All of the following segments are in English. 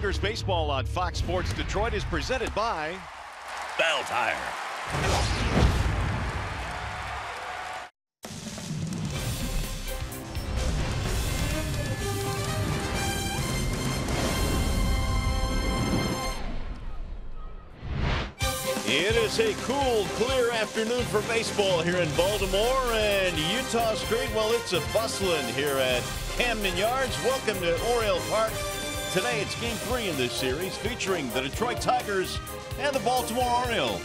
Tigers baseball on Fox Sports Detroit is presented by Bell Tire. It is a cool, clear afternoon for baseball here in Baltimore and Utah Street. Well, it's a bustling here at Camden Yards. Welcome to Oriole Park. Today it's Game 3 in this series featuring the Detroit Tigers and the Baltimore Orioles.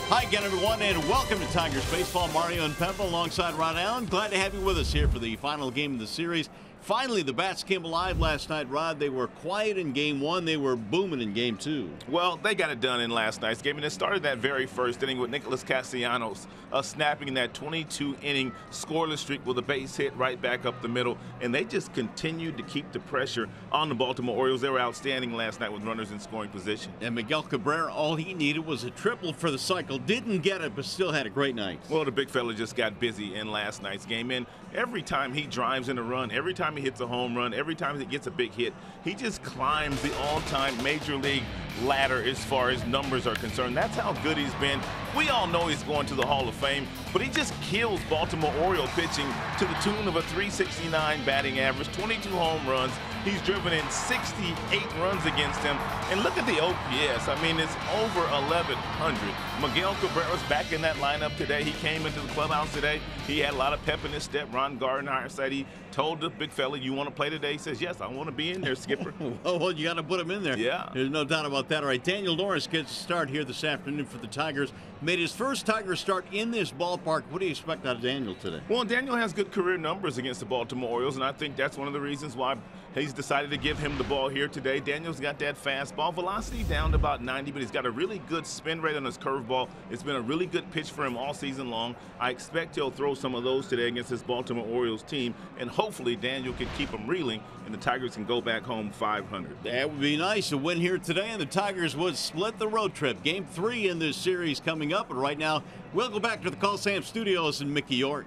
Hi again, everyone, and welcome to Tigers Baseball. Mario and Pemba alongside Ron Allen. Glad to have you with us here for the final game of the series. Finally, the bats came alive last night, Rod. They were quiet in Game 1. They were booming in Game 2. Well, they got it done in last night's game, and it started that very first inning with Nicholas Castellanos snapping that 22-inning scoreless streak with a base hit right back up the middle, and they just continued to keep the pressure on the Baltimore Orioles. They were outstanding last night with runners in scoring position. And Miguel Cabrera, all he needed was a triple for the cycle. Didn't get it, but still had a great night. Well, the big fella just got busy in last night's game, and every time he drives in a run, every time he hits a home run, every time he gets a big hit, he just climbs the all-time major league ladder as far as numbers are concerned. That's how good he's been. We all know he's going to the Hall of Fame, but he just kills Baltimore Oriole pitching to the tune of a .369 batting average, 22 home runs. He's driven in 68 runs against him. And look at the OPS. I mean, it's over 1,100. Miguel Cabrera's back in that lineup today. He came into the clubhouse today. He had a lot of pep in his step. Ron Gardenhire said he told the big fella, "You want to play today?" He says, "Yes, I want to be in there, Skipper." Well, you got to put him in there. Yeah. There's no doubt about that. All right, Daniel Norris gets a start here this afternoon for the Tigers. Made his first Tiger start in this ballpark. What do you expect out of Daniel today? Well, Daniel has good career numbers against the Baltimore Orioles, and I think that's one of the reasons why he's decided to give him the ball here today. Daniel's got that fastball velocity down to about 90, but he's got a really good spin rate on his curveball. It's been a really good pitch for him all season long. I expect he'll throw some of those today against this Baltimore Orioles team, and hopefully Daniel can keep them reeling, and the Tigers can go back home 500. That would be nice. A win here today, and the Tigers would split the road trip. Game 3 in this series coming up, but right now we'll go back to the Coliseum Studios in Mickey York.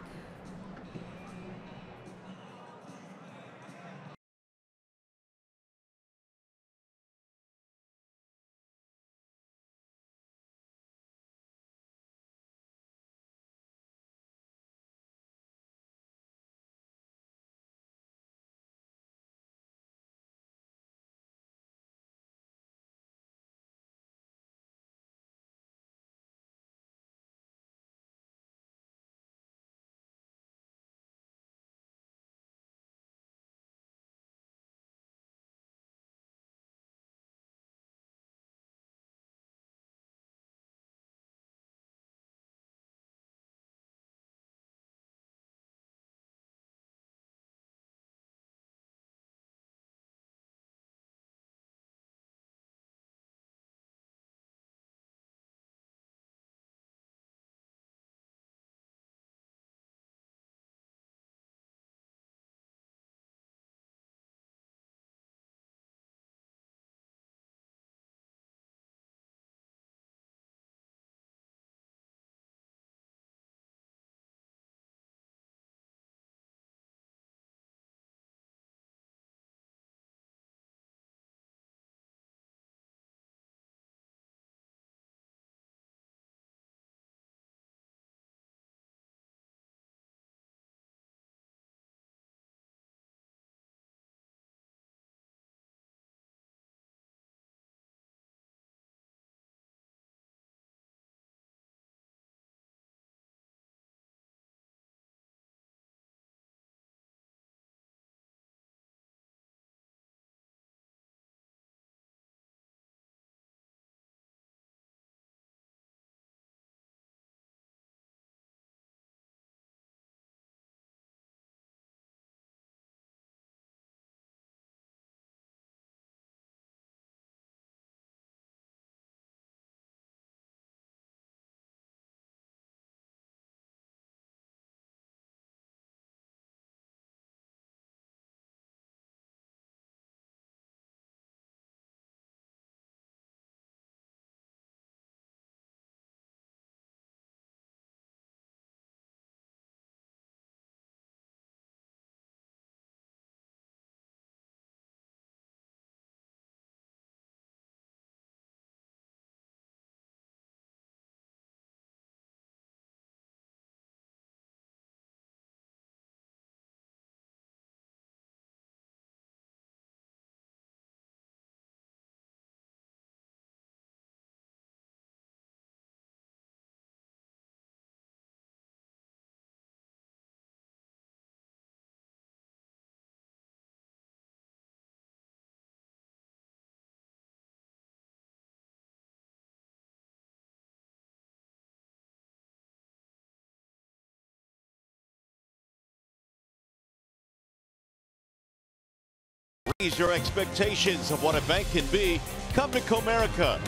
Raise your expectations of what a bank can be. Come to Comerica.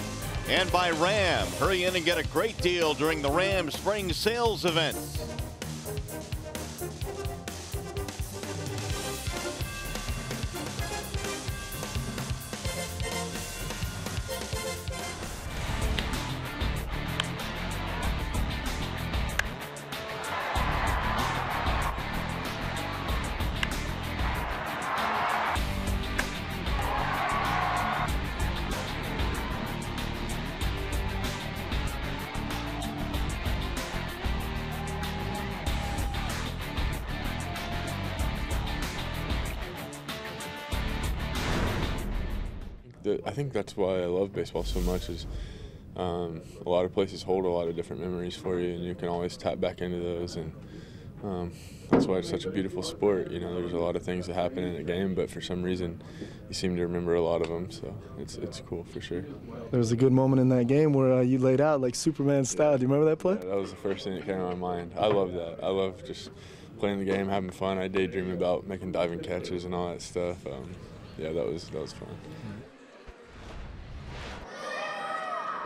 And by Ram. Hurry in and get a great deal during the Ram Spring Sales Event. I think that's why I love baseball so much is a lot of places hold a lot of different memories for you, and you can always tap back into those, and that's why it's such a beautiful sport. You know, there's a lot of things that happen in a game, but for some reason you seem to remember a lot of them, so it's cool for sure. There was a good moment in that game where you laid out like Superman style. Do you remember that play? Yeah, that was the first thing that came to my mind. I love that. I love just playing the game, having fun. I daydream about making diving catches and all that stuff. Yeah, that was fun.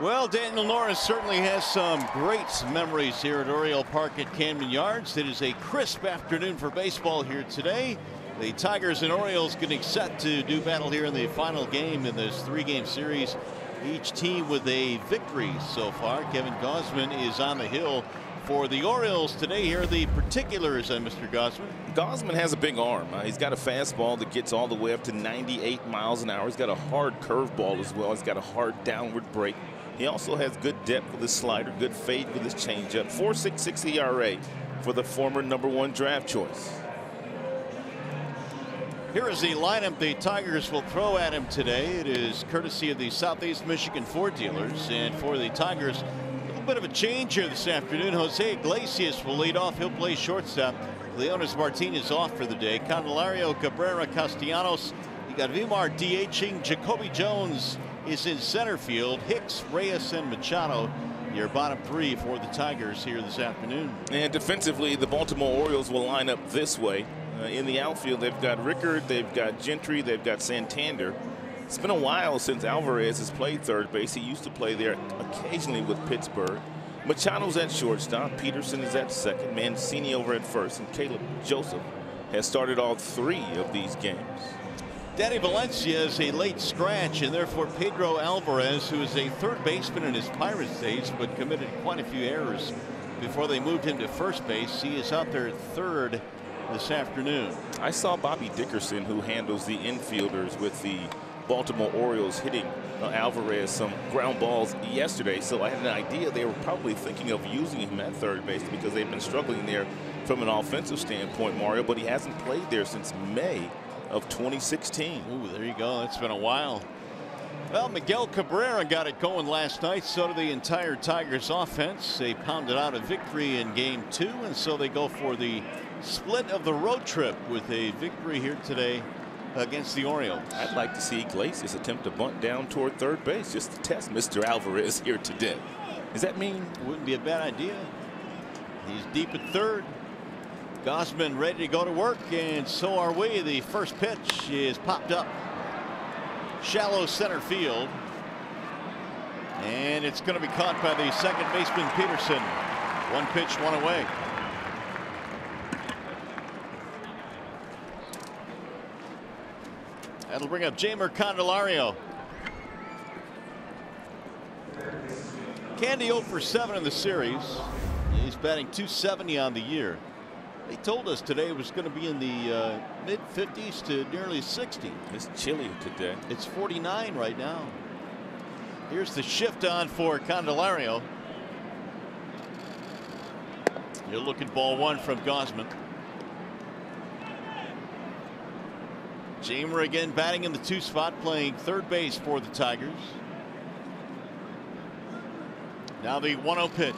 Well, Daniel Norris certainly has some great memories here at Oriole Park at Camden Yards. It is a crisp afternoon for baseball here today. The Tigers and Orioles getting set to do battle here in the final game in this three-game series. Each team with a victory so far. Kevin Gausman is on the hill for the Orioles today. Here are the particulars, Mr. Gausman. Gausman has a big arm. He's got a fastball that gets all the way up to 98 miles an hour. He's got a hard curveball as well. He's got a hard downward break. He also has good depth with his slider, good fade with his changeup. 4.66 ERA for the former #1 draft choice. Here is the lineup the Tigers will throw at him today. It is courtesy of the Southeast Michigan Ford dealers. And for the Tigers, a little bit of a change here this afternoon. Jose Iglesias will lead off. He'll play shortstop. Leonis Martinez off for the day. Candelario, Cabrera, Castellanos. You got Vimar DHing. Jacoby Jones is in center field. Hicks, Reyes, and Machado, your bottom three for the Tigers here this afternoon. And defensively, the Baltimore Orioles will line up this way. In the outfield, they've got Rickard, they've got Gentry, they've got Santander. It's been a while since Alvarez has played third base. He used to play there occasionally with Pittsburgh. Machado's at shortstop. Peterson is at second. Mancini over at first. And Caleb Joseph has started all three of these games. Danny Valencia is a late scratch, and therefore Pedro Alvarez, who is a third baseman in his Pirates days, but committed quite a few errors before they moved him to first base. He is out there at third this afternoon. I saw Bobby Dickerson, who handles the infielders with the Baltimore Orioles, hitting Alvarez some ground balls yesterday, so I had an idea they were probably thinking of using him at third base because they've been struggling there from an offensive standpoint, Mario, but he hasn't played there since May of 2016. Ooh, there you go. It's been a while. Well, Miguel Cabrera got it going last night. So did the entire Tigers offense. They pounded out a victory in game 2, and so they go for the split of the road trip with a victory here today against the Orioles. I'd like to see Iglesias attempt to bunt down toward third base just to test Mr. Alvarez here today. Does that mean? Wouldn't be a bad idea. He's deep at third. Gausman ready to go to work, and so are we. The first pitch is popped up. Shallow center field. And it's going to be caught by the second baseman, Peterson. One pitch, one away. That'll bring up Jeimer Candelario. Candy 0 for 7 in the series. He's batting .270 on the year. They told us today it was going to be in the mid-50s to nearly 60. It's chilly today. It's 49 right now. Here's the shift on for Candelario. You're looking ball one from Gausman. Jeimer again batting in the 2 spot, playing third base for the Tigers. Now the 1-0 pitch.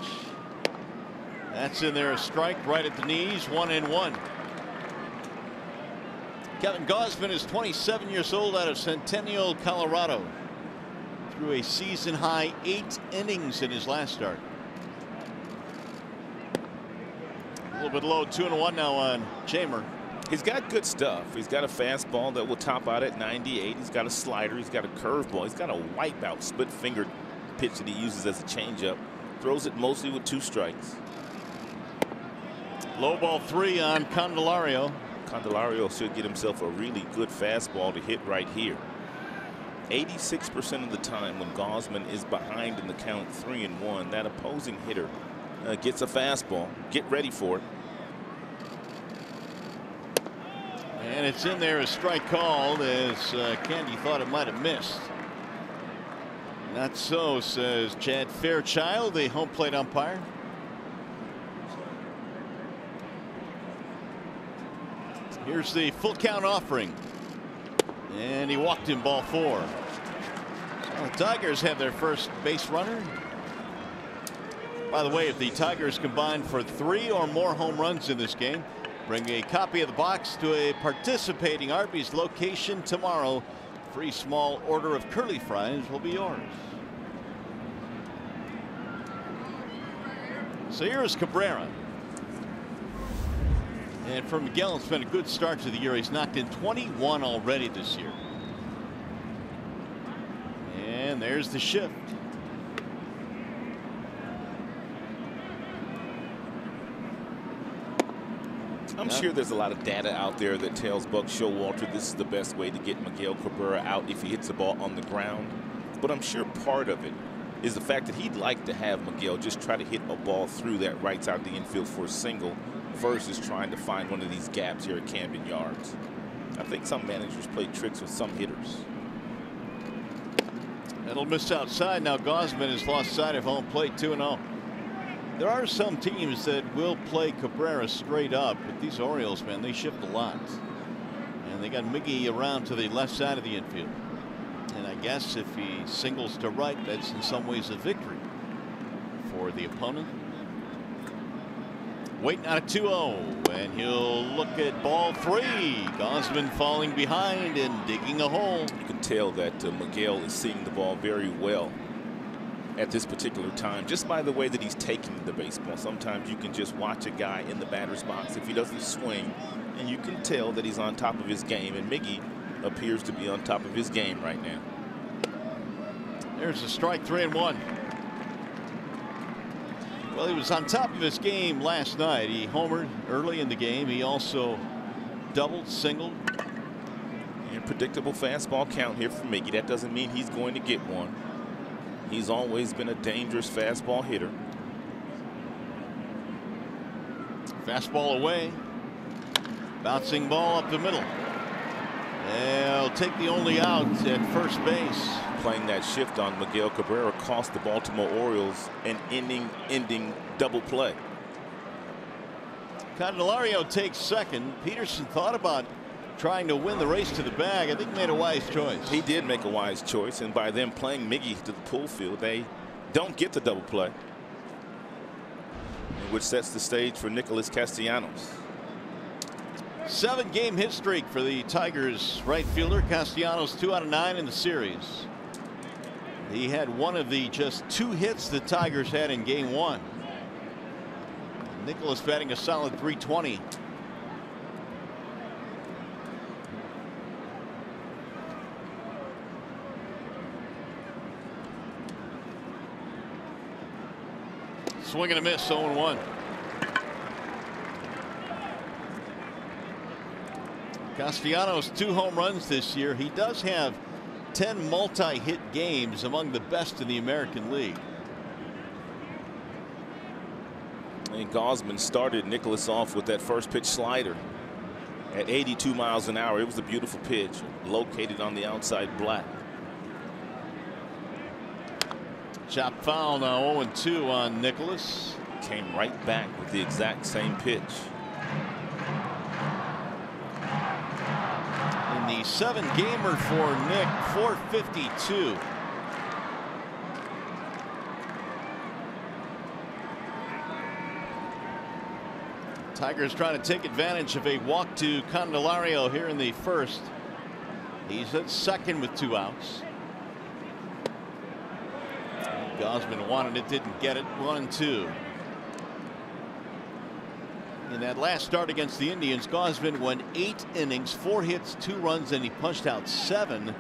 That's in there, a strike right at the knees, 1-1. Kevin Gausman is 27 years old, out of Centennial, Colorado. Threw a season high 8 innings in his last start. A little bit low, 2-1 now on Jeimer. He's got good stuff. He's got a fastball that will top out at 98. He's got a slider. He's got a curveball. He's got a wipeout split-fingered pitch that he uses as a changeup. Throws it mostly with 2 strikes. Low ball 3 on Candelario. Candelario should get himself a really good fastball to hit right here. 86% of the time when Gausman is behind in the count 3-1, that opposing hitter gets a fastball. Get ready for it. And it's in there, a strike called, as Candy thought it might have missed. Not so, says Chad Fairchild, the home plate umpire. Here's the full count offering. And he walked in ball 4. So the Tigers have their first base runner. By the way, if the Tigers combine for 3 or more home runs in this game, bring a copy of the box to a participating Arby's location tomorrow. Free small order of curly fries will be yours. So here's Cabrera. And for Miguel, it's been a good start to the year. He's knocked in 21 already this year. And there's the shift. I'm sure there's a lot of data out there that tells Buck Showalter this is the best way to get Miguel Cabrera out if he hits the ball on the ground. But I'm sure part of it is the fact that he'd like to have Miguel just try to hit a ball through that right side of the infield for a single versus trying to find one of these gaps here at Camden Yards. I think some managers play tricks with some hitters. That'll miss outside. Now Gausman has lost sight of home plate, 2-0. There are some teams that will play Cabrera straight up, but these Orioles, man, they shift a lot. And they got Miggy around to the left side of the infield. And I guess if he singles to right, that's in some ways a victory for the opponent. Waiting on a 2-0, and he'll look at ball 3. Gausman falling behind and digging a hole. You can tell that Miguel is seeing the ball very well at this particular time, just by the way that he's taking the baseball. Sometimes you can just watch a guy in the batter's box if he doesn't swing, and you can tell that he's on top of his game, and Miggy appears to be on top of his game right now. There's a strike, 3-1. Well, he was on top of his game last night. He homered early in the game. He also doubled, singled. And predictable fastball count here for Miggy. That doesn't mean he's going to get one. He's always been a dangerous fastball hitter. Fastball away. Bouncing ball up the middle. They'll take the only out at first base. Playing that shift on Miguel Cabrera cost the Baltimore Orioles an ending double play. Candelario takes second. Peterson thought about trying to win the race to the bag. I think he made a wise choice. He did make a wise choice, and by them playing Miggy to the pull field, they don't get the double play, which sets the stage for Nicholas Castellanos. 7-game hit streak for the Tigers right fielder. Castellanos 2 out of 9 in the series. He had one of the just 2 hits the Tigers had in game 1. Nicholas batting a solid .320. Swing and a miss, 0-1. Castellanos 2 home runs this year. He does have 10 multi-hit games, among the best in the American League. And Gausman started Nicholas off with that first pitch slider at 82 miles an hour. It was a beautiful pitch, located on the outside black. Chop foul now, 0-2 on Nicholas. Came right back with the exact same pitch. In the 7-gamer for Nick, 452. Tigers trying to take advantage of a walk to Candelario here in the first. He's at second with 2 outs. Gausman wanted it, didn't get it. 1-2. In that last start against the Indians, Gausman went 8 innings, 4 hits, 2 runs, and he punched out 7.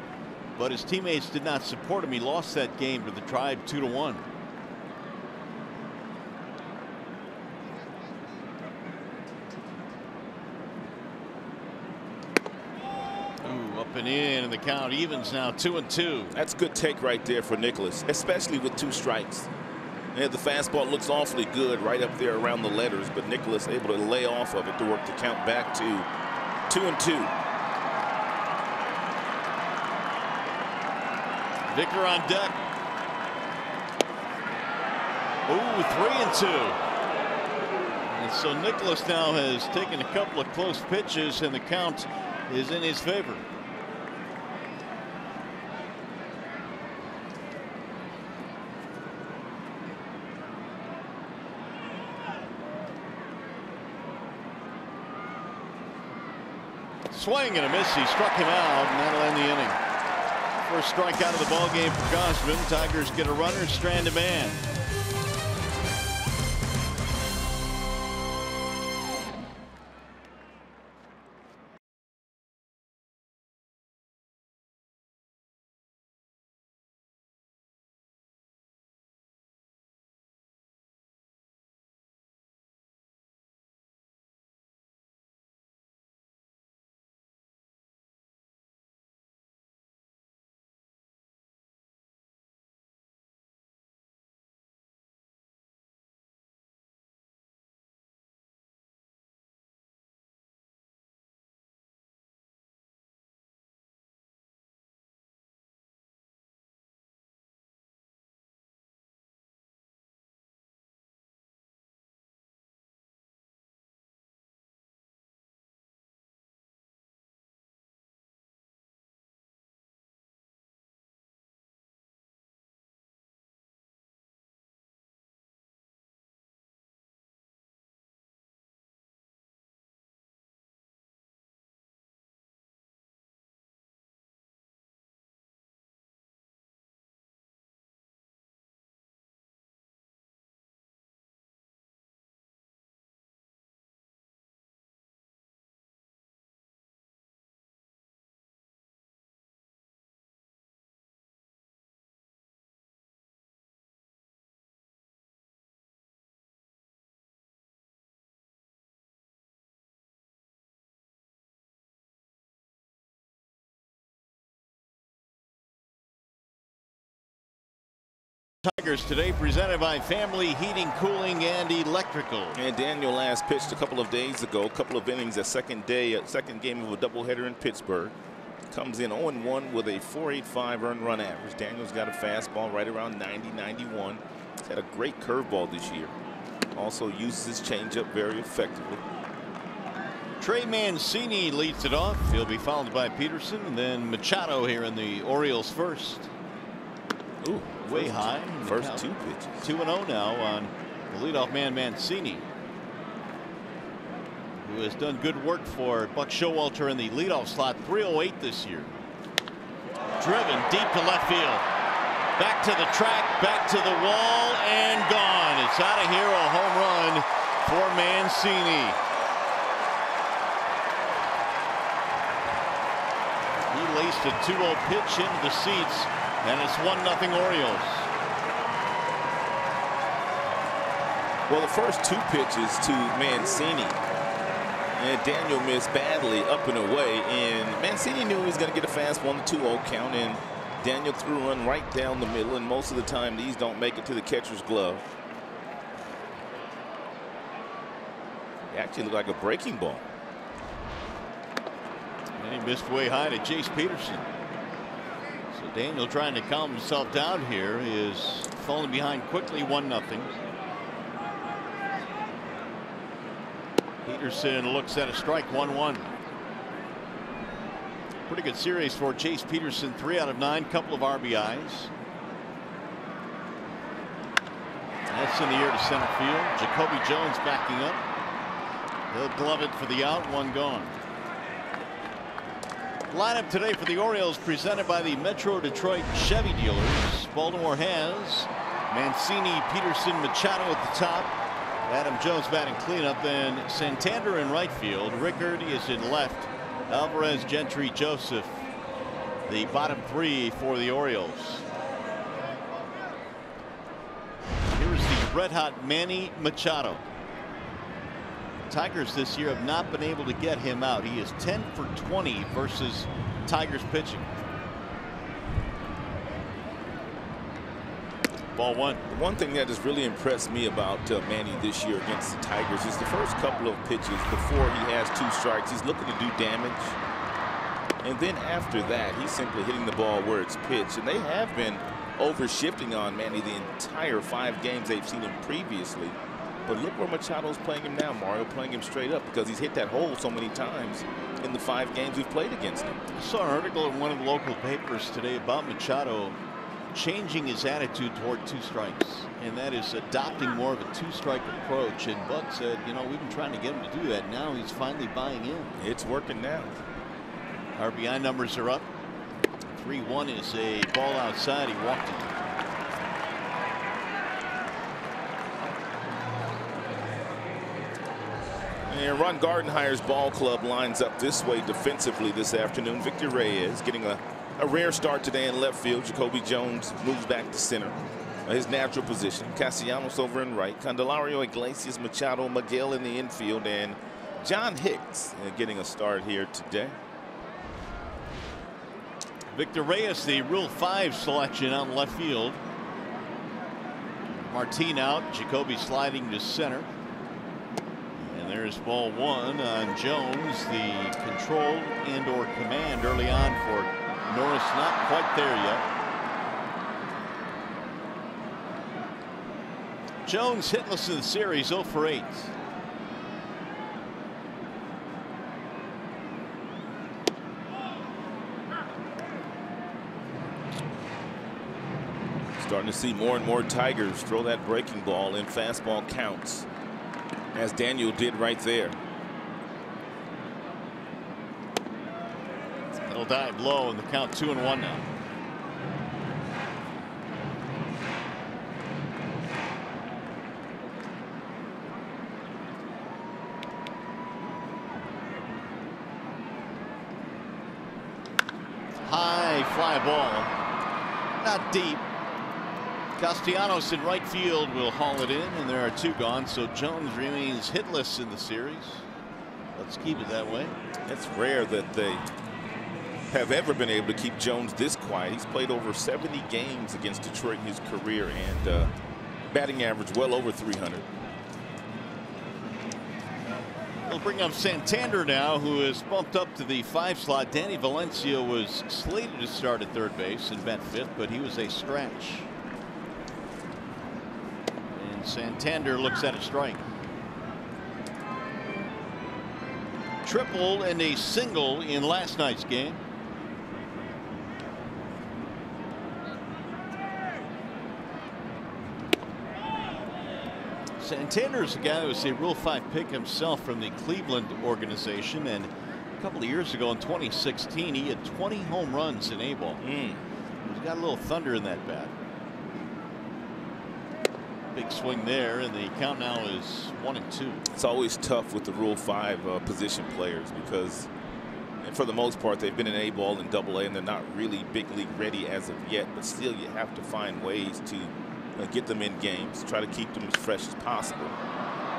But his teammates did not support him. He lost that game to the Tribe 2-1. Up and in, and the count evens now 2-2. That's a good take right there for Nicholas, especially with 2 strikes. And the fastball looks awfully good right up there around the letters, but Nicholas able to lay off of it to work the count back to 2-2. Victor on deck. Ooh, 3-2. And so Nicholas now has taken a couple of close pitches, and the count is in his favor. Swing and a miss. He struck him out, and that'll end the inning. First strikeout of the ball game for Gausman. Tigers get a runner, strand a man. Tigers today presented by Family Heating, Cooling, and Electrical. And Daniel last pitched a couple of days ago, a couple of innings, a second game of a doubleheader in Pittsburgh. Comes in 0-1 with a .485 earned run average. Daniel's got a fastball right around 90-91. He's had a great curveball this year. Also uses his changeup very effectively. Trey Mancini leads it off. He'll be followed by Peterson, and then Machado here in the Orioles first. Ooh, way high. First 2 pitches. 2-0 now on the leadoff man Mancini, who has done good work for Buck Showalter in the leadoff slot. 308 this year. Driven deep to left field. Back to the track, back to the wall, and gone. It's out of here. A home run for Mancini. He laced a 2-0 pitch into the seats, and it's 1-0 Orioles. Well, the first 2 pitches to Mancini, and Daniel missed badly up and away, and Mancini knew he was going to get a fastball on the 2-0 count, and Daniel threw a run right down the middle, and most of the time these don't make it to the catcher's glove. It actually looked like a breaking ball. And he missed way high to Jace Peterson. So Daniel trying to calm himself down here. He is falling behind quickly, 1-0. Peterson looks at a strike, 1-1. Pretty good series for Chase Peterson. 3 out of 9, couple of RBIs. That's in the air to center field. Jacoby Jones backing up. He'll glove it for the out. 1 gone. Lineup today for the Orioles presented by the Metro Detroit Chevy dealers. Baltimore has Mancini, Peterson, Machado at the top. Adam Jones batting cleanup, and Santander in right field. Rickard is in left. Alvarez, Gentry, Joseph, the bottom three for the Orioles. Here's the red-hot Manny Machado. Tigers this year have not been able to get him out. He is 10 for 20 versus Tigers pitching. Ball one. The one thing that has really impressed me about Manny this year against the Tigers is the first couple of pitches before he has 2 strikes, he's looking to do damage. And then after that, he's simply hitting the ball where it's pitched. And they have been over-shifting on Manny the entire 5 games they've seen him previously. But look where Machado's playing him now, Mario, playing him straight up because he's hit that hole so many times in the 5 games we've played against him. I saw an article in one of the local papers today about Machado changing his attitude toward 2 strikes, and that is adopting more of a 2-strike approach. And Bud said, you know, we've been trying to get him to do that. Now he's finally buying in. It's working now. RBI numbers are up. 3-1 is a ball outside. He walked it. And Ron Gardenhire's ball club lines up this way defensively this afternoon. Victor Reyes getting a rare start today in left field. Jacoby Jones moves back to center, his natural position. Castellanos over in right. Candelario, Iglesias, Machado, Miguel in the infield, and John Hicks getting a start here today. Victor Reyes, the Rule 5 selection out in left field. Martin out. Jacoby sliding to center. And there's ball 1 on Jones. The control and/or command early on for Norris, not quite there yet. Jones hitless in the series, 0 for 8. Starting to see more and more Tigers throw that breaking ball in fastball counts, as Daniel did right there. It'll dive low in the count, 2-1 now. High fly ball, not deep. Castellanos in right field will haul it in, and there are 2 gone, so Jones remains hitless in the series. Let's keep it that way. It's rare that they have ever been able to keep Jones this quiet. He's played over 70 games against Detroit in his career, and batting average well over 300. We'll bring up Santander now, who is bumped up to the 5 slot. Danny Valencia was slated to start at third base and bat 5th, but he was a scratch. And Santander looks at a strike. Triple and a single in last night's game. Santander is a guy who was a Rule 5 pick himself from the Cleveland organization, and a couple of years ago in 2016 he had 20 home runs in A-ball. He's got a little thunder in that bat. Big swing there, and the count now is 1-2. It's always tough with the Rule 5 position players because, for the most part, they've been in A-ball and AA, and they're not really big league ready as of yet. But still, you have to find ways to get them in games, try to keep them as fresh as possible.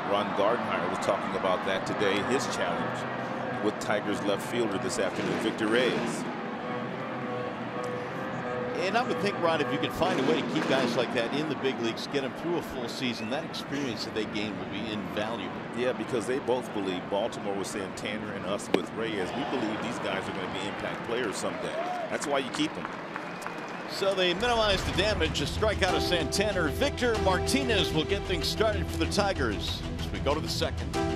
Ron Gardenhire was talking about that today, his challenge with Tigers left fielder this afternoon, Victor Reyes. And I would think, Rod, if you could find a way to keep guys like that in the big leagues, get them through a full season, that experience that they gain will be invaluable. Yeah, because they both believe, Baltimore with Santander and us with Reyes, we believe these guys are going to be impact players someday. That's why you keep them. So they minimize the damage. A strikeout of Santander. Victor Martinez will get things started for the Tigers as we go to the 2nd.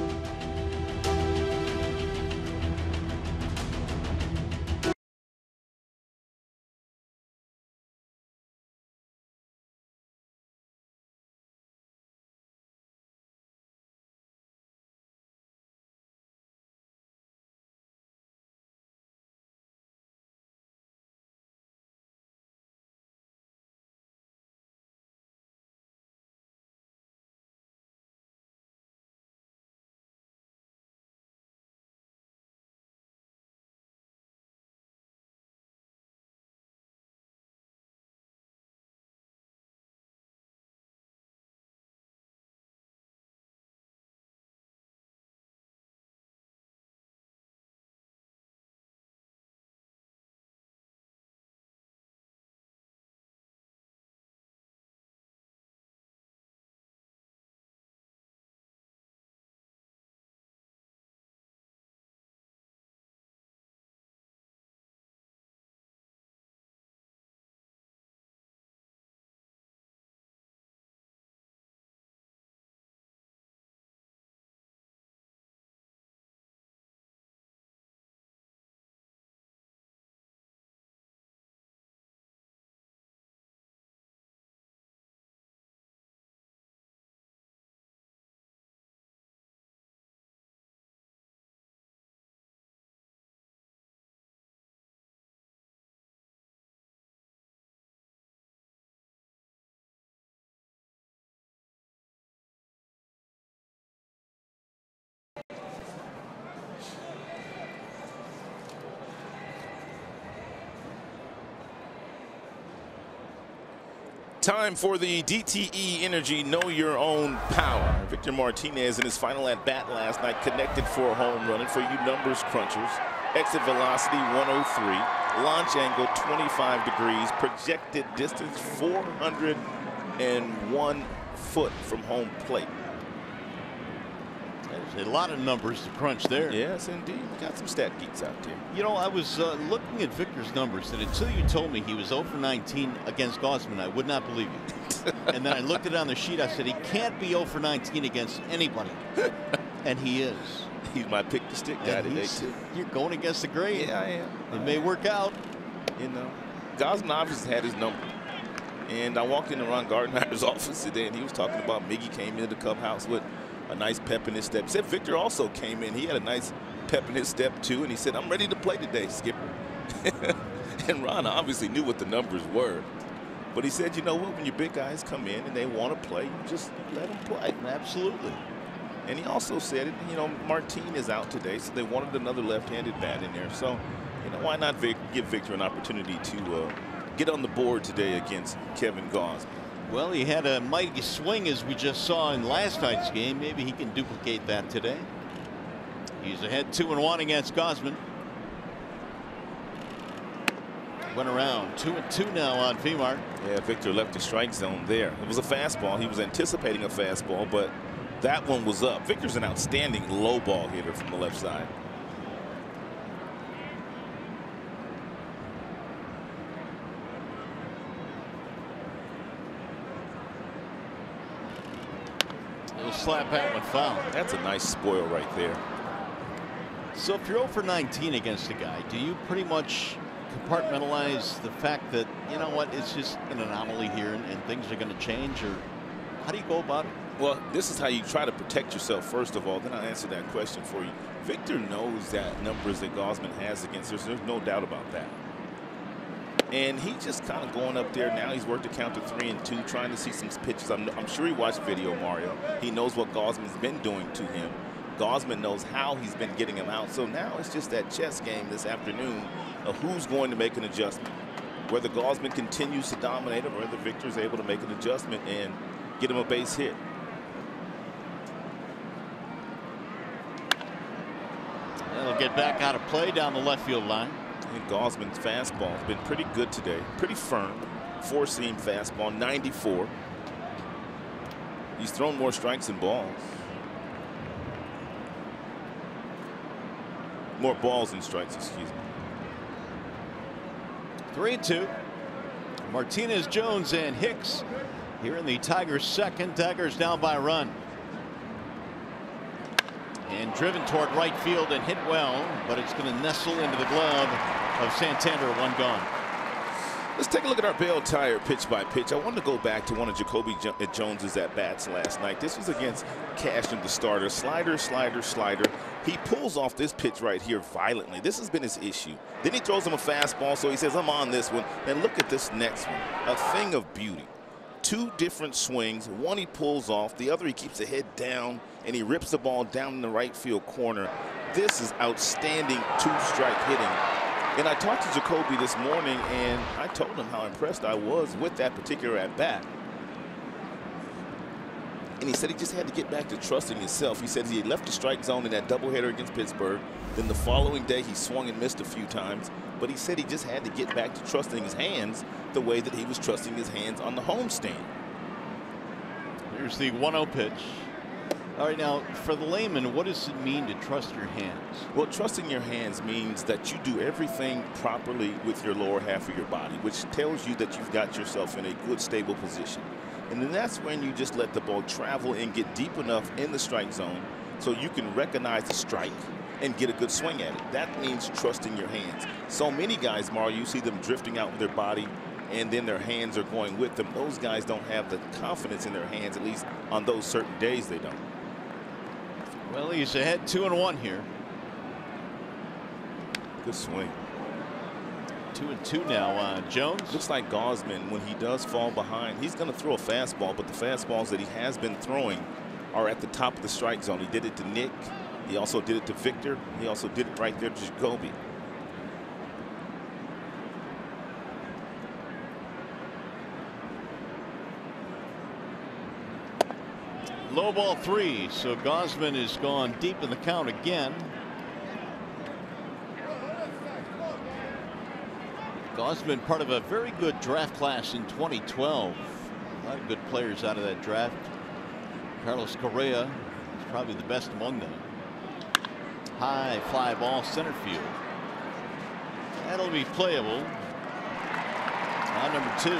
Time for the DTE Energy Know Your Own Power. Victor Martinez in his final at bat last night connected for a home run. And for you numbers crunchers, exit velocity 103, launch angle 25 degrees, projected distance 401 foot from home plate. There's a lot of numbers to crunch there. Yes, indeed. We got some stat geeks out there. You know, I was looking at Victor's numbers, and until you told me he was 0 for 19 against Gausman, I would not believe you. And then I looked it on the sheet. I said he can't be 0 for 19 against anybody, and he is. He's my pick the stick guy today too. You're going against the grain. Yeah, I am. It may work out. You know, Gausman obviously had his number. And I walked into Ron Gardenhire's office today, and he was talking about Miggy came into the clubhouse with a nice pep in his step. He said Victor also came in. He had a nice pep in his step too, and he said, "I'm ready to play today, Skipper." And Ron obviously knew what the numbers were. But he said, you know what, when your big guys come in and they want to play, you just let them play. Absolutely. And he also said, you know, Martin is out today, so they wanted another left-handed bat in there. So, you know, why not give Victor an opportunity to get on the board today against Kevin Gausman? Well, he had a mighty swing as we just saw in last night's game. Maybe he can duplicate that today. He's ahead 2-1 against Gausman. Went around 2-2 now on Femart. Yeah, Victor left the strike zone there. It was a fastball. He was anticipating a fastball, but that one was up. Victor's an outstanding low ball hitter from the left side. Little slap bat went foul. That's a nice spoil right there. So if you're 0 for 19 against a guy, do you pretty much compartmentalize the fact that, you know what, it's just an anomaly here and things are going to change, or how do you go about it? Well, this is how you try to protect yourself first of all. Then I'll answer that question for you. Victor knows that numbers that Gausman has against us. There's no doubt about that. And he's just kind of going up there now. He's worked the count to 3 and 2, trying to see some pitches. I'm sure he watched video, Mario. He knows what Gausman's been doing to him. Gausman knows how he's been getting him out. So now it's just that chess game this afternoon of who's going to make an adjustment. Whether Gausman continues to dominate him or whether Victor's able to make an adjustment and get him a base hit. They'll get back out of play down the left field line. I think Gausman's fastball has been pretty good today. Pretty firm. 4-seam fastball, 94. He's thrown more strikes than balls. More balls than strikes, excuse me. 3-2. Martinez, Jones, and Hicks here in the Tigers' second. Tigers down by a run. And driven toward right field and hit well, but it's going to nestle into the glove of Santander. One gone. Let's take a look at our Bell Tire pitch by pitch. I wanted to go back to one of Jacoby Jones's at-bats last night. This was against Cashman, the starter. Slider, slider, slider. He pulls off this pitch right here violently. This has been his issue. Then he throws him a fastball, so he says, I'm on this one. And look at this next one. A thing of beauty. 2 different swings. One he pulls off. The other he keeps the head down, and he rips the ball down in the right field corner. This is outstanding 2-strike hitting. And I talked to Jacoby this morning, and I told him how impressed I was with that particular at-bat. And he said he just had to get back to trusting himself. He said he left the strike zone in that doubleheader against Pittsburgh. Then the following day, he swung and missed a few times. But he said he just had to get back to trusting his hands the way that he was trusting his hands on the homestand. Here's the 1-0 pitch. All right, now, for the layman, what does it mean to trust your hands? Well, trusting your hands means that you do everything properly with your lower half of your body, which tells you that you've got yourself in a good, stable position. And then that's when you just let the ball travel and get deep enough in the strike zone so you can recognize the strike and get a good swing at it. That means trusting your hands. So many guys, Mario, you see them drifting out with their body and then their hands are going with them. Those guys don't have the confidence in their hands, at least on those certain days they don't. Well, he's ahead 2-1 here. Good swing. 2-2 now. Jones. Looks like Gausman, when he does fall behind, he's going to throw a fastball, but the fastballs that he has been throwing are at the top of the strike zone. He did it to Nick. He also did it to Victor. He also did it right there to Jacoby. Low ball 3. So Gosman is gone deep in the count again. Gosman part of a very good draft class in 2012. A lot of good players out of that draft. Carlos Correa is probably the best among them. High fly ball center field. That'll be playable. On number 2.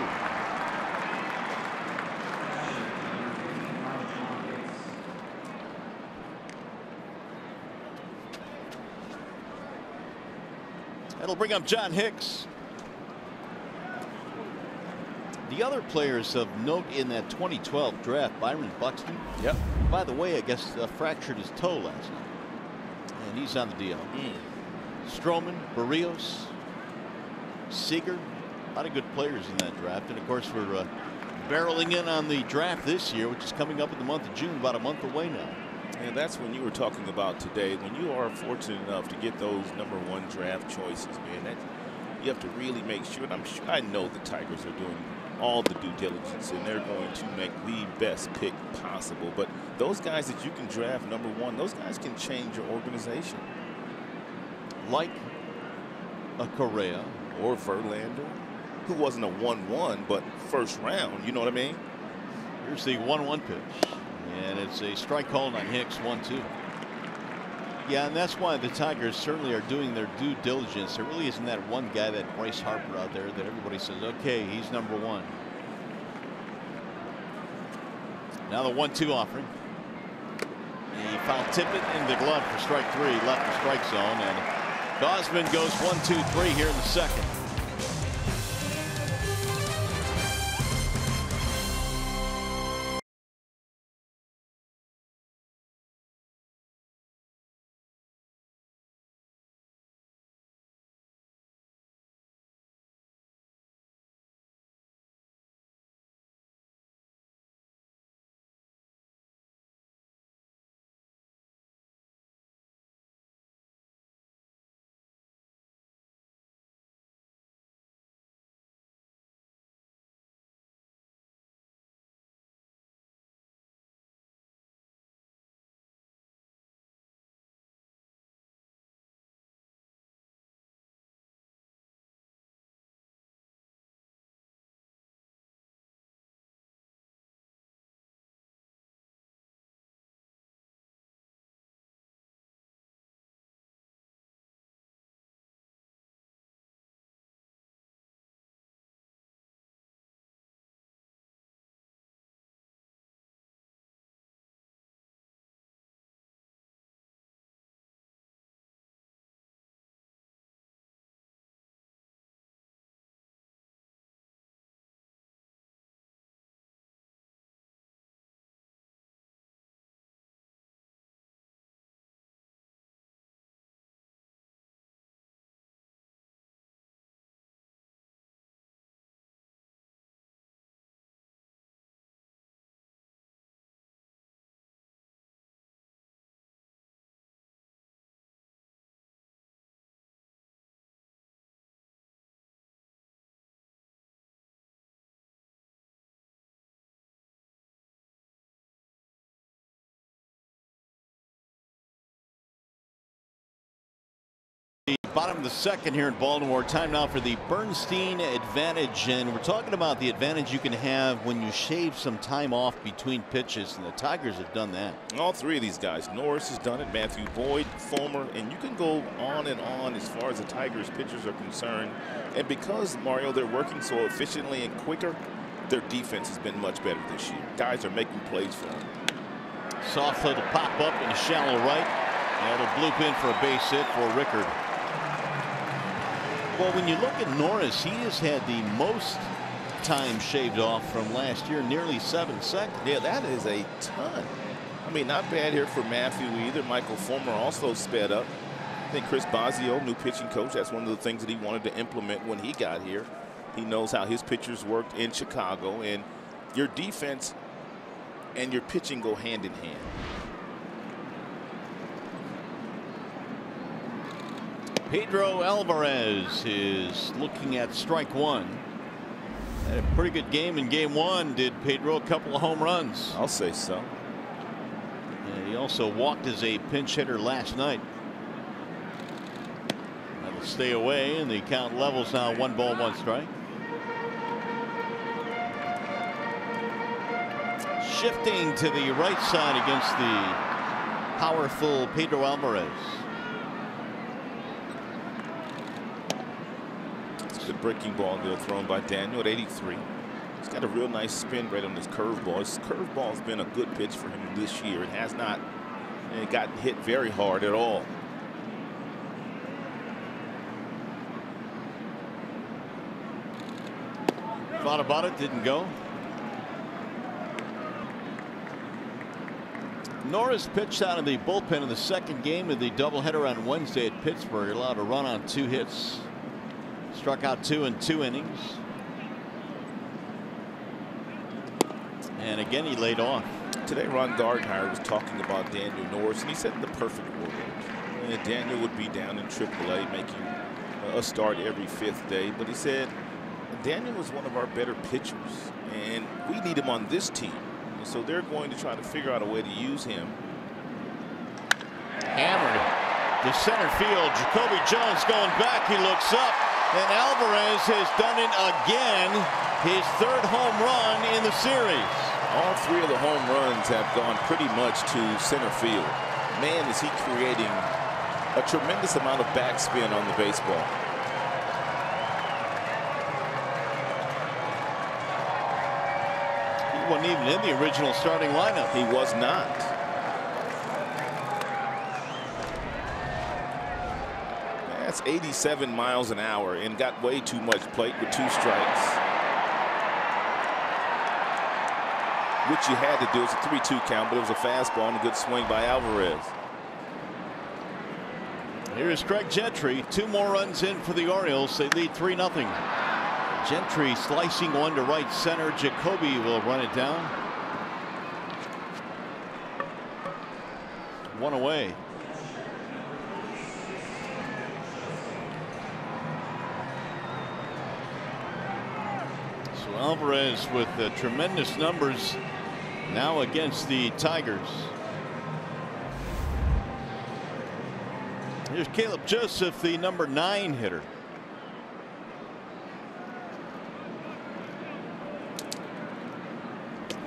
That'll bring up John Hicks. The other players of note in that 2012 draft, Byron Buxton. Yep. By the way, I guess fractured his toe last night, and he's on the DL. Stroman, Barrios, Seager, a lot of good players in that draft, and of course we're barreling in on the draft this year, which is coming up in the month of June, about a month away now. And that's when you were talking about today, when you are fortunate enough to get those #1 draft choices, man. That you have to really make sure. And I know the Tigers are doing all the due diligence, and they're going to make the best pick possible. But those guys that you can draft #1, those guys can change your organization. Like a Correa or Verlander, who wasn't a 1-1, but first round. You know what I mean? Here's the 1-1 pitch, and it's a strike called on Hicks. 1-2. Yeah, and that's why the Tigers certainly are doing their due diligence. There really isn't that one guy, that Bryce Harper out there, that everybody says, okay, he's #1. Now the 1-2 offering. He foul tip it in the glove for strike 3, left the strike zone, and Gosman goes 1-2-3 here in the second. Bottom of the second here in Baltimore. Time now for the Bernstein advantage, and we're talking about the advantage you can have when you shave some time off between pitches, and the Tigers have done that. All 3 of these guys. Norris has done it, Matthew Boyd, Fulmer, and you can go on and on as far as the Tigers pitchers are concerned. And because, Mario, they're working so efficiently and quicker, their defense has been much better this year. Guys are making plays for them. Soft little pop up in the shallow right, and it'll bloop in for a base hit for Rickard. Well, when you look at Norris, he has had the most time shaved off from last year, nearly 7 seconds. Yeah, that is a ton. I mean, not bad here for Matthew either. Michael Fulmer also sped up. I think Chris Bosio, new pitching coach, that's one of the things that he wanted to implement when he got here. He knows how his pitchers worked in Chicago, and your defense and your pitching go hand in hand. Pedro Alvarez is looking at strike 1. Had a pretty good game in game 1. Did Pedro? A couple of home runs. I'll say so. He also walked as a pinch hitter last night. That'll stay away, and the count levels now 1 ball, 1 strike. Shifting to the right side against the powerful Pedro Alvarez. It's a good breaking ball there thrown by Daniel at 83. He's got a real nice spin rate on his curveball. His curveball has been a good pitch for him this year. It has not gotten hit very hard at all. Thought about it, didn't go. Norris pitched out of the bullpen in the second game of the doubleheader on Wednesday at Pittsburgh. Allowed a run on 2 hits. Struck out 2 in 2 innings. And again, he laid off. Today, Ron Gardner was talking about Daniel Norris, and he said in the perfect world, Daniel would be down in AAA making a start every 5th day. But he said Daniel was one of our better pitchers, and we need him on this team. So they're going to try to figure out a way to use him. Hammered to center field. Jacoby Jones going back. He looks up, and Alvarez has done it again. His 3rd home run in the series. All 3 of the home runs have gone pretty much to center field. Man, is he creating a tremendous amount of backspin on the baseball. He wasn't even in the original starting lineup. He was not. That's 87 miles an hour and got way too much plate with 2 strikes. Which you had to do. It's a 3-2 count, but it was a fastball and a good swing by Alvarez. Here's Craig Gentry. 2 more runs in for the Orioles. They lead 3-0. Gentry slicing one to right center. Jacoby will run it down. 1 away. So Alvarez with tremendous numbers now against the Tigers. Here's Caleb Joseph, the number 9 hitter.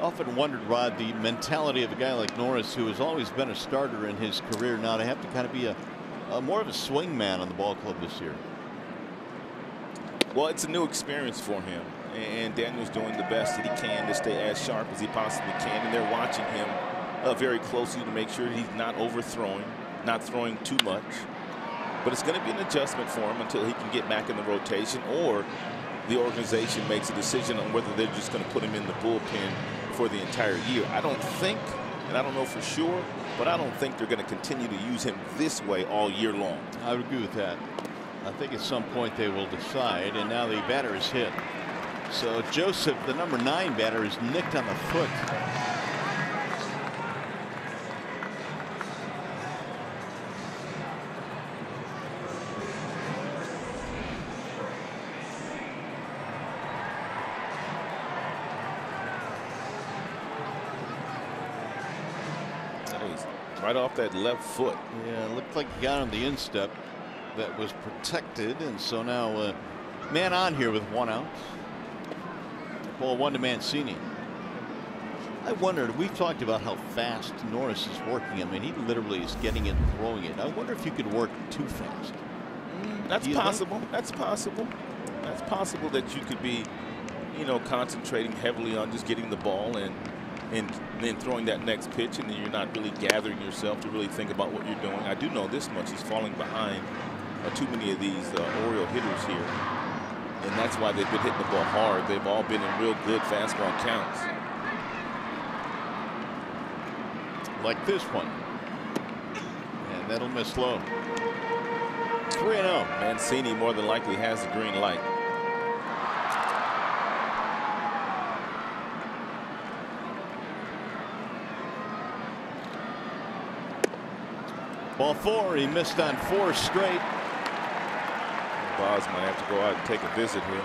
Often wondered, Rod, the mentality of a guy like Norris, who has always been a starter in his career, now to have to kind of be a more of a swing man on the ball club this year. Well, it's a new experience for him, and Daniel's doing the best that he can to stay as sharp as he possibly can, and they're watching him very closely to make sure he's not overthrowing, not throwing too much. But it's going to be an adjustment for him until he can get back in the rotation, or the organization makes a decision on whether they're just going to put him in the bullpen for the entire year. I don't think, and I don't know for sure, but I don't think they're going to continue to use him this way all year long. I would agree with that. I think at some point they will decide, and now the batter is hit. So Joseph, the number 9 batter, is nicked on the foot. Right off that left foot. Yeah, it looked like he got on the instep that was protected, and so now man on here with 1 out. Ball 1 to Mancini. I wondered, we've talked about how fast Norris is working. I mean, he literally is getting it and throwing it. I wonder if you could work too fast. That's possible. That's possible. That's possible that you could be, concentrating heavily on just getting the ball and then throwing that next pitch, and then you're not really gathering yourself to really think about what you're doing. I do know this much: he's falling behind too many of these Oriole hitters here, and that's why they've been hitting the ball hard. They've all been in real good fastball counts. Like this one, and that'll miss low. 3-0. Mancini more than likely has the green light. Ball 4, he missed on 4 straight. Boz might have to go out and take a visit here.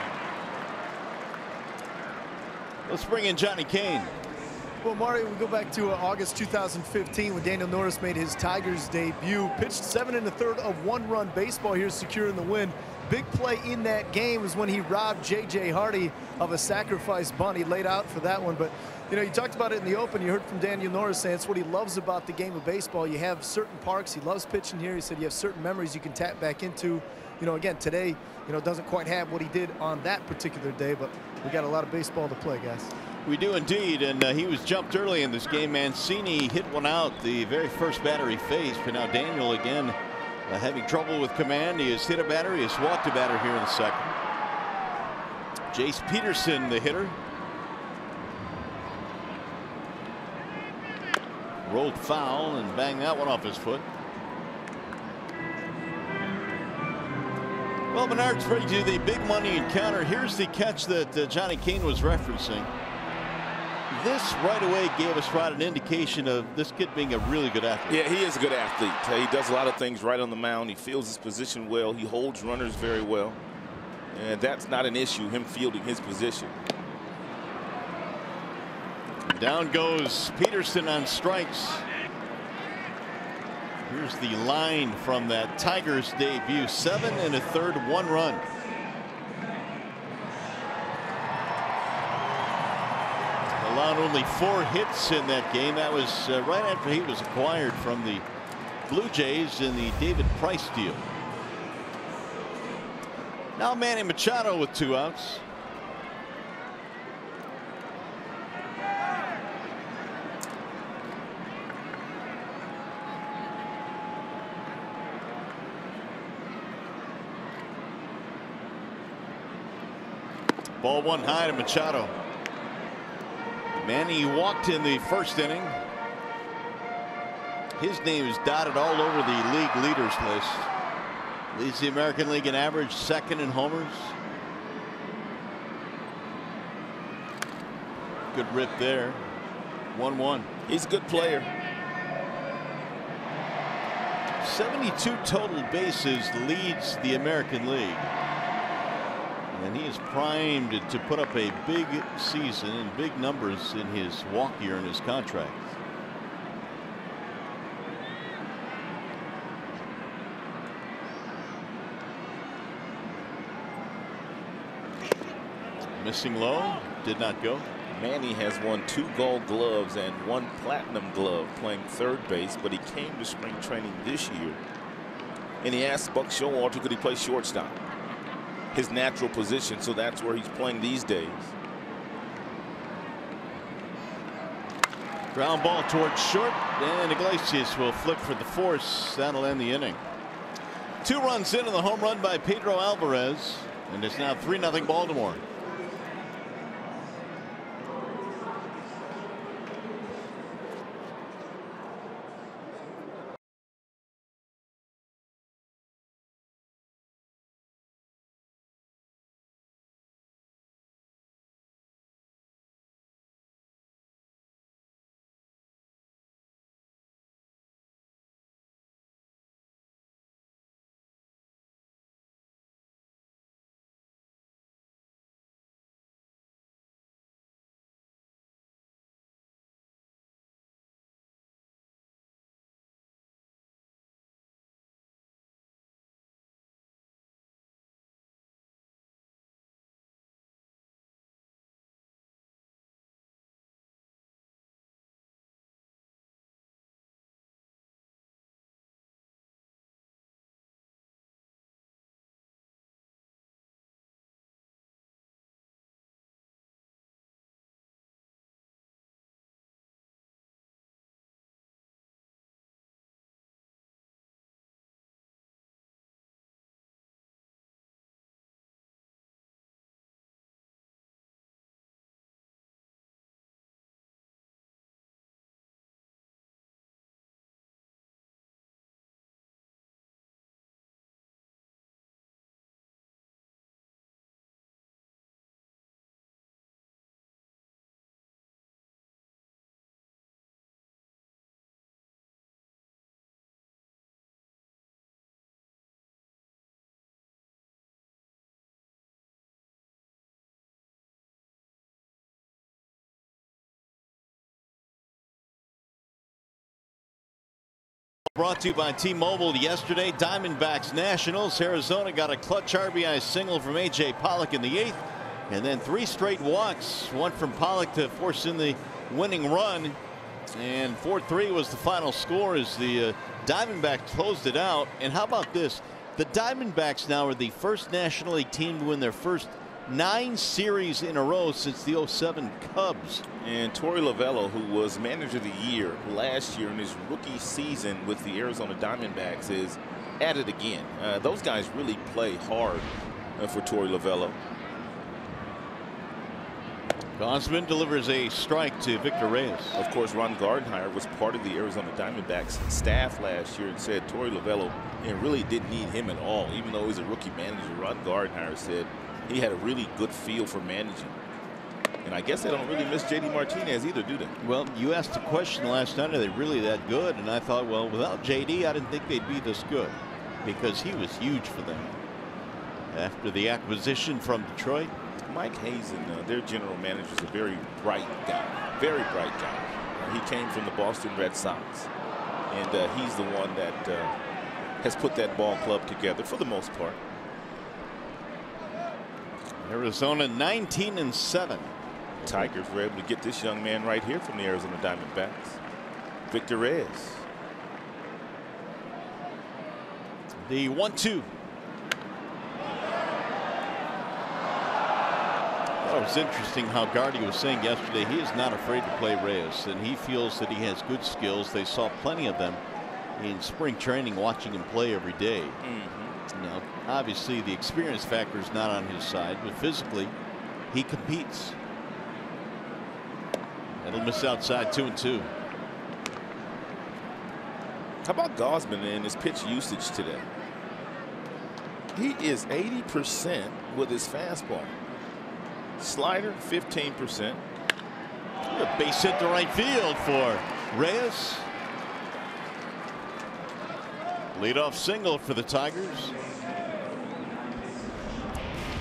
Let's bring in Johnny Kane. Well, Mario, we go back to August 2015 when Daniel Norris made his Tigers debut. Pitched 7 1/3 of 1-run baseball here, securing the win. Big play in that game was when he robbed J.J. Hardy of a sacrifice bunt. He laid out for that one. But, you know, you talked about it in the open. You heard from Daniel Norris saying it's what he loves about the game of baseball. You have certain parks. He loves pitching here. He said you have certain memories you can tap back into. You know, again, today, you know, doesn't quite have what he did on that particular day, but we got a lot of baseball to play, guys. We do indeed, and he was jumped early in this game. Mancini hit one out the very first batter he faced, but now Daniel again having trouble with command. He has hit a batter, he has walked a batter here in the second. Jace Peterson, the hitter. Rolled foul and banged that one off his foot. Well, Menards brings you the big money encounter. Here's the catch that Johnny Kane was referencing. This right away gave us an indication of this kid being a really good athlete. Yeah, he is a good athlete. He does a lot of things right on the mound. He fields his position well. He holds runners very well. And that's not an issue, him fielding his position. Down goes Peterson on strikes. Here's the line from that Tigers debut. 7 1/3, 1 run. Allowed only 4 hits in that game. That was right after he was acquired from the Blue Jays in the David Price deal. Now Manny Machado with 2 outs. Ball 1 high to Machado. Manny walked in the first inning. His name is dotted all over the league leaders list. Leads the American League in average, 2nd in homers. Good rip there. 1-1. He's a good player. 72 total bases leads the American League. And he is primed to put up a big season and big numbers in his walk year in his contract. Missing low, did not go. Manny has won 2 Gold Gloves and 1 Platinum Glove playing third base, but he came to spring training this year and he asked Buck Showalter could he play shortstop, his natural position, so that's where he's playing these days. Ground ball towards short, and Iglesias will flip for the force. That'll end the inning. 2 runs in on the home run by Pedro Alvarez, and it's now 3-0 Baltimore. Brought to you by T-Mobile. Yesterday, Diamondbacks Nationals. Arizona got a clutch RBI single from A.J. Pollock in the 8th. And then 3 straight walks. One from Pollock to force in the winning run. And 4-3 was the final score as the Diamondbacks closed it out. And how about this? The Diamondbacks now are the first National League team to win their first 9 series in a row since the '07 Cubs. And Torey Lovullo, who was manager of the year last year in his rookie season with the Arizona Diamondbacks, is at it again. Those guys really play hard for Torey Lovullo. Gosman delivers a strike to Victor Reyes. Of course, Ron Gardenhire was part of the Arizona Diamondbacks staff last year and said Torey Lovullo really didn't need him at all. Even though he's a rookie manager, Ron Gardenhire said he had a really good feel for managing. And I guess they don't really miss J.D. Martinez either, do they? Well, you asked the question last night, are they really that good? And I thought, well, without J.D., I didn't think they'd be this good because he was huge for them. After the acquisition from Detroit. Mike Hazen, their general manager, is a very bright guy. Very bright guy. He came from the Boston Red Sox. And he's the one that has put that ball club together for the most part. Arizona 19-7. Tigers were able to get this young man right here from the Arizona Diamondbacks, Victor Reyes. The 1-2. It was interesting how Gardy was saying yesterday he is not afraid to play Reyes, and he feels that he has good skills. They saw plenty of them in spring training, watching him play every day. Now, obviously, the experience factor is not on his side, but physically, he competes. It'll miss outside 2-2. How about Gosman in his pitch usage today? He is 80% with his fastball. Slider 15%. A base hit to right field for Reyes. Leadoff single for the Tigers.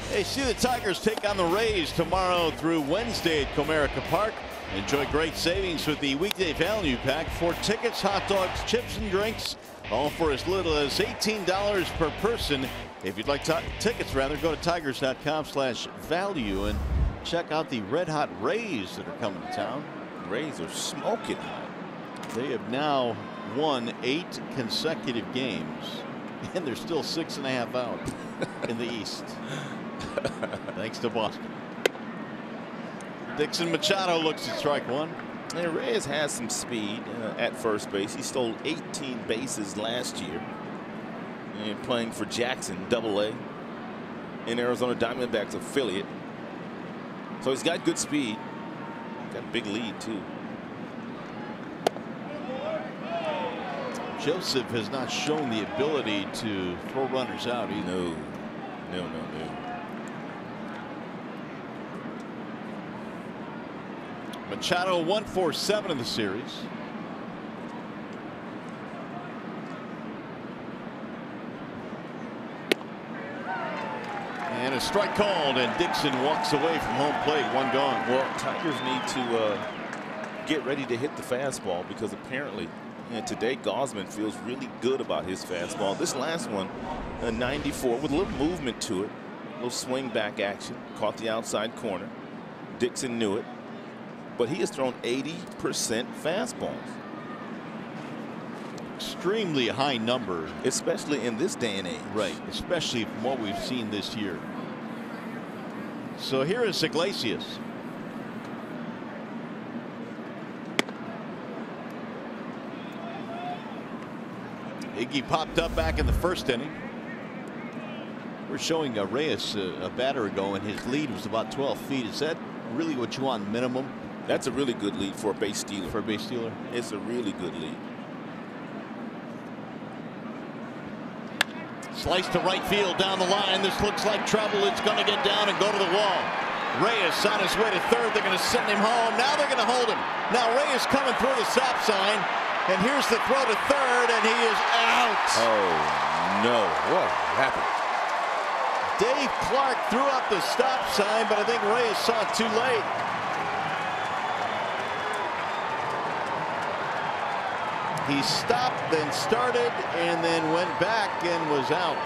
Hey, see the Tigers take on the Rays tomorrow through Wednesday at Comerica Park. Enjoy great savings with the weekday value pack for tickets, hot dogs, chips, and drinks, all for as little as $18 per person. If you'd like tickets, rather, go to tigers.com/value and check out the red hot Rays that are coming to town. Rays are smoking hot. They have now won 8 consecutive games, and they're still 6.5 out in the East. Thanks to Boston. Dixon Machado looks at strike 1. And Reyes has some speed at first base. He stole 18 bases last year and playing for Jackson AA, in Arizona Diamondbacks affiliate. So he's got good speed. Got a big lead too. Joseph has not shown the ability to throw runners out either. No. Machado 1-for-7 in the series. And a strike called, and Dixon walks away from home plate. 1 gone. Well, Tigers need to get ready to hit the fastball because apparently today Gosman feels really good about his fastball. This last one, a 94 with a little movement to it, a little swing back action, caught the outside corner. Dixon knew it, but he has thrown 80% fastballs. Extremely high number, especially in this day and age. Right, especially from what we've seen this year. So here is Iglesias. Iggy popped up back in the first inning. We're showing Reyes a batter ago, and his lead was about 12 feet. Is that really what you want minimum? That's a really good lead for a base stealer. For a base stealer? It's a really good lead. Slice to right field down the line. This looks like trouble. It's going to get down and go to the wall. Reyes on his way to third. They're going to send him home. Now they're going to hold him. Now Reyes coming through the stop sign. And here's the throw to third, and he is out. Oh, no. What happened? Dave Clark threw up the stop sign, but I think Reyes saw it too late. He stopped, then started, and then went back and was out.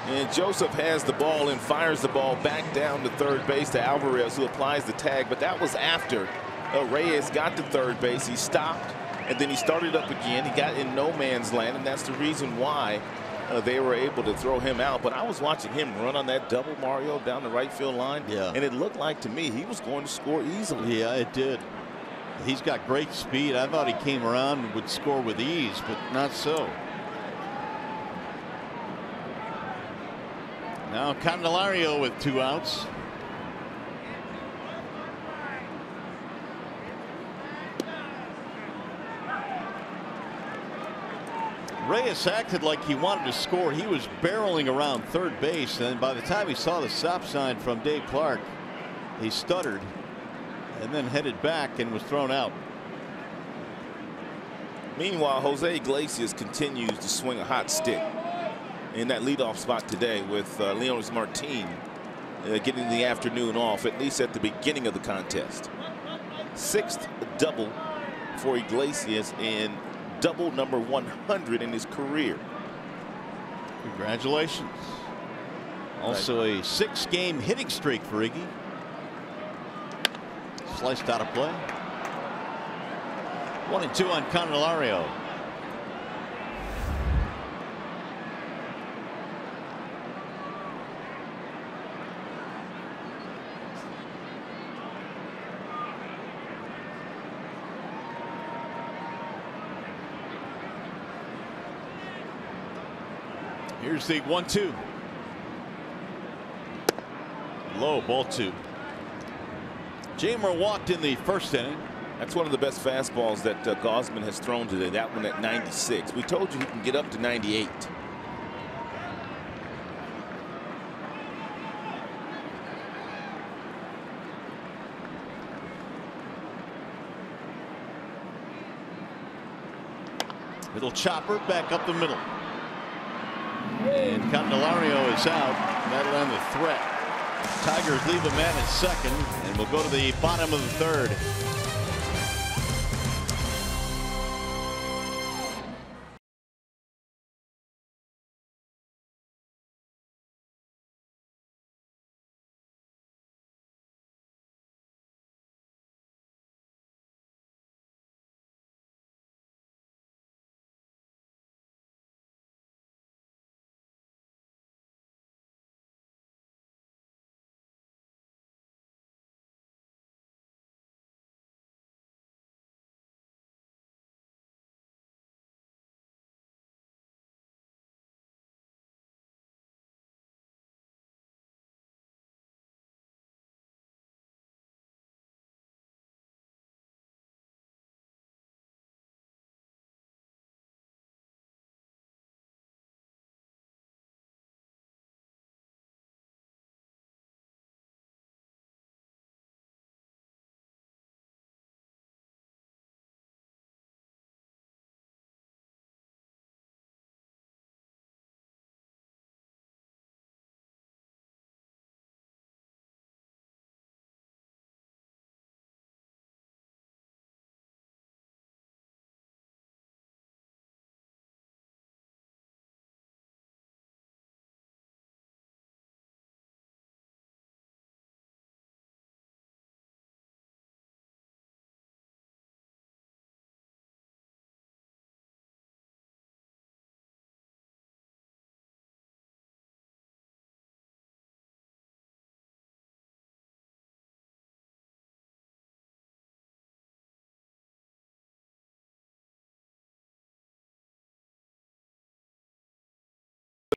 And Joseph has the ball and fires the ball back down to third base to Alvarez, who applies the tag. But that was after Reyes got to third base. He stopped, and then he started up again. He got in no man's land, and that's the reason why they were able to throw him out. But I was watching him run on that double, Mario, down the right field line. Yeah. And it looked like to me he was going to score easily. Yeah, it did. He's got great speed. I thought he came around and would score with ease, but not so. Now Candelario with 2 outs. Reyes acted like he wanted to score. He was barreling around third base, and by the time he saw the stop sign from Dave Clark, he stuttered and then headed back and was thrown out. Meanwhile, Jose Iglesias continues to swing a hot stick in that leadoff spot today, with Leonis Martin getting the afternoon off, at least at the beginning of the contest. 6th double for Iglesias and double number 100 in his career. Congratulations. Also a 6-game hitting streak for Iggy. Sliced out of play. 1-2 on Candelario. Here's the 1-2. Low, ball 2. Jamer walked in the first inning. That's one of the best fastballs that Gausman has thrown today. That one at 96. We told you he can get up to 98. Little chopper back up the middle. And Candelario is out. That'll end the threat. Tigers leave a man at second, and we'll go to the bottom of the third.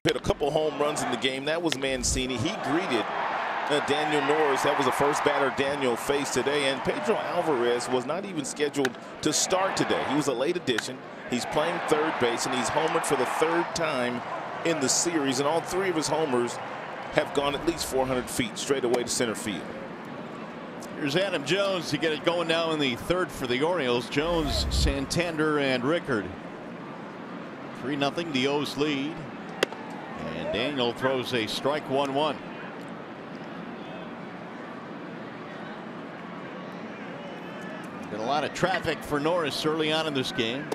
Hit a couple home runs in the game. That was Mancini. He greeted Daniel Norris. That was the first batter Daniel faced today. And Pedro Alvarez was not even scheduled to start today. He was a late addition. He's playing third base, and he's homered for the 3rd time in the series. And all 3 of his homers have gone at least 400 feet straight away to center field. Here's Adam Jones to get it going now in the 3rd for the Orioles. Jones, Santander, and Rickard. 3-0, the O's lead. And Daniel throws a strike 1-1. Been a lot of traffic for Norris early on in this game.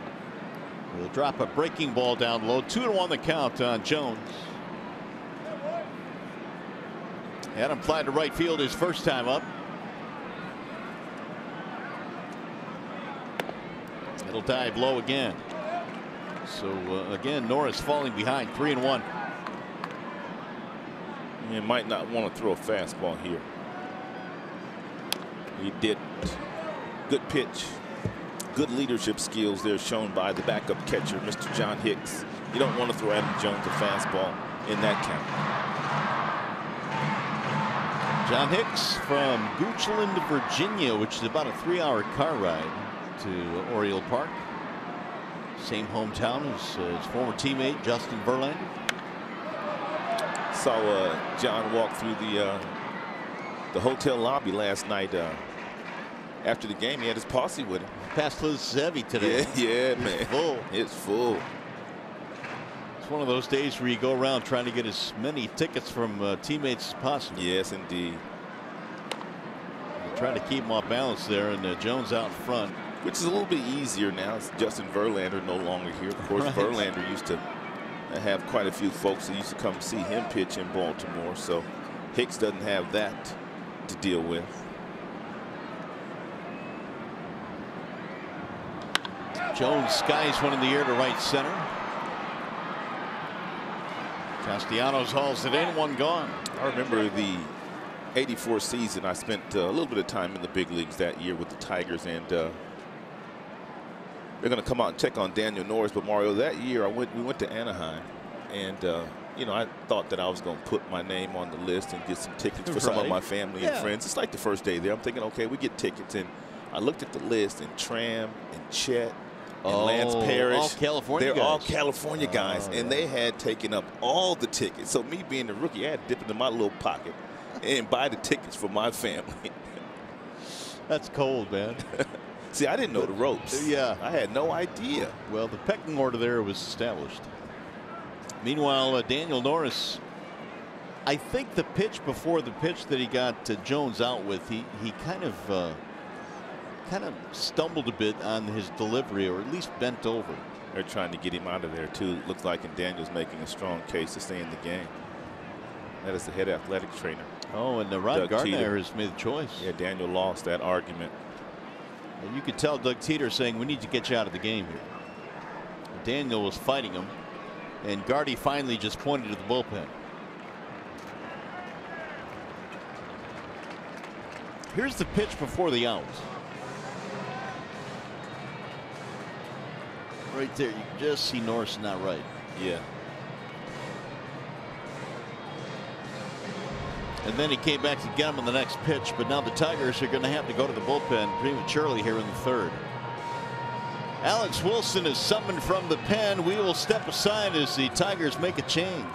He'll drop a breaking ball down low. 2-1 the count on Jones. Had him fly to right field his first time up. It'll dive low again. So again, Norris falling behind, 3-1. He might not want to throw a fastball here. He didn't. Good pitch. Good leadership skills there shown by the backup catcher, Mr. John Hicks. You don't want to throw Adam Jones a fastball in that count. John Hicks from Goochland, Virginia, which is about a 3-hour car ride to Oriole Park. Same hometown as his former teammate Justin Verlander. Saw John walk through the hotel lobby last night. After the game, he had his posse with him. Past Liz heavy today. Yeah, man. It's full. It's full. It's one of those days where you go around trying to get as many tickets from teammates as possible. Yes, indeed. Trying to keep them off balance there, and Jones out front. Which is a little bit easier now. Justin Verlander no longer here. Of course, right. Verlander used to have quite a few folks that used to come see him pitch in Baltimore. So Hicks doesn't have that to deal with. Jones skies one in the air to right center. Castellanos hauls it in, one gone. I remember the '84 season. I spent a little bit of time in the big leagues that year with the Tigers, and they're going to come out and check on Daniel Norris. But Mario, that year we went to Anaheim, and you know, I thought that I was going to put my name on the list and get some tickets for some of my family and friends. It's like the first day there. I'm thinking, okay, we get tickets, and I looked at the list, and Tram and Chet and Lance Parrish, all California they're guys. all California guys, and they had taken up all the tickets. So me being the rookie, I had to dip into my little pocket and buy the tickets for my family. That's cold, man. See, I didn't know the ropes. Yeah. I had no idea. Well, the pecking order there was established. Meanwhile, Daniel Norris, I think the pitch before the pitch that he got Jones out with, he kind of stumbled a bit on his delivery, or at least bent over. They're trying to get him out of there, too. It looks like, and Daniel's making a strong case to stay in the game. That is the head athletic trainer. Oh, and Ron Gardner has made the choice. Yeah, Daniel lost that argument. And you could tell Doug Teeter saying, we need to get you out of the game here. Daniel was fighting him, and Gardy finally just pointed to the bullpen. Here's the pitch before the out. Right there, you can just see Norris not right. Yeah. And then he came back to get him on the next pitch, but now the Tigers are going to have to go to the bullpen prematurely here in the third. Alex Wilson is summoned from the pen. We will step aside as the Tigers make a change.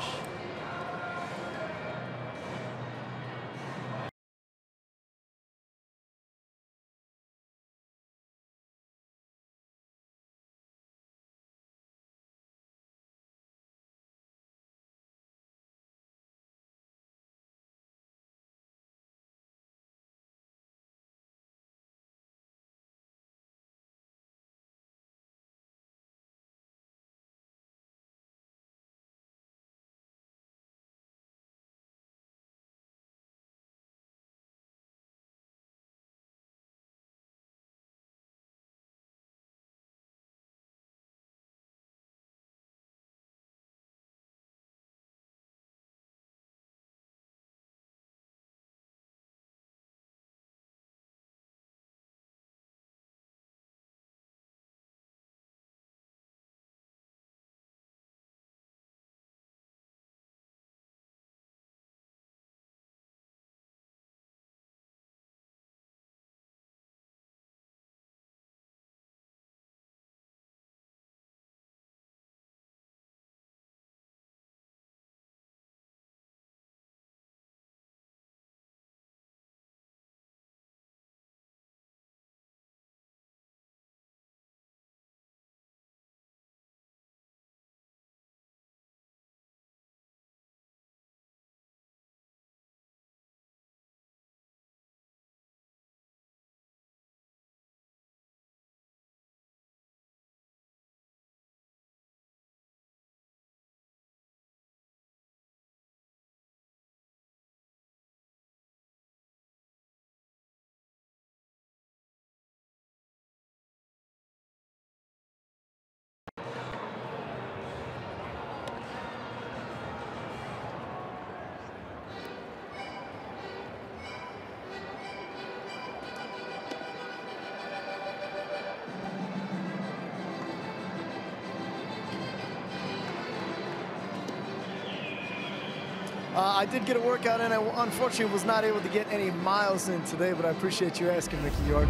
I did get a workout in. I unfortunately was not able to get any miles in today, but I appreciate you asking, Mickey York.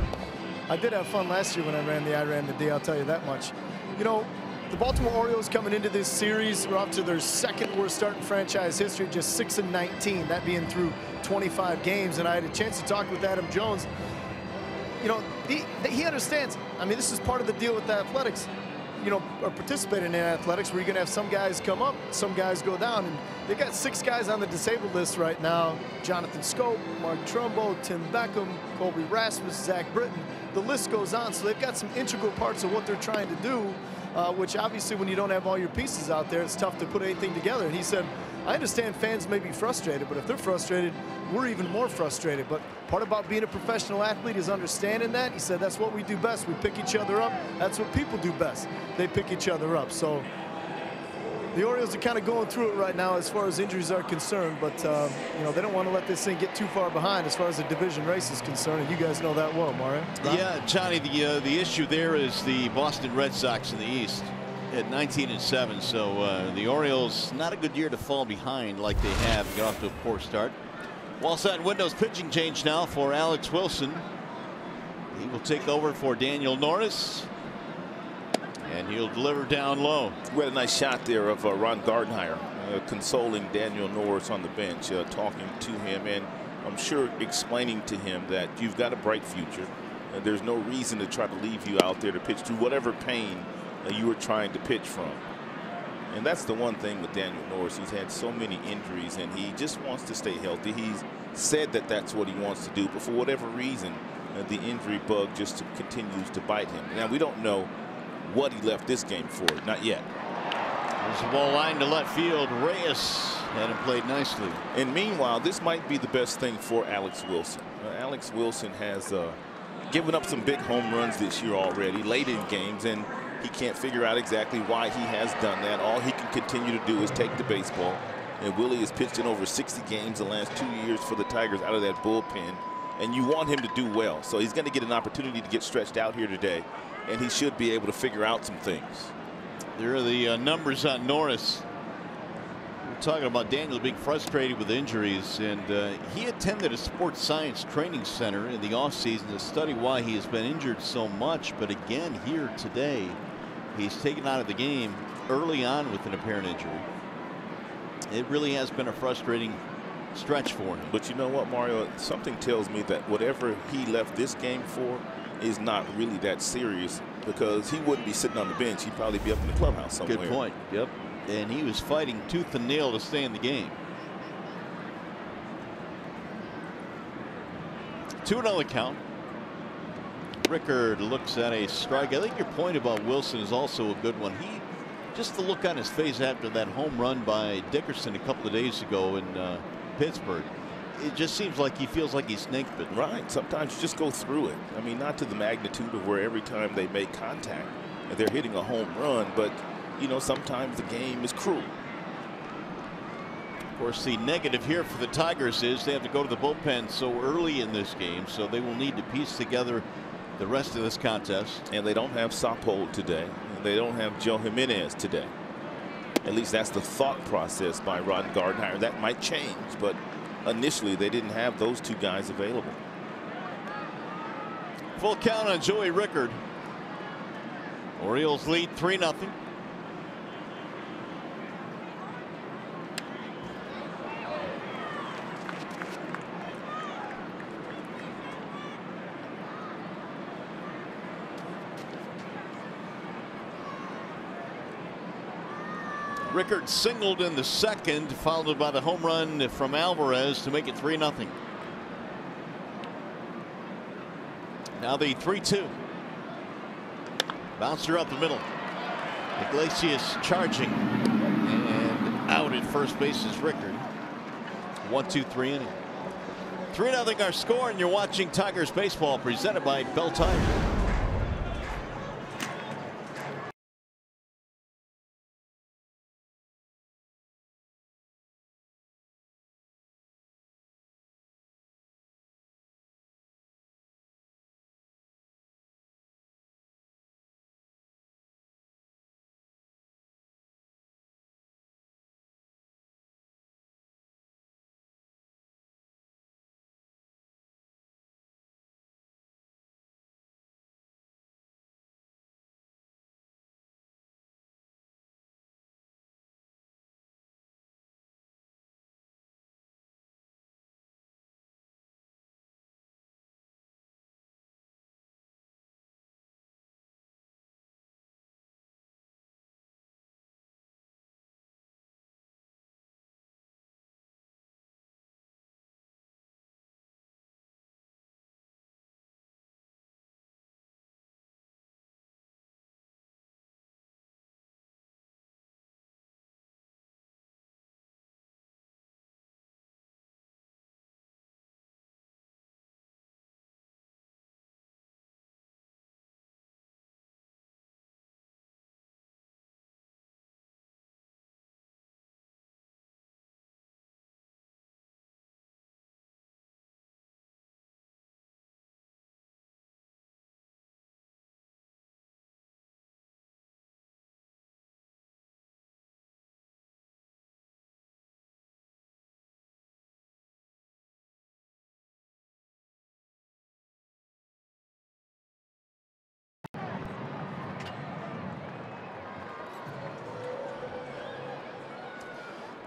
I did have fun last year when I ran the D, I'll tell you that much. You know, the Baltimore Orioles coming into this series are off to their second worst start in franchise history, just 6-19, that being through 25 games. And I had a chance to talk with Adam Jones. You know, he understands. I mean, this is part of the deal with the athletics. You know, or participating in athletics where you're going to have some guys come up, some guys go down. And they've got 6 guys on the disabled list right now. Jonathan Scope, Mark Trumbo, Tim Beckham, Colby Rasmus, Zach Britton. The list goes on. So they've got some integral parts of what they're trying to do, which obviously when you don't have all your pieces out there, it's tough to put anything together. And he said, I understand fans may be frustrated, but if they're frustrated, we're even more frustrated. But part about being a professional athlete is understanding that. He said that's what we do best. We pick each other up. That's what people do best. They pick each other up. So the Orioles are kind of going through it right now as far as injuries are concerned. But, you know, they don't want to let this thing get too far behind as far as the division race is concerned. And you guys know that well, Mario. Right? Yeah, Johnny, the issue there is the Boston Red Sox in the East at 19-7. So the Orioles, not a good year to fall behind like they have, get off to a poor start. Wall side windows pitching change now for Alex Wilson. He will take over for Daniel Norris, and he'll deliver down low. We had a nice shot there of Ron Gardenhire consoling Daniel Norris on the bench, talking to him, and I'm sure explaining to him that you've got a bright future and there's no reason to try to leave you out there to pitch through whatever pain you were trying to pitch from. And that's the one thing with Daniel Norris. He's had so many injuries and he just wants to stay healthy. He's said that that's what he wants to do, but for whatever reason the injury bug just continues to bite him. Now we don't know what he left this game for, not yet. There's the ball line to left field. Reyes had him played nicely. And meanwhile, this might be the best thing for Alex Wilson. Alex Wilson has given up some big home runs this year already, late in games, and he can't figure out exactly why he has done that. All he can continue to do is take the baseball. And Willie has pitched in over 60 games the last 2 years for the Tigers out of that bullpen. And you want him to do well. So he's going to get an opportunity to get stretched out here today. And he should be able to figure out some things. There are the numbers on Norris. We're talking about Daniel being frustrated with injuries, and he attended a sports science training center in the offseason to study why he has been injured so much. But again, here today, he's taken out of the game early on with an apparent injury. It really has been a frustrating stretch for him. But you know what, Mario? Something tells me that whatever he left this game for is not really that serious, because he wouldn't be sitting on the bench. He'd probably be up in the clubhouse somewhere. Good point. Yep. And he was fighting tooth and nail to stay in the game. 2-0 count. Rickard looks at a strike. I think your point about Wilson is also a good one. Just the look on his face after that home run by Dickerson a couple of days ago in Pittsburgh. It just seems like he feels like he's snake bitten. Right. Sometimes you just go through it. I mean, not to the magnitude of where every time they make contact they're hitting a home run, but you know, sometimes the game is cruel. Of course, the negative here for the Tigers is they have to go to the bullpen so early in this game, so they will need to piece together the rest of this contest. And they don't have Soppold today. They don't have Joe Jimenez today. At least that's the thought process by Ron Gardenhire. That might change, but initially they didn't have those two guys available. Full count on Joey Rickard. Orioles lead 3-0. Rickard singled in the second, followed by the home run from Alvarez to make it 3-0. Now the 3-2. Bouncer up the middle. Iglesias charging, and out at first base is Rickard. 1-2-3 inning. 3-0 our score, and you're watching Tigers baseball presented by Bell Tire.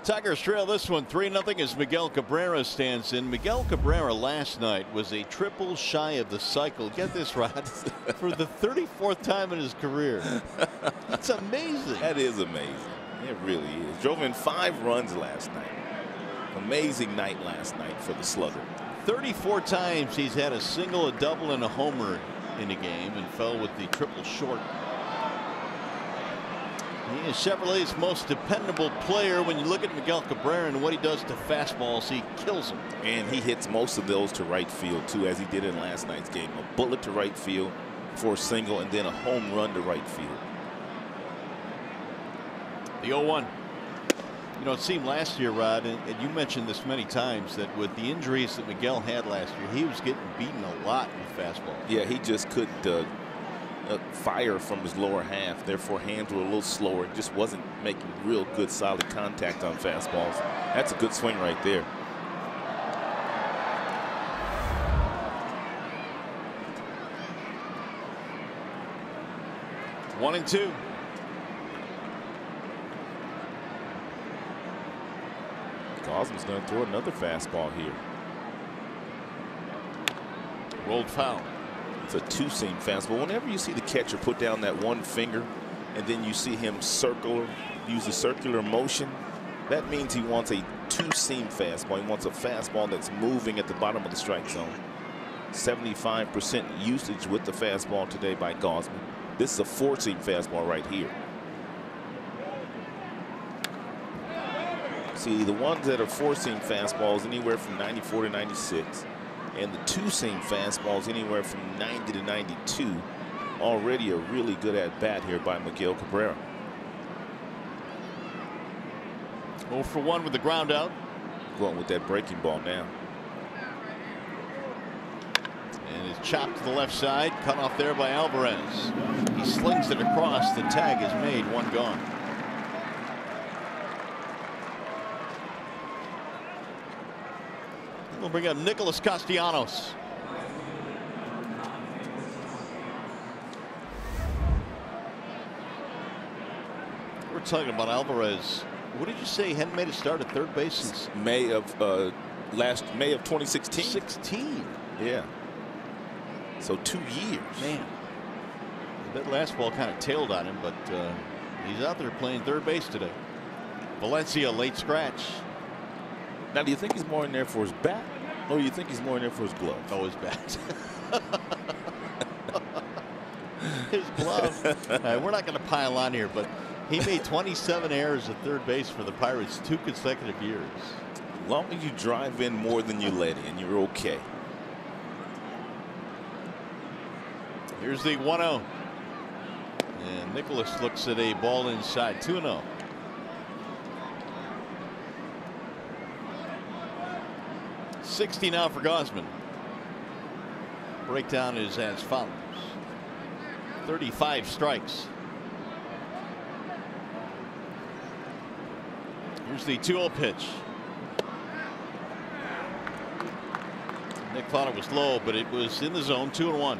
Tigers trail this one 3-0 as Miguel Cabrera stands in. Miguel Cabrera last night was a triple shy of the cycle. Get this, Rod, for the 34th time in his career. It's amazing. That is amazing. It really is. Drove in 5 runs last night. Amazing night last night for the slugger. 34 times he's had a single, a double, and a homer in a game, and fell with the triple short. He is Chevrolet's most dependable player. When you look at Miguel Cabrera and what he does to fastballs, he kills them. And he hits most of those to right field, too, as he did in last night's game. A bullet to right field for a single, and then a home run to right field. The 0-1. You know, it seemed last year, Rod, and you mentioned this many times, that with the injuries that Miguel had last year, he was getting beaten a lot with fastballs. Yeah, he just couldn't fire from his lower half. Therefore, hands were a little slower. Just wasn't making real good, solid contact on fastballs. That's a good swing right there. One and two. Gosman's going to throw another fastball here. Rolled foul. It's a 2-seam fastball. Whenever you see the catcher put down that one finger and then you see him use a circular motion, that means he wants a 2-seam fastball. He wants a fastball that's moving at the bottom of the strike zone. 75% usage with the fastball today by Gosman. This is a 4-seam fastball right here. See, the ones that are 4-seam fastballs anywhere from 94 to 96. And the 2-seam fastballs anywhere from 90 to 92. Already a really good at bat here by Miguel Cabrera. 0 for 1 with the ground out. Going with that breaking ball now. And it's chopped to the left side, cut off there by Alvarez. He slings it across. The tag is made, 1 gone. We'll bring up Nicholas Castellanos. We're talking about Alvarez. What did you say? He hadn't made a start at third base since May of 2016. 16. Yeah. So 2 years. Man, that last ball kind of tailed on him, but he's out there playing third base today. Valencia late scratch. Now, do you think he's more in there for his bat, or do you think he's more in there for his glove? Oh, his bat. His glove. We're not going to pile on here, but he made 27 errors at third base for the Pirates 2 consecutive years. As long as you drive in more than you let in, you're okay. Here's the 1-0. And Nicholas looks at a ball inside. 2-0. $60 now for Gosman. Breakdown is as follows. 35 strikes. Here's the 2-0 pitch. Nick thought it was low, but it was in the zone. 2-1.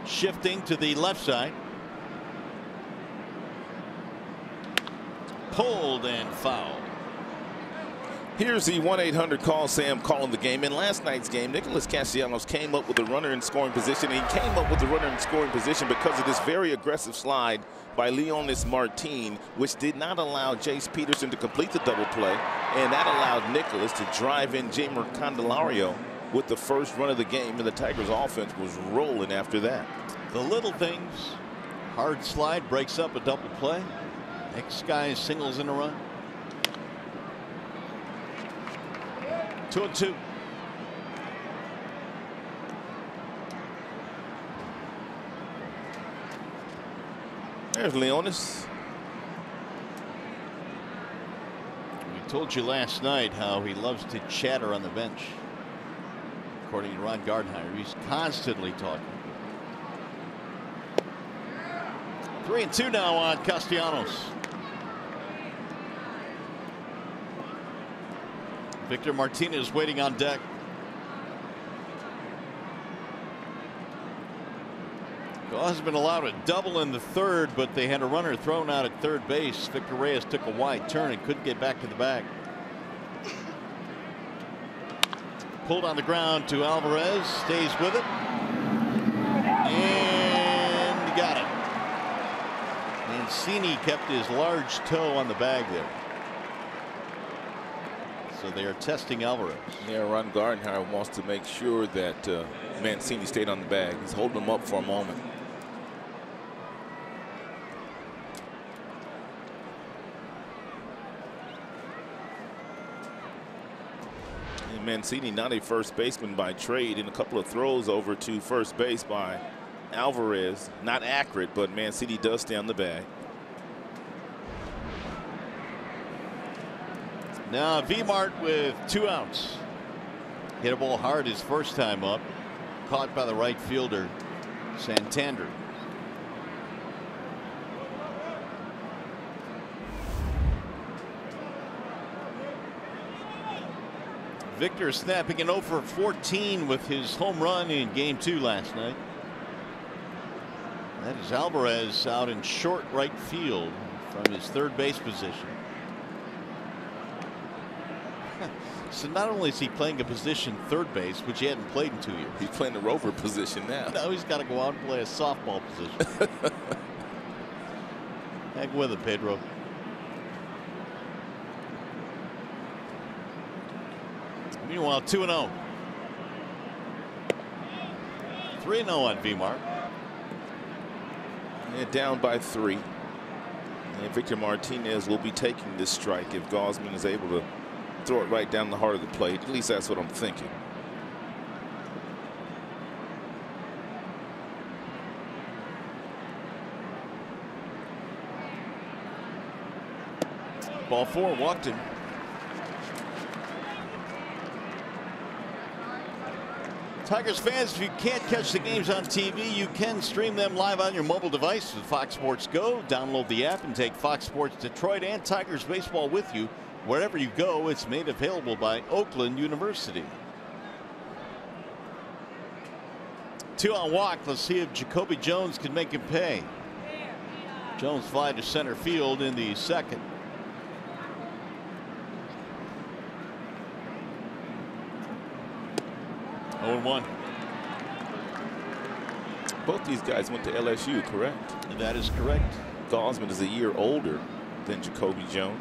Shifting to the left side. Pulled and fouled. Here's the 1-800-CALL SAM calling the game. In last night's game, Nicholas Castellanos came up with a runner in scoring position. And he came up with the runner in scoring position because of this very aggressive slide by Leonis Martin, which did not allow Jace Peterson to complete the double play. And that allowed Nicholas to drive in Jamer Candelario with the first run of the game, and the Tigers offense was rolling after that. The little things. Hard slide breaks up a double play. Next guy singles in a run. 2-2. There's Leonis. We told you last night how he loves to chatter on the bench. According to Ron Gardner, he's constantly talking. 3-2 now on Castellanos. Victor Martinez waiting on deck. Has been allowed a double in the third, but they had a runner thrown out at third base. Victor Reyes took a wide turn and couldn't get back to the bag. Pulled on the ground to Alvarez, stays with it, and got it. Mancini kept his large toe on the bag there. So they are testing Alvarez. Yeah, Ron Gardenhire wants to make sure that Mancini stayed on the bag. He's holding him up for a moment. And Mancini, not a first baseman by trade, and a couple of throws over to first base by Alvarez. Not accurate, but Mancini does stay on the bag. Now V-Mart with 2 outs. Hit a ball hard his first time up. Caught by the right fielder, Santander. Victor snapping an 0 for 14 with his home run in Game 2 last night. That is Alvarez out in short right field from his third base position. So not only is he playing a position third base, which he hadn't played in 2 years. He's playing the rover position now. No, he's got to go out and play a softball position. Heck with it, Pedro. Meanwhile, 2-0. 3-0 on V-Mark. And down by 3. And Victor Martinez will be taking this strike if Gausman is able to throw it right down the heart of the plate. At least that's what I'm thinking. Ball 4, walked him. Tigers fans, if you can't catch the games on TV, you can stream them live on your mobile device with Fox Sports Go. Download the app and take Fox Sports Detroit and Tigers baseball with you. Wherever you go, it's made available by Oakland University. 2-on walk. Let's see if Jacoby Jones can make him pay. Jones fly to center field in the second. Oh, 1. Both these guys went to LSU, correct? That is correct. Gausman is a year older than Jacoby Jones.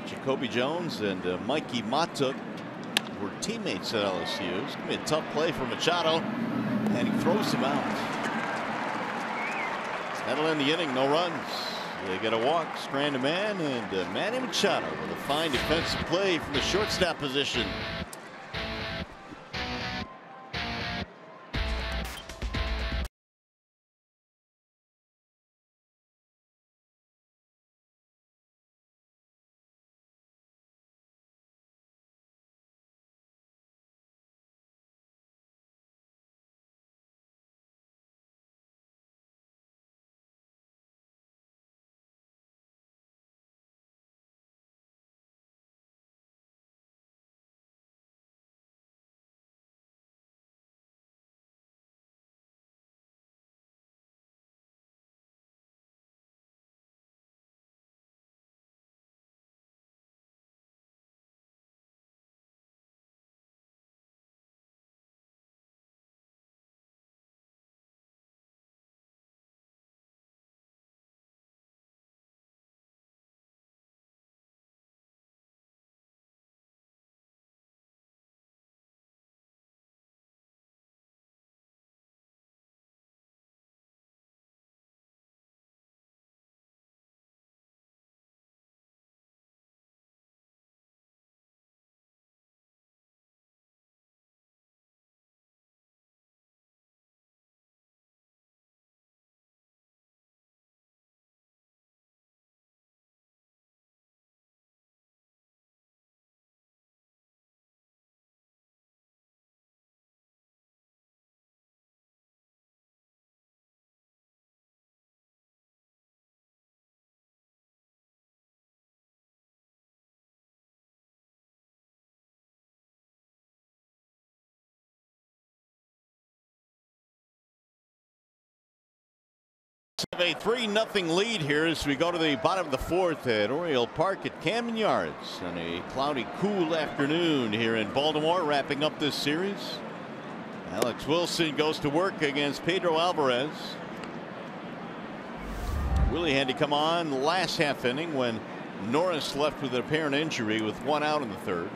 Jacoby Jones and Mikey Matuk were teammates at LSU. It's going to be a tough play for Machado, and he throws him out. That'll end the inning, no runs. They get a walk, strand a man, and Manny Machado with a fine defensive play from the shortstop position. A 3-0 lead here as we go to the bottom of the fourth at Oriole Park at Camden Yards on a cloudy, cool afternoon here in Baltimore, wrapping up this series. Alex Wilson goes to work against Pedro Alvarez. Willie had to come on last half inning when Norris left with an apparent injury with one out in the third.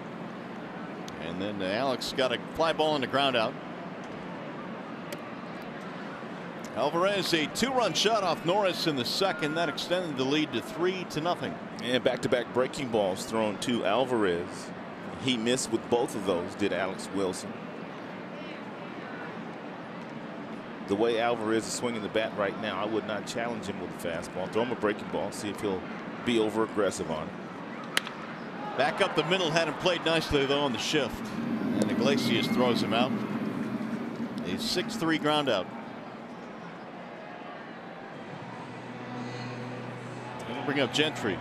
And then Alex got a fly ball and a ground out. Alvarez, a 2-run shot off Norris in the second. That extended the lead to 3-0. And back-to-back breaking balls thrown to Alvarez. He missed with both of those, did Alex Wilson. The way Alvarez is swinging the bat right now, I would not challenge him with a fastball. Throw him a breaking ball, see if he'll be over-aggressive on it. Back up the middle, had him played nicely, though, on the shift. And Iglesias throws him out. A 6-3 ground out. We'll bring up Gentry.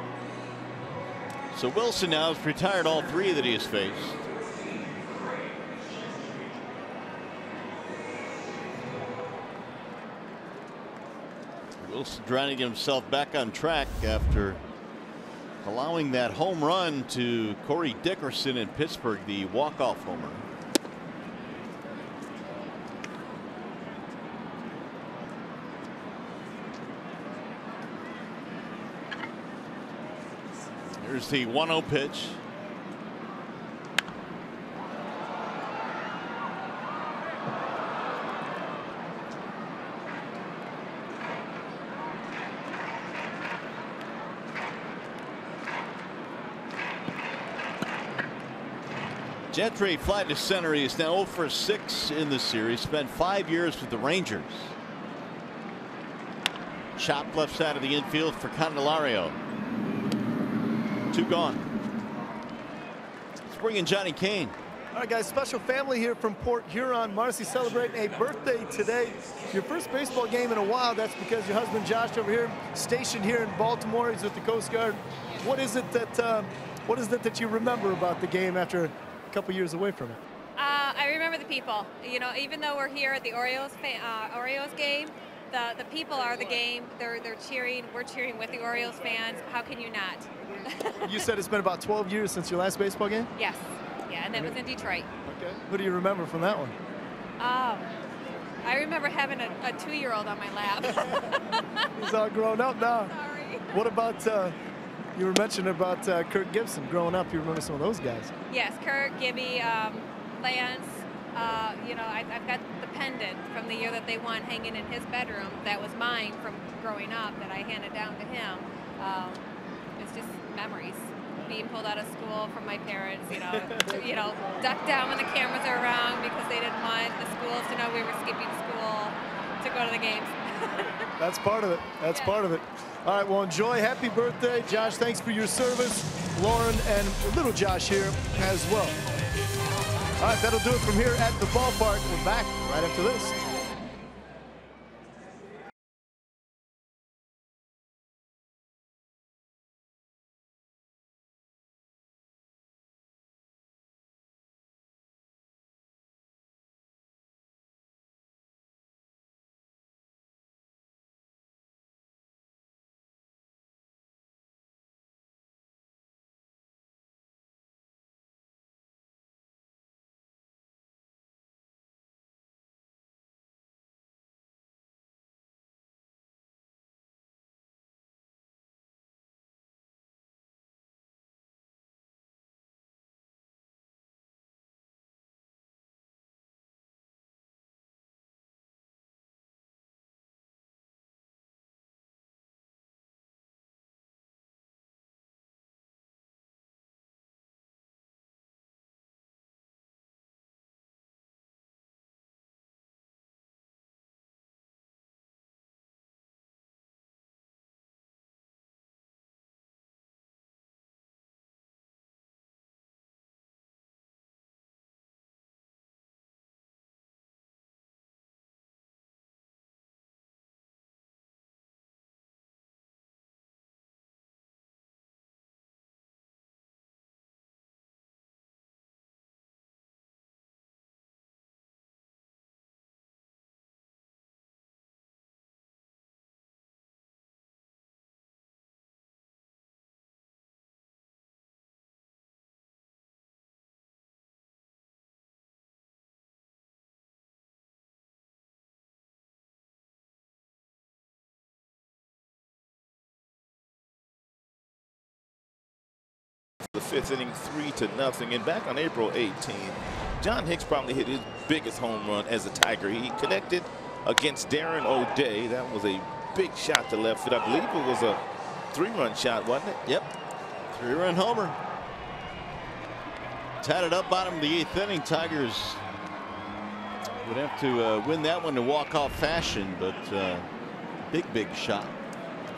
So Wilson now has retired all three that he has faced. Wilson trying to get himself back on track after allowing that home run to Corey Dickerson in Pittsburgh, the walk-off homer. Here's the 1-0 pitch. Gentry fly to center. He is now 0 for 6 in the series. Spent 5 years with the Rangers. Chop left side of the infield for Candelario. 2 gone. Let's bring in Johnny Kane. All right, guys, special family here from Port Huron. Marcy celebrating a birthday today. Your first baseball game in a while. That's because your husband Josh over here, stationed here in Baltimore. He's with the Coast Guard. What is it that you remember about the game after a couple years away from it? I remember the people. You know, even though we're here at the Orioles game, the people are the game. They're cheering. We're cheering with the Orioles fans. How can you not? You said it's been about 12 years since your last baseball game? Yes. Yeah, and that was in Detroit. Okay. What do you remember from that one? I remember having a 2-year-old on my lap. He's all grown up now. Sorry. What about, you were mentioning about Kirk Gibson growing up. You remember some of those guys? Yes, Kirk, Gibby, Lance. You know, I've got the pendant from the year that they won hanging in his bedroom. That was mine from growing up that I handed down to him. It's just memories. Being pulled out of school from my parents, you know, ducked down when the cameras are around because they didn't want the schools to know we were skipping school to go to the games. That's part of it. That's part of it. All right, well, enjoy. Happy birthday, Josh. Thanks for your service. Lauren and little Josh here as well. All right, that'll do it from here at the ballpark. We're back right after this. the 5th inning, 3-0. And back on April 18th, John Hicks probably hit his biggest home run as a Tiger. He connected against Darren O'Day. That was a big shot to left field. I believe it was a 3-run shot, wasn't it? Yep. 3-run homer. Tied it up bottom of the 8th inning. Tigers would have to win that one in walk-off fashion, but big shot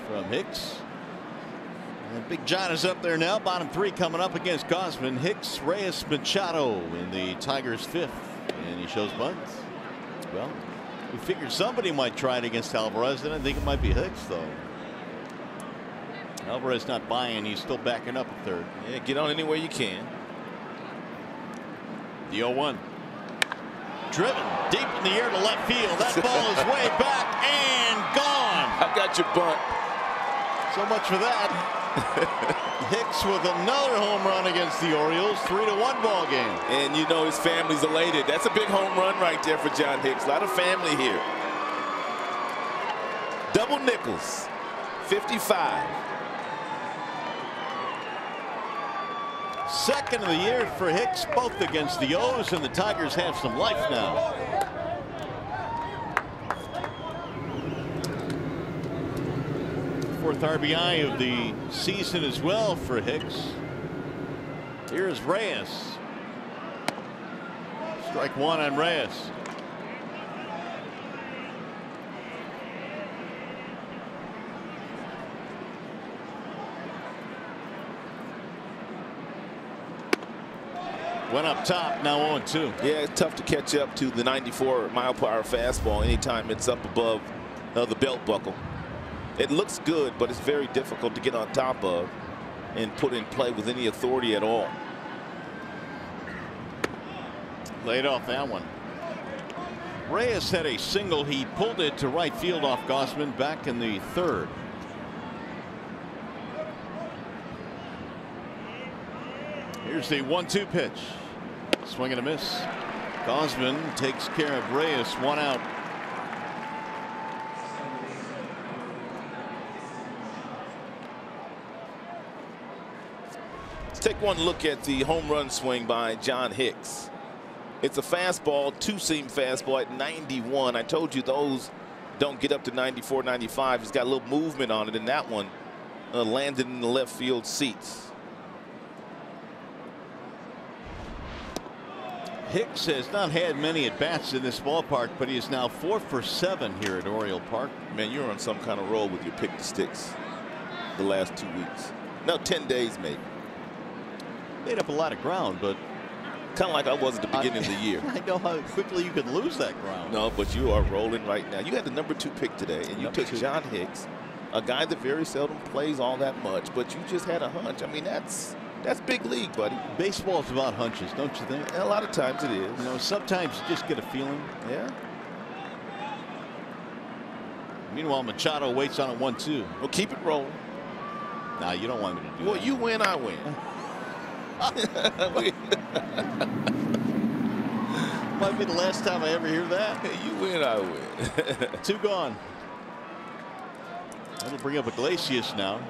from Hicks. And Big John is up there now. Bottom 3 coming up against Gausman. Hicks, Reyes, Machado in the Tigers' 5th. And he shows bunts. Well, we figured somebody might try it against Alvarez. Then I think it might be Hicks, though. Alvarez not buying. He's still backing up at 3rd. Yeah, get on any way you can. The 0-1. Driven deep in the air to left field. That ball is way back and gone. I got your bunt. So much for that. Hicks with another home run against the Orioles. 3-1 ball game. And you know his family's elated. That's a big home run right there for John Hicks. A lot of family here. Double nickels. 55. Second of the year for Hicks, both against the O's, and the Tigers have some life now. Fourth RBI of the season as well for Hicks. Here's Reyes. Strike 1 on Reyes. Went up top, now 0-2. Yeah, it's tough to catch up to the 94-mile-per-hour fastball anytime it's up above the belt buckle. It looks good, but it's very difficult to get on top of and put in play with any authority at all. Laid off that one. Reyes had a single. He pulled it to right field off Gausman back in the 3rd. Here's the 1-2 pitch. Swing and a miss. Gausman takes care of Reyes. 1 out. Let's take one look at the home run swing by John Hicks. It's a fastball, 2-seam fastball at 91. I told you those don't get up to 94, 95. He's got a little movement on it, and that one landed in the left field seats. Hicks has not had many at-bats in this ballpark, but he is now 4 for 7 here at Oriole Park. Man, you're on some kind of roll with your pick the sticks the last 2 weeks. No, 10 days maybe. Made up a lot of ground, but kind of like I was at the beginning of the year. I know how quickly you can lose that ground. No, but you are rolling right now. You had the number 2 pick today, and you took John Hicks, a guy that very seldom plays all that much, but you just had a hunch. I mean, that's big league, buddy. Baseball's about hunches, don't you think? A lot of times it is. You know, sometimes you just get a feeling. Yeah. Meanwhile, Machado waits on it 1-2. Well, keep it rolling. Nah, you don't want me to do that. Well, you win, I win. Might be the last time I ever hear that. You win, I win. 2 gone. That'll bring up Iglesias now.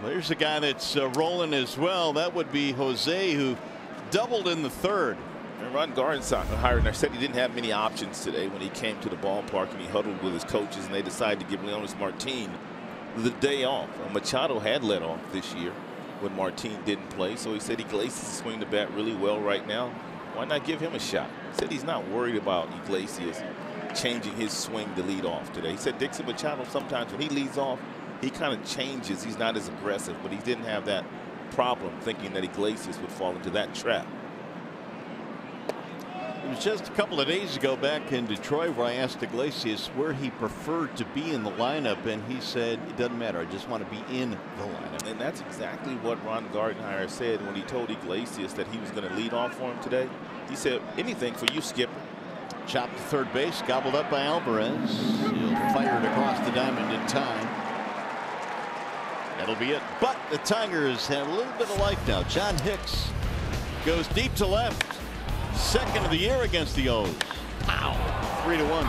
There's a guy that's rolling as well. That would be Jose, who doubled in the 3rd. And Ron Gardenhire said he didn't have many options today when he came to the ballpark and he huddled with his coaches, and they decided to give Leonis Martin the day off. Machado had let off this year when Martin didn't play, so he said Iglesias is swinging the bat really well right now. Why not give him a shot? He said he's not worried about Iglesias changing his swing to lead off today. He said Dixon Machado, sometimes when he leads off, he kind of changes. He's not as aggressive, but he didn't have that problem thinking that Iglesias would fall into that trap. It was just a couple of days ago back in Detroit where I asked Iglesias where he preferred to be in the lineup, and he said it doesn't matter, I just want to be in the lineup. And that's exactly what Ron Gardenhire said when he told Iglesias that he was going to lead off for him today. He said, anything for you, Skipper. Chopped to third base, gobbled up by Alvarez. He'll fire it across the diamond in time. That'll be it. But the Tigers have a little bit of life now. John Hicks goes deep to left. Second of the year against the O's. Pow! 3-1.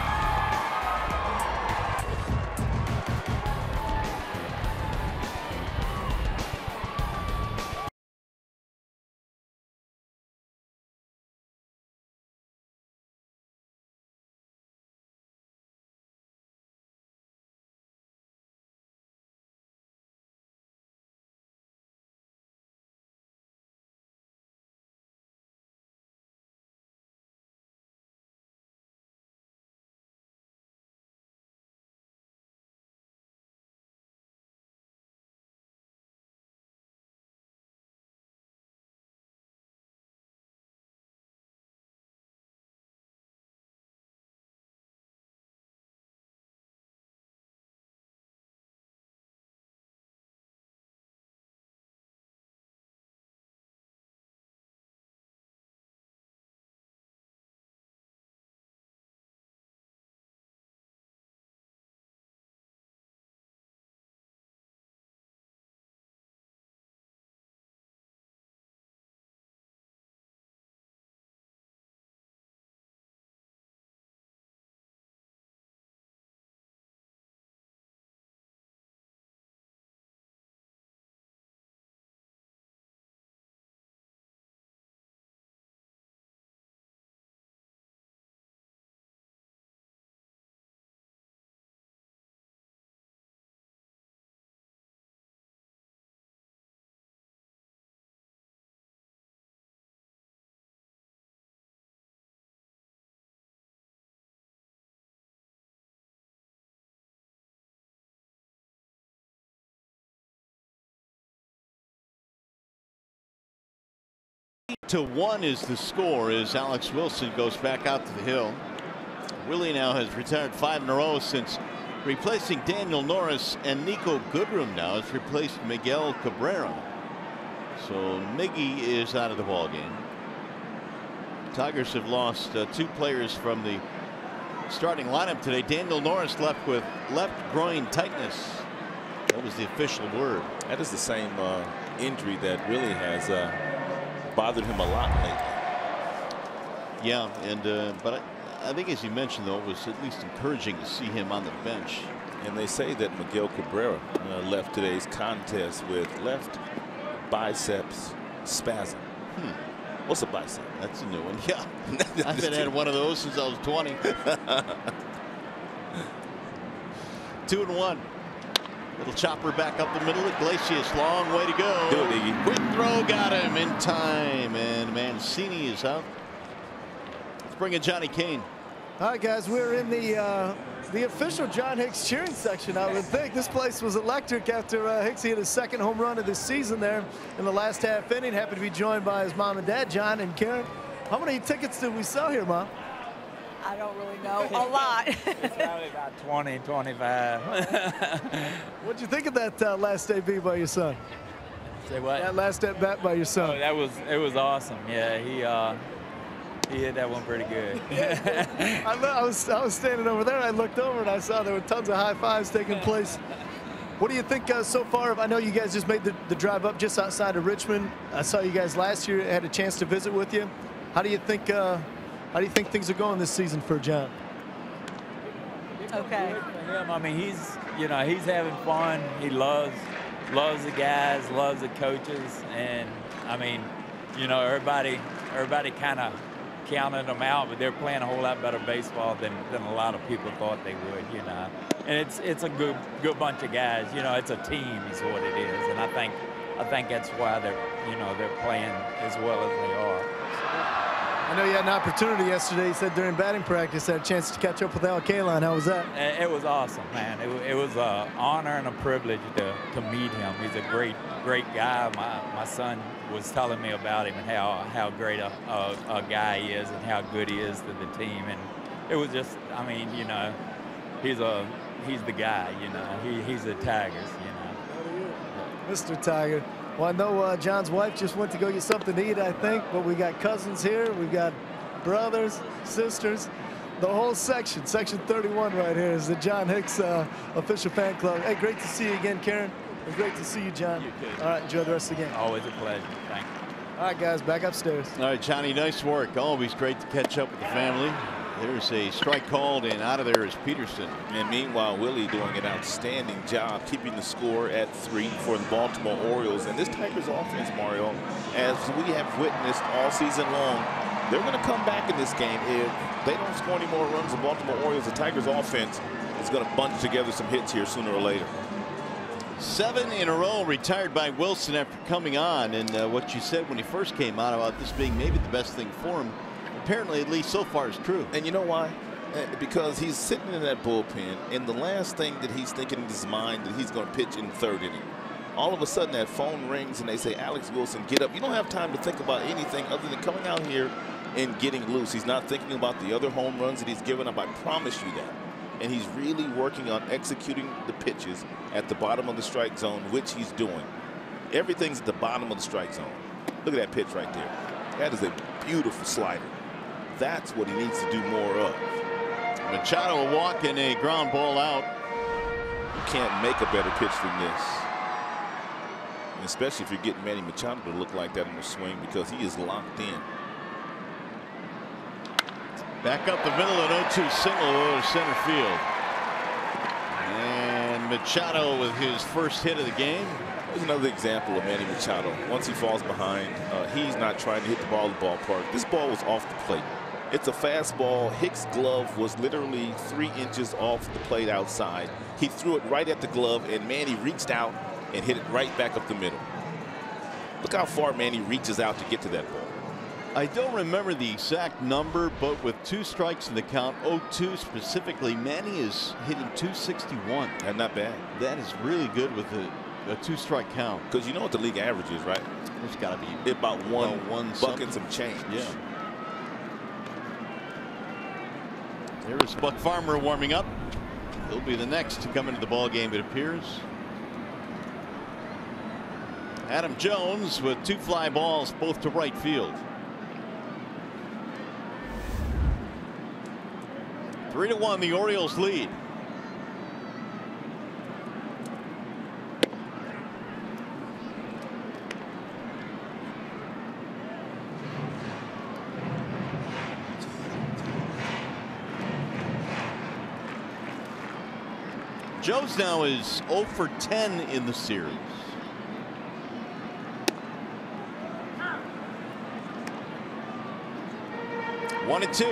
2-1 is the score as Alex Wilson goes back out to the hill. Willie now has retired 5 in a row since replacing Daniel Norris, and Nico Goodrum now has replaced Miguel Cabrera. So Miggy is out of the ball game. Tigers have lost 2 players from the starting lineup today. Daniel Norris left with left groin tightness. That was the official word. That is the same injury that really has bothered him a lot lately. Yeah, and but I think, as you mentioned, though, it was at least encouraging to see him on the bench. And they say that Miguel Cabrera left today's contest with left biceps spasm. What's a bicep? That's a new one. Yeah, I haven't had one of those since I was 20. 2-1. Little chopper back up the middle. Iglesias, long way to go. Do it, Iggy. Quick throw, got him in time, and Mancini is out. Let's bring in Johnny Kane. All right, guys, we're in the official John Hicks cheering section. I would think this place was electric after Hicks hit his 2nd home run of the season there in the last half inning. Happy to be joined by his mom and dad, John and Karen. How many tickets did we sell here, Mom? I don't really know. A lot. It's probably about 20, 25. What'd you think of that last AB by your son? Say what? That last at bat by your son. Oh, it was awesome. Yeah, he hit that one pretty good. I was standing over there. I looked over and I saw there were tons of high fives taking place. What do you think so far? I know you guys just made the drive up just outside of Richmond. I saw you guys last year. I had a chance to visit with you. How do you think things are going this season for John? Okay. For him, I mean, he's having fun. He loves the guys, loves the coaches, and I mean, everybody kind of counted them out, but they're playing a whole lot better baseball than a lot of people thought they would, And it's a good bunch of guys. It's a team is what it is, and I think that's why they're playing as well as they are. I know you had an opportunity yesterday. You said during batting practice, had a chance to catch up with Al Kaline. How was that? It was awesome, man. It was an honor and a privilege to meet him. He's a great guy. My son was telling me about him and how great a guy he is and how good he is to the team. And it was just, I mean, he's the guy. He's the Tigers. Mr. Tiger. Well, I know John's wife just went to go get something to eat, I think, but we got cousins here. We've got brothers, sisters, the whole section. Section 31 right here is the John Hicks official fan club. Hey, great to see you again, Karen. It's great to see you, John. You too. All right, enjoy the rest of the game. Always a pleasure. Thank you. All right, guys, back upstairs. All right, Johnny, nice work. Always great to catch up with the family. There's a strike called, and out of there is Peterson. And meanwhile, Willie doing an outstanding job keeping the score at 3 for the Baltimore Orioles. And this Tigers offense, Mario, as we have witnessed all season long, they're going to come back in this game. If they don't score any more runs, the Baltimore Orioles, the Tigers offense is going to bunch together some hits here sooner or later. 7 in a row retired by Wilson after coming on. And what you said when he first came out about this being maybe the best thing for him, apparently, at least so far, is true. And you know why? Because he's sitting in that bullpen, and the last thing that he's thinking in his mind that he's going to pitch in 3rd inning. All of a sudden, that phone rings, and they say, Alex Wilson, get up. You don't have time to think about anything other than coming out here and getting loose. He's not thinking about the other home runs that he's given up. I promise you that. And he's really working on executing the pitches at the bottom of the strike zone, which he's doing. Everything's at the bottom of the strike zone. Look at that pitch right there. That is a beautiful slider. That's what he needs to do more of. Machado will walk in a ground ball out. You can't make a better pitch than this. And especially if you're getting Manny Machado to look like that in the swing, because he is locked in. Back up the middle, an 0-2 single over center field. And Machado with his first hit of the game. There's another example of Manny Machado. Once he falls behind, he's not trying to hit the ball in the ballpark. This ball was off the plate. It's a fastball. Hicks' glove was literally 3 inches off the plate outside. He threw it right at the glove, and Manny reached out and hit it right back up the middle. Look how far Manny reaches out to get to that ball. I don't remember the exact number, but with 2 strikes in the count, 0-2 specifically, Manny is hitting 261. And not bad. That is really good with a 2-strike count. Because you know what the league average is, right? There's got to be about one bucket something. Some change. Yeah. There's Buck Farmer warming up. He'll be the next to come into the ball game, it appears. Adam Jones with 2 fly balls, both to right field. 3-1, the Orioles lead. Jones now is 0 for 10 in the series. One and 2.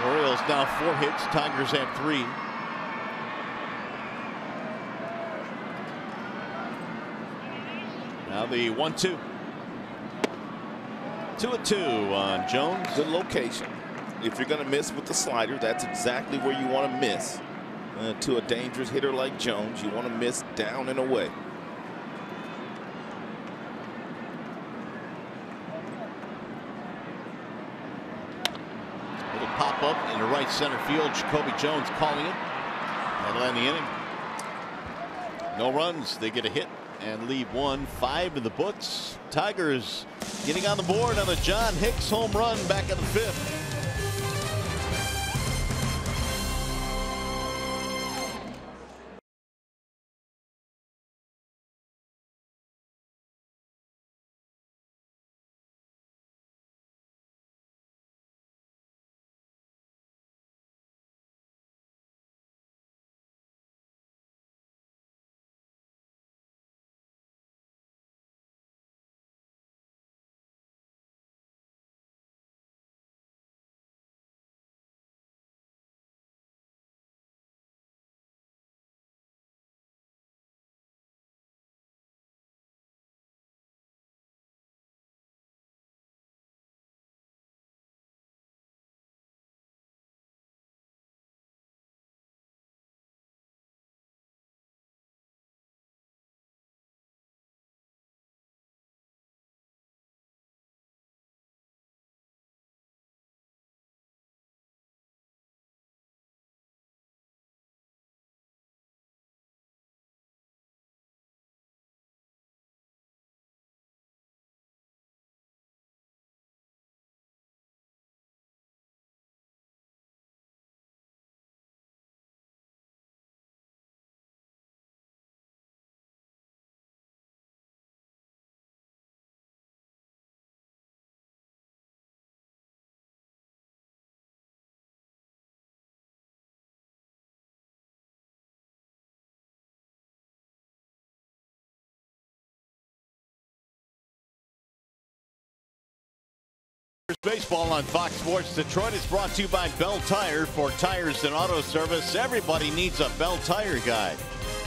Orioles now 4 hits. Tigers have 3. Now the 1-2. 2-2 on Jones. Good location. If you're going to miss with the slider, that's exactly where you want to miss. To a dangerous hitter like Jones, you want to miss down and away. Little pop up into right center field. Jacoby Jones calling it. That'll end the inning. No runs. They get a hit and leave 1. 5 in the books. Tigers getting on the board on the John Hicks home run back in the 5th. Baseball on Fox Sports Detroit is brought to you by Bell Tire. For tires and auto service, everybody needs a Bell Tire guy.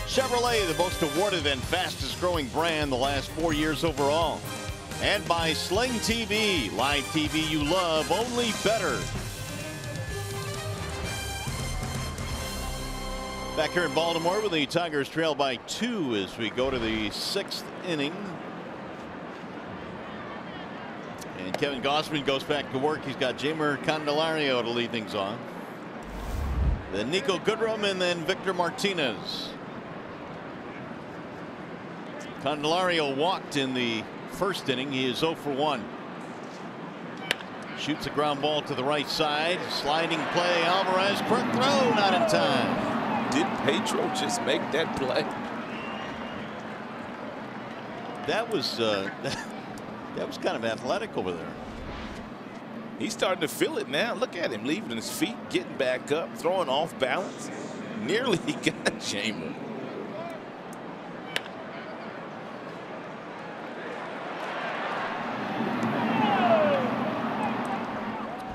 Chevrolet, the most awarded and fastest growing brand the last 4 years overall. And by Sling TV, live TV you love, only better. Back here in Baltimore with the Tigers trail by 2 as we go to the 6th inning. And Kevin Gausman goes back to work. He's got Jeimer Candelario to lead things on. Then Nico Goodrum and then Victor Martinez. Candelario walked in the 1st inning. He is 0 for 1. Shoots a ground ball to the right side. Sliding play. Alvarez. Quick throw. Not in time. Did Pedro just make that play? That was that was kind of athletic over there. He's starting to feel it now. Look at him leaving his feet, getting back up, throwing off balance. Nearly he got Jeimer.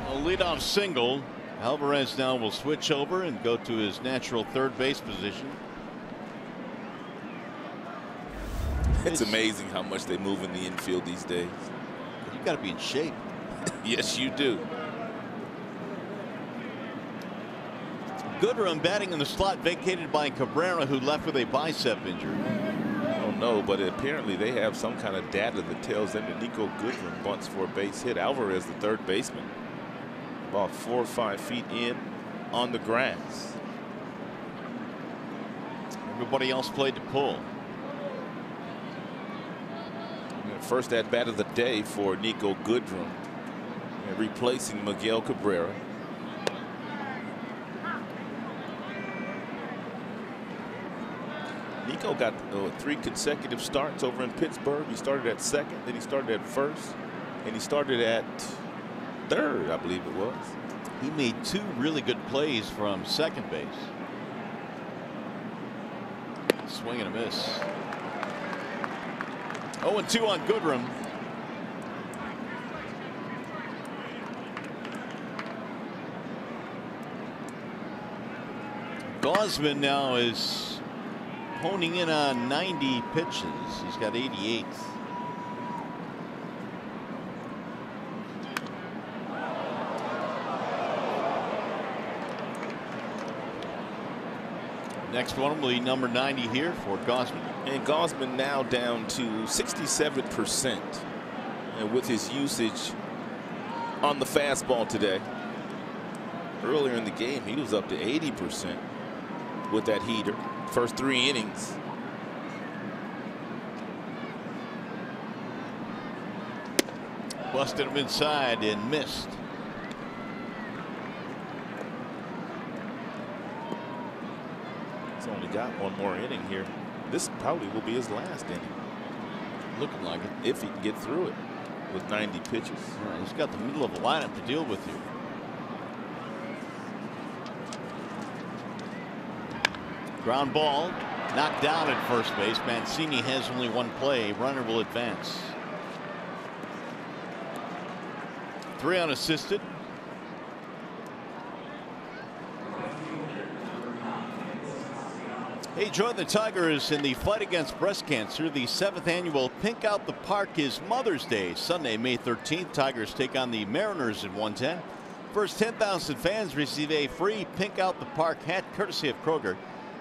A leadoff single. Alvarez now will switch over and go to his natural 3rd base position. It's amazing how much they move in the infield these days. You got to be in shape. Yes, you do. Goodrum batting in the slot, vacated by Cabrera, who left with a bicep injury. Oh no, but apparently they have some kind of data that tells them that Nico Goodrum bunts for a base hit. Alvarez, the third baseman, about 4 or 5 feet in on the grass. Everybody else played to pull. First at bat of the day for Nico Goodrum, replacing Miguel Cabrera. Nico got 3 consecutive starts over in Pittsburgh. He started at second, then he started at first, and he started at third, I believe it was. He made 2 really good plays from second base. Swing and a miss. 0-2 on Goodrum. Gausman now is honing in on 90 pitches. He's got 88. Next one will be number 90 here for Gausman. And Gausman now down to 67%, and with his usage on the fastball today. Earlier in the game, he was up to 80% with that heater. First 3 innings. Busted him inside and missed. He's only got 1 more inning here. This probably will be his last inning. Looking like it. If he can get through it with 90 pitches. Yeah, he's got the middle of the lineup to deal with here. Ground ball, knocked down at first base. Mancini has only 1 play. Runner will advance. 3 unassisted. Hey, join the Tigers in the fight against breast cancer. The 7th annual Pink Out the Park is Mother's Day. Sunday, May 13th. Tigers take on the Mariners at 1:10. First 10,000 fans receive a free Pink Out the Park hat courtesy of Kroger.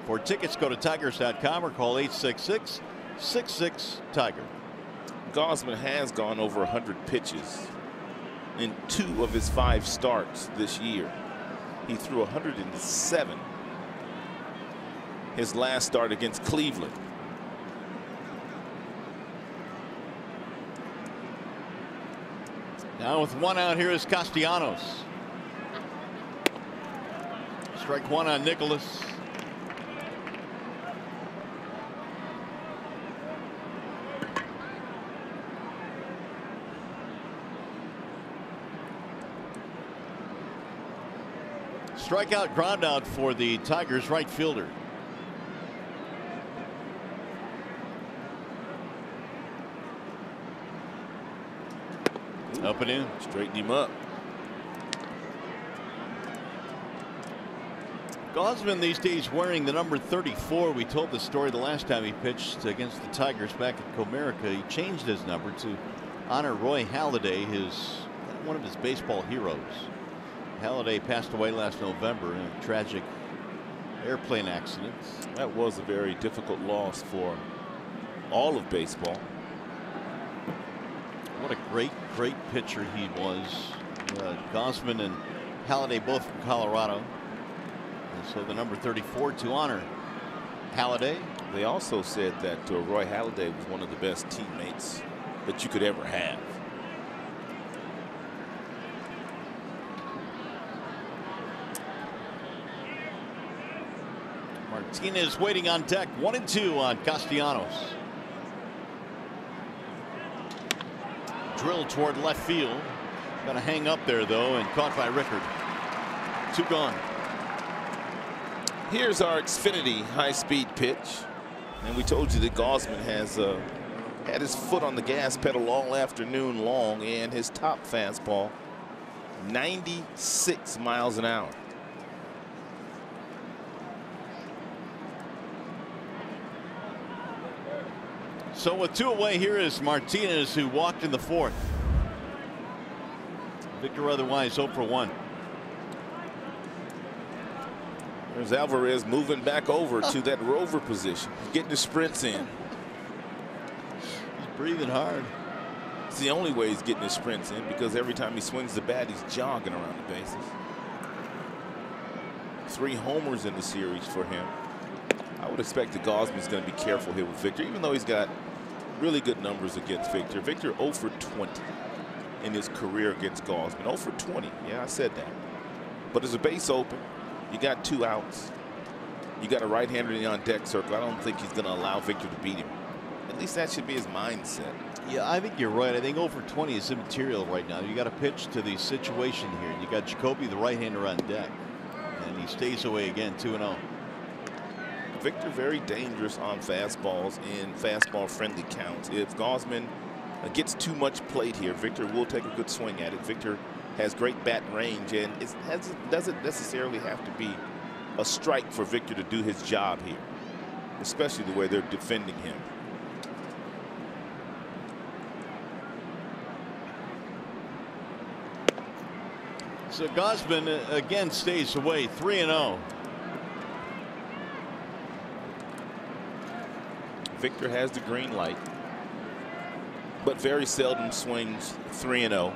For tickets, go to tigers.com or call 866-66-TIGER. Gausman has gone over 100 pitches in 2 of his 5 starts this year. He threw 107 his last start against Cleveland. Now with 1 out, here is Castellanos. Strike 1 on Nicholas. Strikeout, ground out for the Tigers right fielder. Up and in. Straighten him up. Gausman these days wearing the number 34. We told the story the last time he pitched against the Tigers back at Comerica. He changed his number to honor Roy Halladay, one of his baseball heroes. Halladay passed away last November in a tragic airplane accident. That was a very difficult loss for all of baseball. What a great pitcher he was. Gausman and Halladay both from Colorado. And so the number 34 to honor Halladay. They also said that Roy Halladay was one of the best teammates that you could ever have. Martinez waiting on deck. 1-2 on Castellanos. Drilled toward left field. Going to hang up there though, and caught by Rickard. 2 gone. Here's our Xfinity high-speed pitch, and we told you that Gausman has had his foot on the gas pedal all afternoon long, and his top fastball 96 miles an hour. So with 2 away, here is Martinez, who walked in the 4th. Victor otherwise 0 for 1. There's Alvarez moving back over to that rover position, getting the sprints in. He's breathing hard. It's the only way he's getting his sprints in, because every time he swings the bat, he's jogging around the bases. 3 homers in the series for him. I would expect that Gausman's going to be careful here with Victor, even though he's got really good numbers against Victor. Victor 0 for 20 in his career against Gausman. 0 for 20. Yeah, I said that. But there's a base open. You got 2 outs. You got a right-hander in the on-deck circle. I don't think he's going to allow Victor to beat him. At least that should be his mindset. Yeah, I think you're right. I think 0 for 20 is immaterial right now. You got to pitch to the situation here. You got Jacoby, the right-hander, on deck, and he stays away again, 2-0. Victor very dangerous on fastballs in fastball-friendly counts. If Gausman gets too much plate here, Victor will take a good swing at it. Victor has great bat range, and it doesn't necessarily have to be a strike for Victor to do his job here, especially the way they're defending him. So Gausman again stays away, 3-0. Victor has the green light, but very seldom swings 3-0.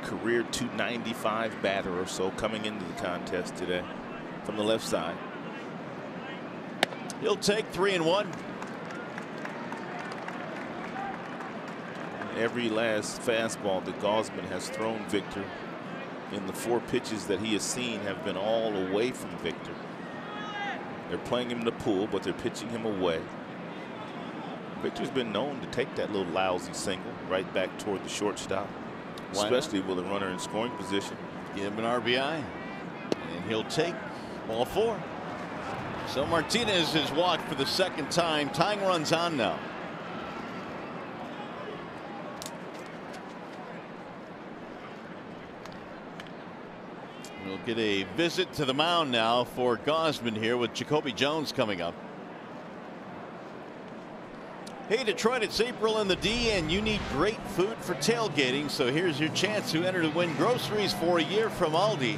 Career .295 batter or so coming into the contest today from the left side. He'll take 3-1. Every last fastball that Gausman has thrown Victor in the 4 pitches that he has seen have been all away from Victor. They're playing him in the pool, but they're pitching him away. Victor's been known to take that little lousy single right back toward the shortstop, especially with a runner in scoring position. Give him an RBI, and he'll take ball 4. So Martinez has walked for the 2nd time. Tying runs on now. We'll get a visit to the mound now for Gausman here with Jacoby Jones coming up. Hey Detroit, it's April in the D and you need great food for tailgating, so here's your chance to enter to win groceries for a year from Aldi.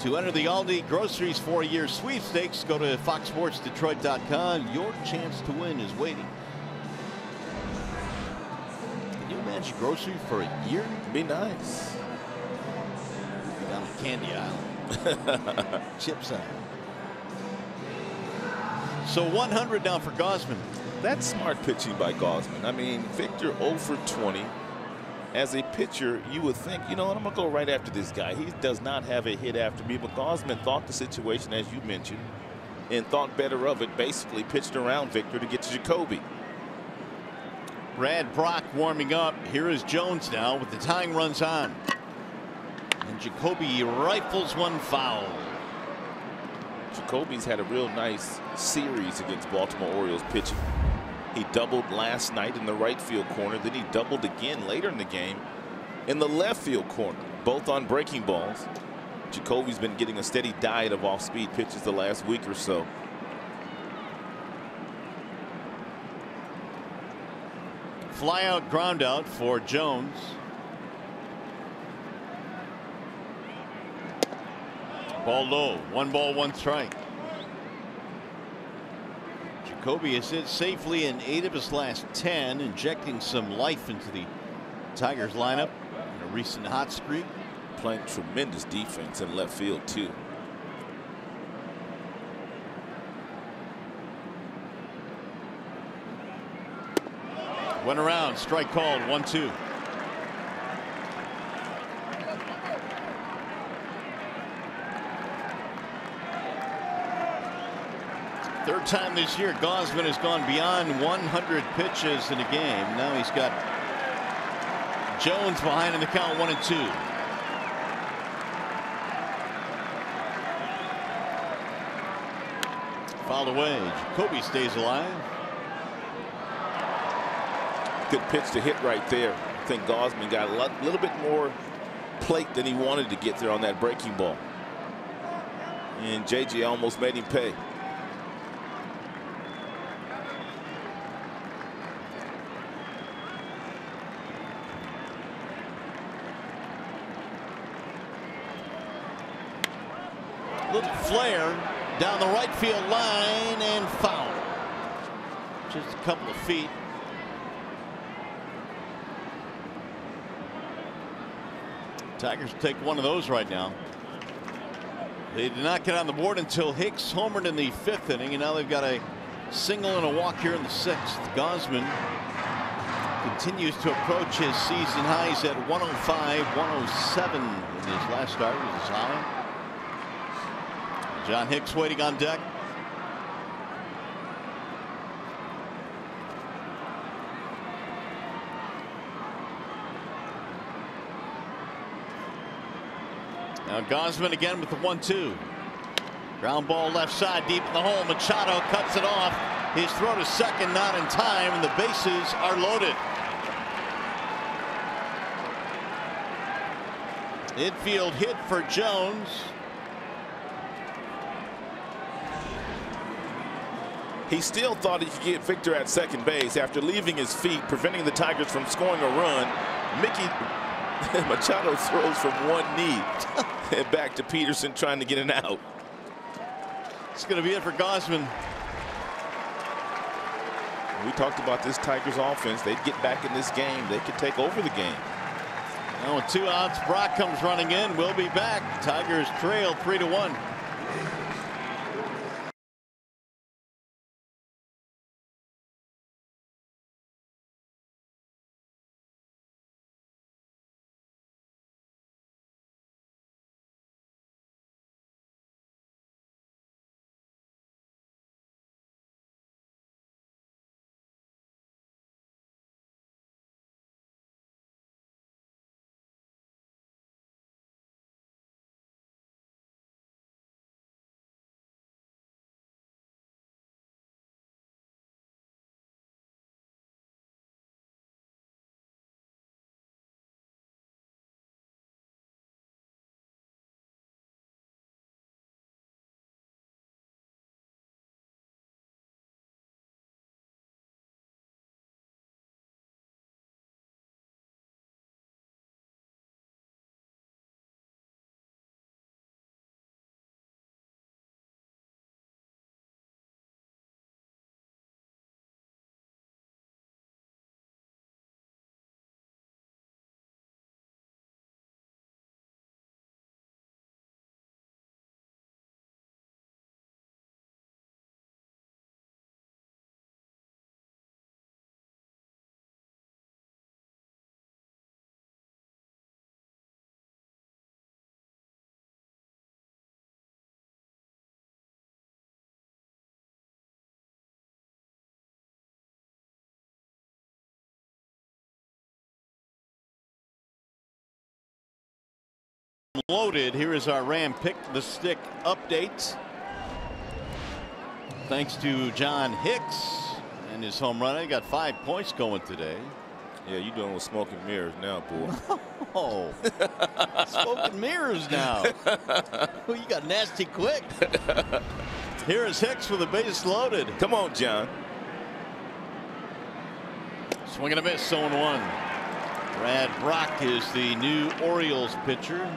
To enter the Aldi groceries for a year sweepstakes, go to foxsportsdetroit.com. Your chance to win is waiting. Can you imagine groceries for a year? It'd be nice. Down the candy aisle. Chips aisle. So 100 now for Gausman. That's smart pitching by Gausman. I mean, Victor 0 for 20. As a pitcher, you would think, you know what, I'm going to go right after this guy. He does not have a hit after me, but Gausman thought the situation, as you mentioned, and thought better of it, basically pitched around Victor to get to Jacoby. Brad Brock warming up. Here is Jones now with the tying runs on. And Jacoby rifles one foul. Jacoby's had a real nice series against Baltimore Orioles pitching. He doubled last night in the right field corner. Then he doubled again later in the game in the left field corner, both on breaking balls. Jacoby's been getting a steady diet of off-speed pitches the last week or so. Fly out, ground out for Jones. Ball low, 1 ball, 1 strike. Jacoby has hit safely in 8 of his last 10, injecting some life into the Tigers lineup in a recent hot streak. Playing tremendous defense in left field too. Went around, strike called, 1-2. Third time this year, Gausman has gone beyond 100 pitches in a game. Now he's got Jones behind in the count, 1-2. Fouled away. Jacoby stays alive. Good pitch to hit right there. I think Gausman got a little bit more plate than he wanted to get there on that breaking ball. And JJ almost made him pay. Little flare down the right field line and foul. Just a couple of feet. Tigers take one of those right now. They did not get on the board until Hicks homered in the 5th inning, and now they've got a single and a walk here in the 6th. Gosman continues to approach his season highs at 105, 107 in his last start was his high. John Hicks waiting on deck. Now Gosman again with the 1-2. Ground ball left side deep in the hole. Machado cuts it off. His throw to second not in time, and the bases are loaded. Infield hit for Jones. He still thought he could get Victor at second base after leaving his feet, preventing the Tigers from scoring a run. Mickey Machado throws from one knee and back to Peterson trying to get an out. It's going to be it for Gosman. We talked about this Tigers offense. They'd get back in this game. They could take over the game. Now with 2 outs, Brock comes running in. We'll be back. Tigers trail 3-1. Loaded. Here is our Ram Pick the Stick update. Thanks to John Hicks and his home run. He got 5 points going today. Yeah, you doing with smoke and mirrors now, boy. Oh, smoke and mirrors now. Oh, you got nasty quick. Here is Hicks with a base loaded. Come on, John. Swing and a miss, 0-1. Brad Brock is the new Orioles pitcher.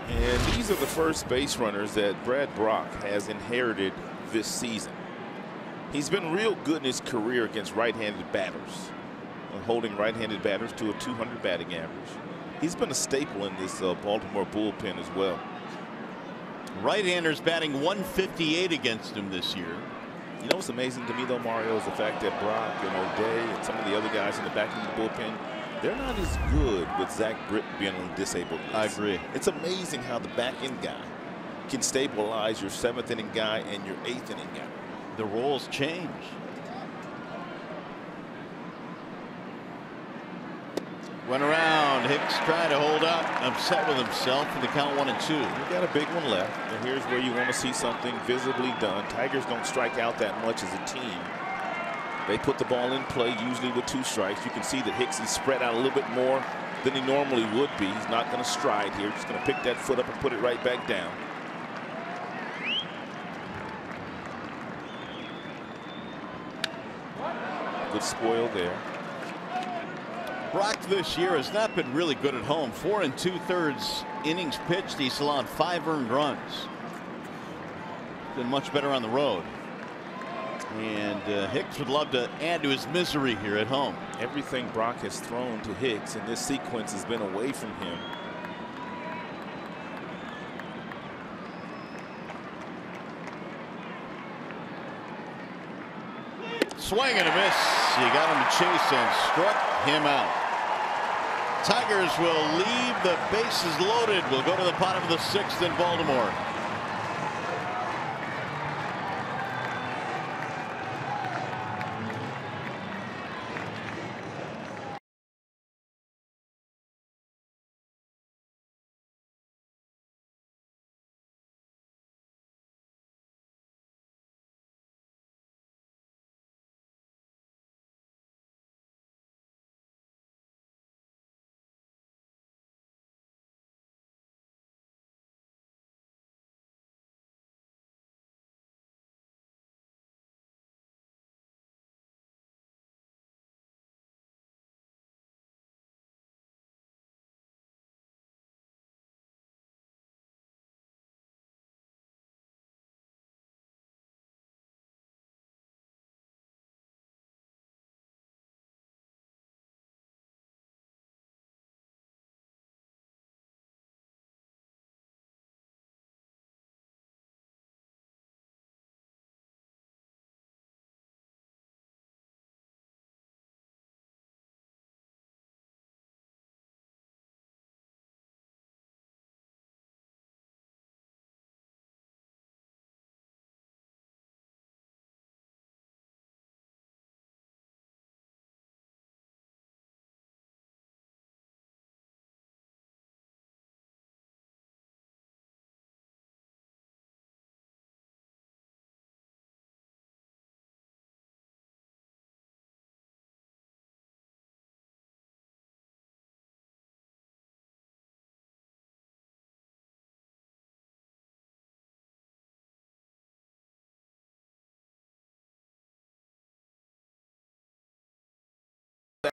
And these are the first base runners that Brad Brock has inherited this season. He's been real good in his career against right-handed batters, holding right-handed batters to a 200 batting average. He's been a staple in this Baltimore bullpen as well. Right-handers batting 158 against him this year. You know what's amazing to me, though, Mario, is the fact that Brock and O'Day and some of the other guys in the back of the bullpen, they're not as good with Zach Britton being on the disabled list. I agree. It's amazing how the back-end guy can stabilize your 7th inning guy and your 8th inning guy. The roles change. Run around. Hicks trying to hold up. Upset with himself in the count 1-2. You got a big one left, and here's where you want to see something visibly done. Tigers don't strike out that much as a team. They put the ball in play usually with 2 strikes. You can see that Hicks is spread out a little bit more than he normally would be. He's not going to stride here. Just going to pick that foot up and put it right back down. Good spoil there. Brock this year has not been really good at home. 4 2/3 innings pitched. He's allowed 5 earned runs. been much better on the road. And Hicks would love to add to his misery here at home. Everything Brock has thrown to Hicks in this sequence has been away from him. Swing and a miss. You got him to chase and struck him out. Tigers will leave the bases loaded. We'll go to the bottom of the 6th in Baltimore.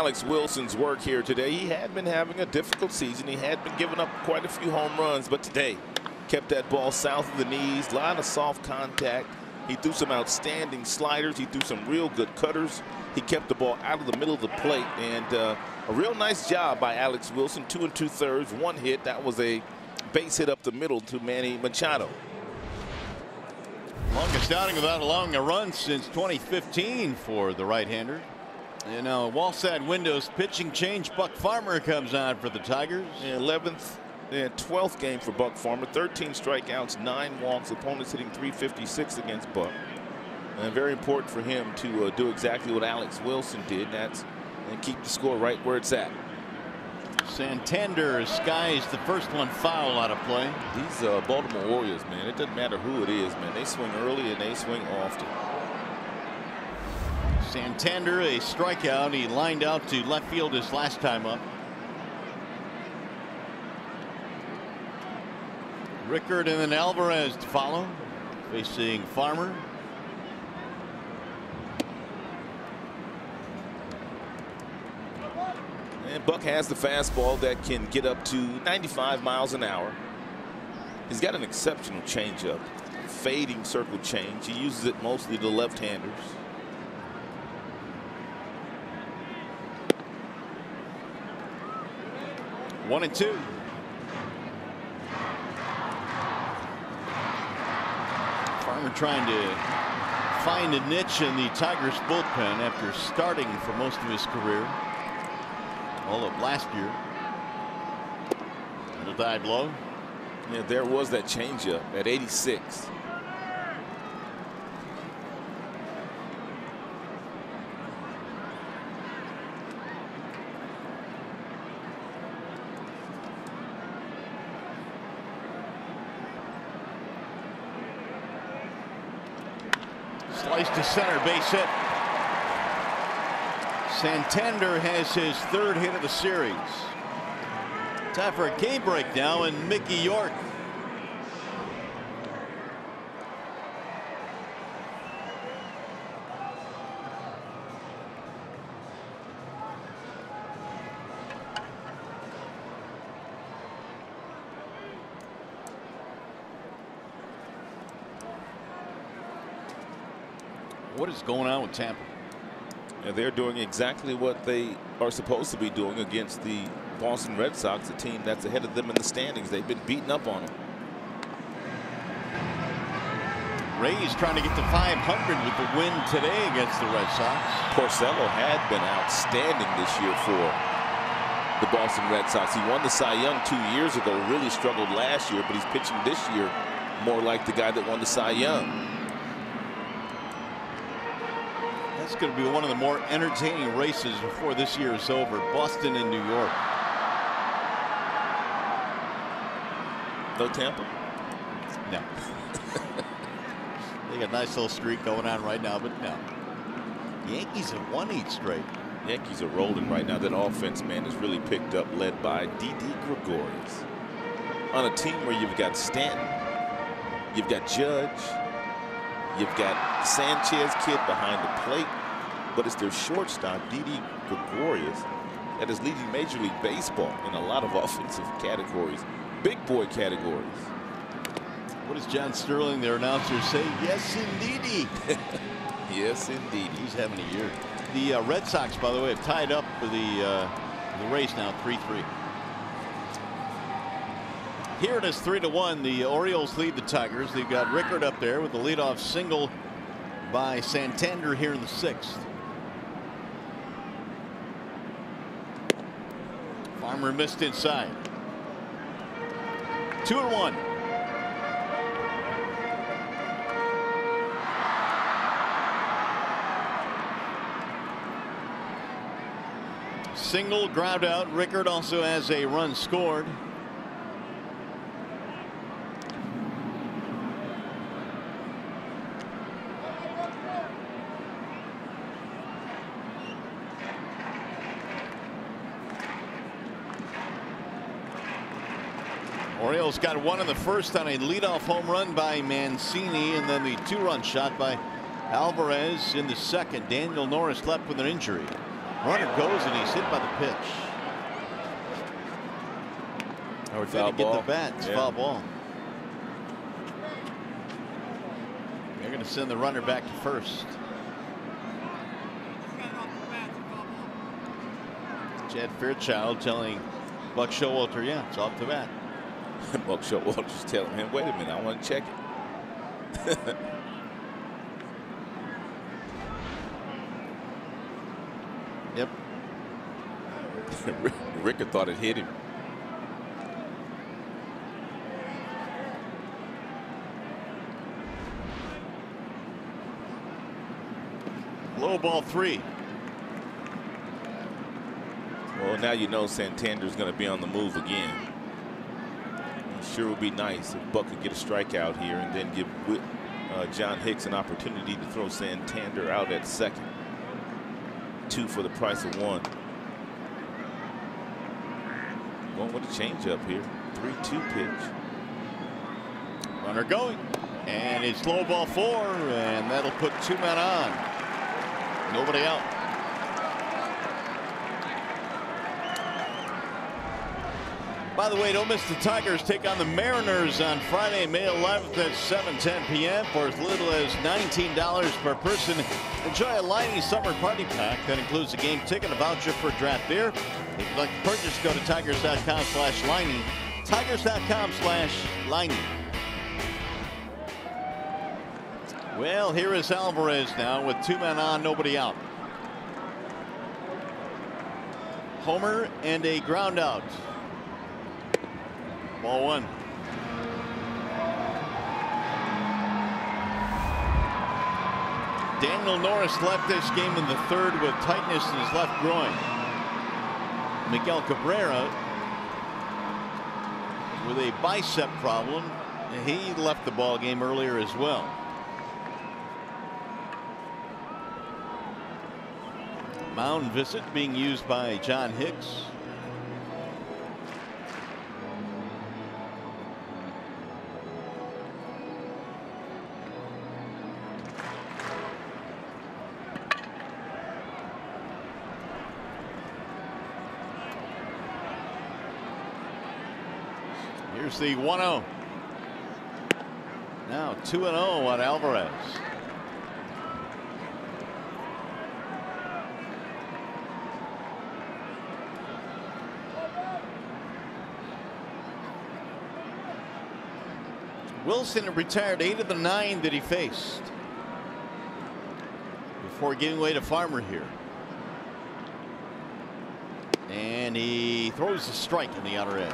Alex Wilson's work here today. He had been having a difficult season. He had been giving up quite a few home runs, but today kept that ball south of the knees, a lot of soft contact. He threw some outstanding sliders. He threw some real good cutters. He kept the ball out of the middle of the plate, and a real nice job by Alex Wilson. 2 2/3, 1 hit. That was a base hit up the middle to Manny Machado. Longest outing without allowing a run since 2015 for the right-hander. And now Wallside Windows pitching change. Buck Farmer comes on for the Tigers. 11th and 12th game for Buck Farmer. 13 strikeouts, 9 walks. Opponents hitting .356 against Buck. And very important for him to do exactly what Alex Wilson did. That's and keep the score right where it's at. Santander skies the first one foul out of play. These Baltimore Orioles, man, it doesn't matter who it is, man. They swing early and they swing often. Santander, a strikeout. He lined out to left field his last time up. Rickard and then Alvarez to follow, facing Farmer. And Buck has the fastball that can get up to 95 miles an hour. He's got an exceptional changeup, fading circle change. He uses it mostly to left-handers. One and two. Farmer trying to find a niche in the Tigers bullpen after starting for most of his career. All of last year. It'll dive low. Yeah, there was that changeup at 86. Slice to center, base hit. Santander has his 3rd hit of the series. Time for a game break now, and Mickey York. What is going on with Tampa? And they're doing exactly what they are supposed to be doing against the Boston Red Sox, a team that's ahead of them in the standings. They've been beating up on them. Rays trying to get to 500 with the win today against the Red Sox. Porcello had been outstanding this year for the Boston Red Sox. He won the Cy Young 2 years ago, really struggled last year, but he's pitching this year more like the guy that won the Cy Young. That's going to be one of the more entertaining races before this year is over. Boston and New York. No Tampa? No. They got a nice little streak going on right now, but no. The Yankees have won 8 straight. Yankees are rolling right now. That offense, man, is really picked up, led by DeDe Gregorius. On a team where you've got Stanton, you've got Judge, you've got Sanchez kid behind the plate, but it's their shortstop, DeDe Gregorius, that is leading Major League Baseball in a lot of offensive categories, big boy categories. What does John Sterling, their announcer, say? Yes, indeedy. Yes, indeed. He's having a year. The Red Sox, by the way, have tied up for the Rays now, 3-3. Here it is 3-1. The Orioles lead the Tigers. They've got Rickard up there with the leadoff single by Santander here in the 6th. Farmer missed inside. 2-1. Single, ground out. Rickard also has a run scored. Orioles got one in the first on a leadoff home run by Mancini, and then the 2-run shot by Alvarez in the second. Daniel Norris left with an injury. Runner goes and he's hit by the pitch. Or did he get the bat? It's foul ball. They're going to send the runner back to first. Chad Fairchild telling Buck Showalter, yeah, it's off the bat. Buck Showalter's telling him, wait a minute, I want to check it. Yep. Rickard thought it hit him. Low ball 3. Well, now you know Santander's going to be on the move again. It sure would be nice if Buck could get a strikeout here and then give John Hicks an opportunity to throw Santander out at second. 2 for the price of 1. Going with a changeup here. 3-2 pitch. Runner going. And it's low ball 4, and that'll put 2 men on. Nobody out. By the way, don't miss the Tigers take on the Mariners on Friday, May 11th at 7:10 p.m. for as little as $19 per person. Enjoy a Liney summer party pack that includes a game ticket, a voucher for draft beer. If you'd like to purchase, go to tigers.com/Liney. Tigers.com/Liney. Well, here is Alvarez now with 2 men on, nobody out. Homer and a ground out. Ball 1. Daniel Norris left this game in the 3rd with tightness in his left groin. Miguel Cabrera with a bicep problem. He left the ball game earlier as well. Mound visit being used by John Hicks. Here's the 1-0. Now 2-0 on Alvarez. Wilson had retired 8 of the 9 that he faced before giving way to Farmer here. And he throws a strike on the outer edge.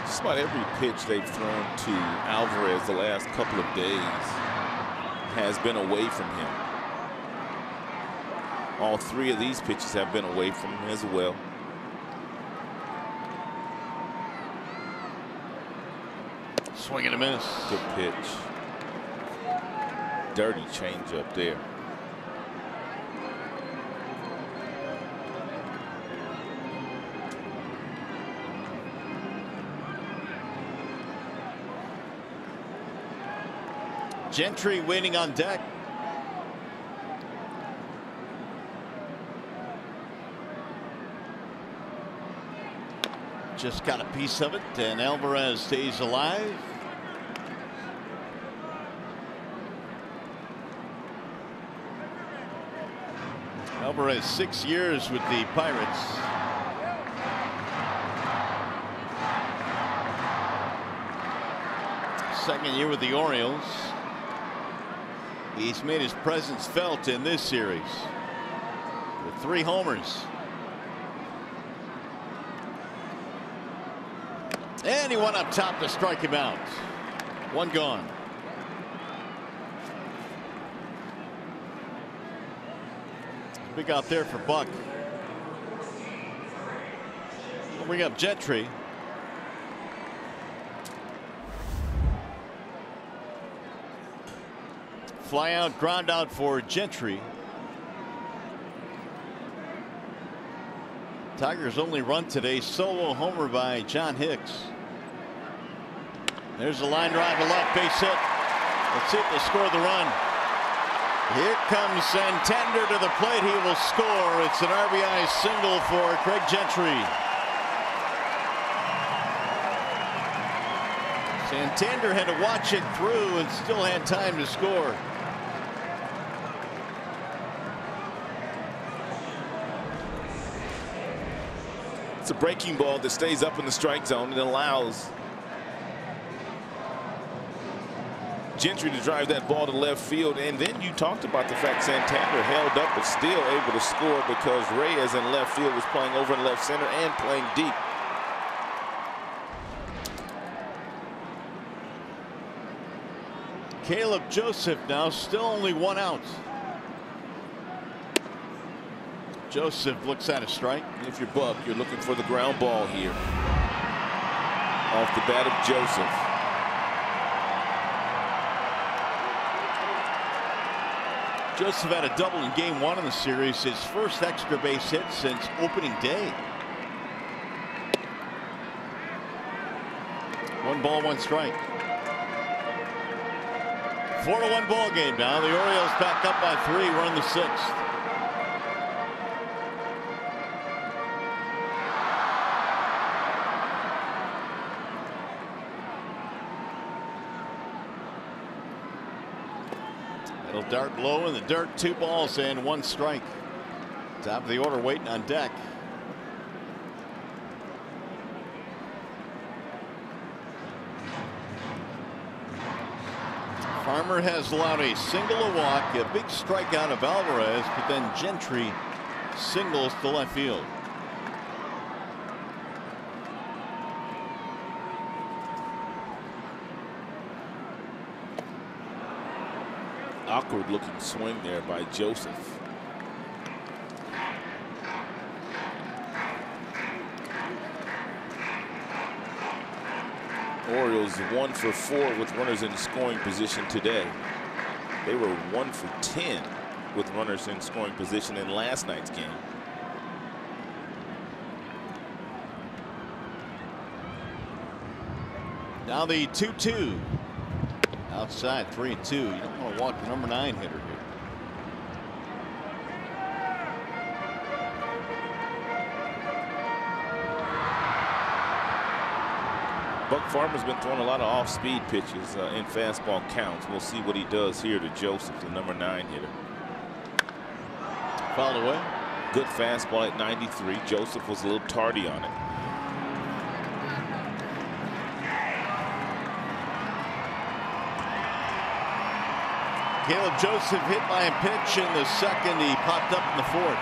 Just about every pitch they've thrown to Alvarez the last couple of days has been away from him. All 3 of these pitches have been away from him as well. Swing and a miss. Good pitch. Dirty changeup there. Gentry waiting on deck. Just got a piece of it, and Alvarez stays alive. Alvarez 6 years with the Pirates. Second year with the Orioles. He's made his presence felt in this series with 3 homers. And he went up top to strike him out. 1 gone. Big out there for Buck. We'll bring up Gentry. Fly out, ground out for Gentry. Tigers only run today. Solo homer by John Hicks. There's a line drive to left, base hit. Let's see if they score the run. Here comes Santander to the plate. He will score. It's an RBI single for Craig Gentry. Santander had to watch it through and still had time to score. It's a breaking ball that stays up in the strike zone and allows Gentry to drive that ball to left field. And then you talked about the fact Santander held up but still able to score because Reyes in left field was playing over in left center and playing deep. Caleb Joseph now still only 1 out. Joseph looks at a strike. If you're Buck, you're looking for the ground ball here. Off the bat of Joseph. Joseph had a double in game 1 of the series, his first extra base hit since opening day. 1 ball, 1 strike. 4-1 ball game now. The Orioles back up by 3. We're in the 6th. It'll dart low in the dirt. 2 balls and 1 strike. Top of the order waiting on deck. Farmer has allowed a single, a walk, a big strikeout of Alvarez, but then Gentry singles to left field. Awkward looking swing there by Joseph. Orioles 1 for 4 with runners in scoring position today. They were 1 for 10 with runners in scoring position in last night's game. Now the 2-2. Outside 3-2. You don't want to walk the number 9 hitter here. Buck Farmer's been throwing a lot of off-speed pitches in fastball counts. We'll see what he does here to Joseph, the number 9 hitter. Fouled away. Good fastball at 93. Joseph was a little tardy on it. Caleb Joseph hit by a pitch in the second. He popped up in the fourth.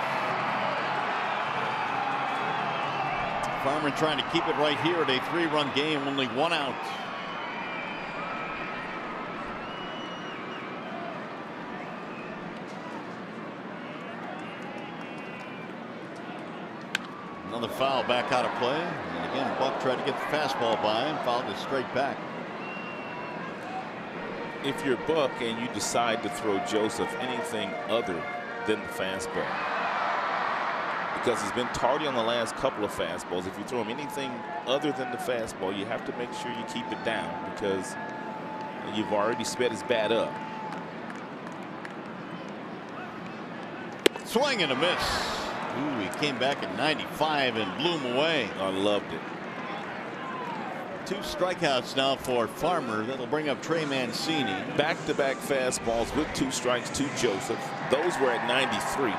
Farmer trying to keep it right here at a 3-run game, only 1 out. Another foul back out of play. And again, Buck tried to get the fastball by him, fouled it straight back. If you're Buck and you decide to throw Joseph anything other than the fastball, because he's been tardy on the last couple of fastballs, if you throw him anything other than the fastball, you have to make sure you keep it down because you've already sped his bat up. Swing and a miss. Ooh, he came back at 95 and blew him away. I loved it. 2 strikeouts now for Farmer. That'll bring up Trey Mancini. Back-to-back fastballs with 2 strikes to Joseph. Those were at 93.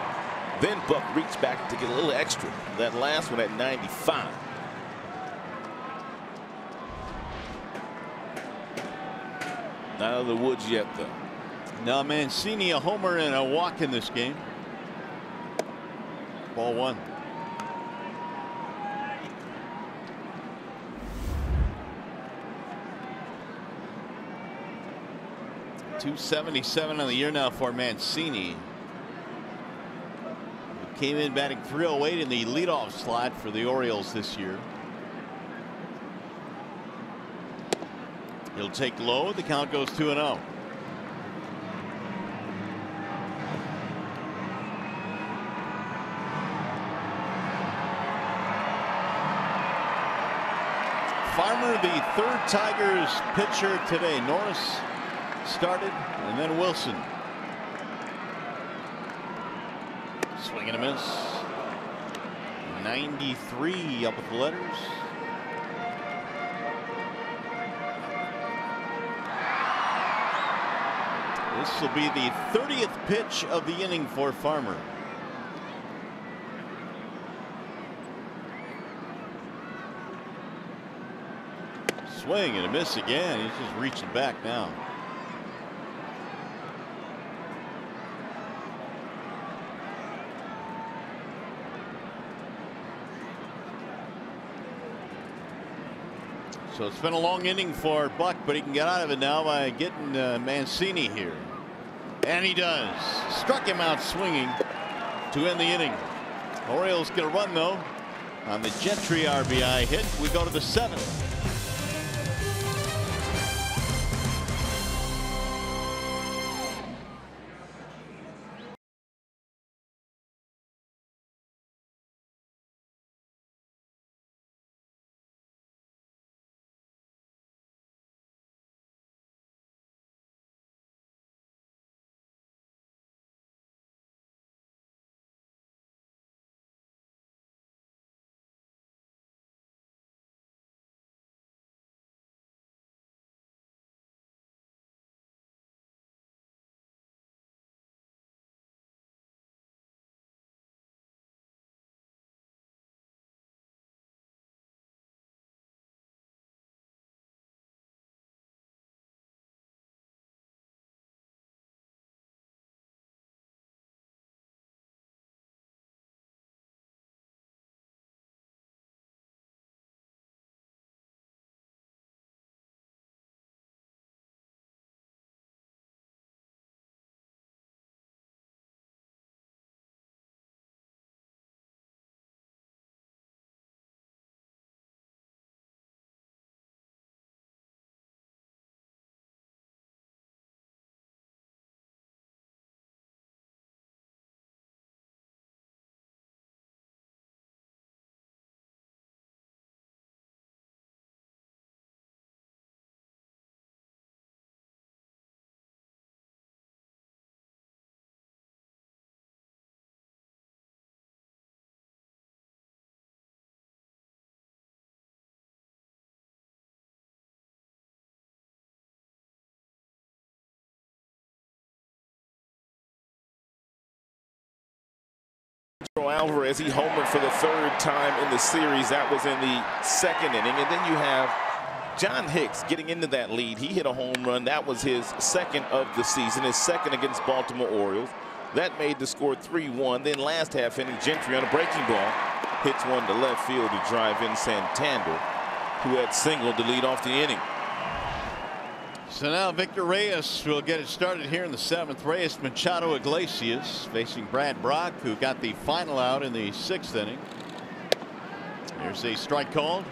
Then Buck reached back to get a little extra. That last one at 95. Not out of the woods yet, though. Now Mancini a homer and a walk in this game. Ball 1. .277 on the year now for Mancini. He came in batting .308 in the leadoff slot for the Orioles this year. He'll take low. The count goes 2-0. Farmer, the 3rd Tigers pitcher today. Norris started, and then Wilson. Swing and a miss. 93 up with the letters. This will be the 30th pitch of the inning for Farmer. Swing and a miss again. He's just reaching back now. So it's been a long inning for Buck, but he can get out of it now by getting Mancini here. And he does. Struck him out swinging to end the inning. Orioles get a run, though, on the Gentry RBI hit. We go to the 7th. Alvarez, he homered for the 3rd time in the series. That was in the 2nd inning. And then you have John Hicks getting into that lead. He hit a home run. That was his second of the season, his second against Baltimore Orioles. That made the score 3-1. Then last half inning, Gentry on a breaking ball hits one to left field to drive in Santander, who had singled to lead off the inning. So now Victor Reyes will get it started here in the 7th. Reyes, Machado, Iglesias facing Brad Brock, who got the final out in the 6th inning. Here's a strike called.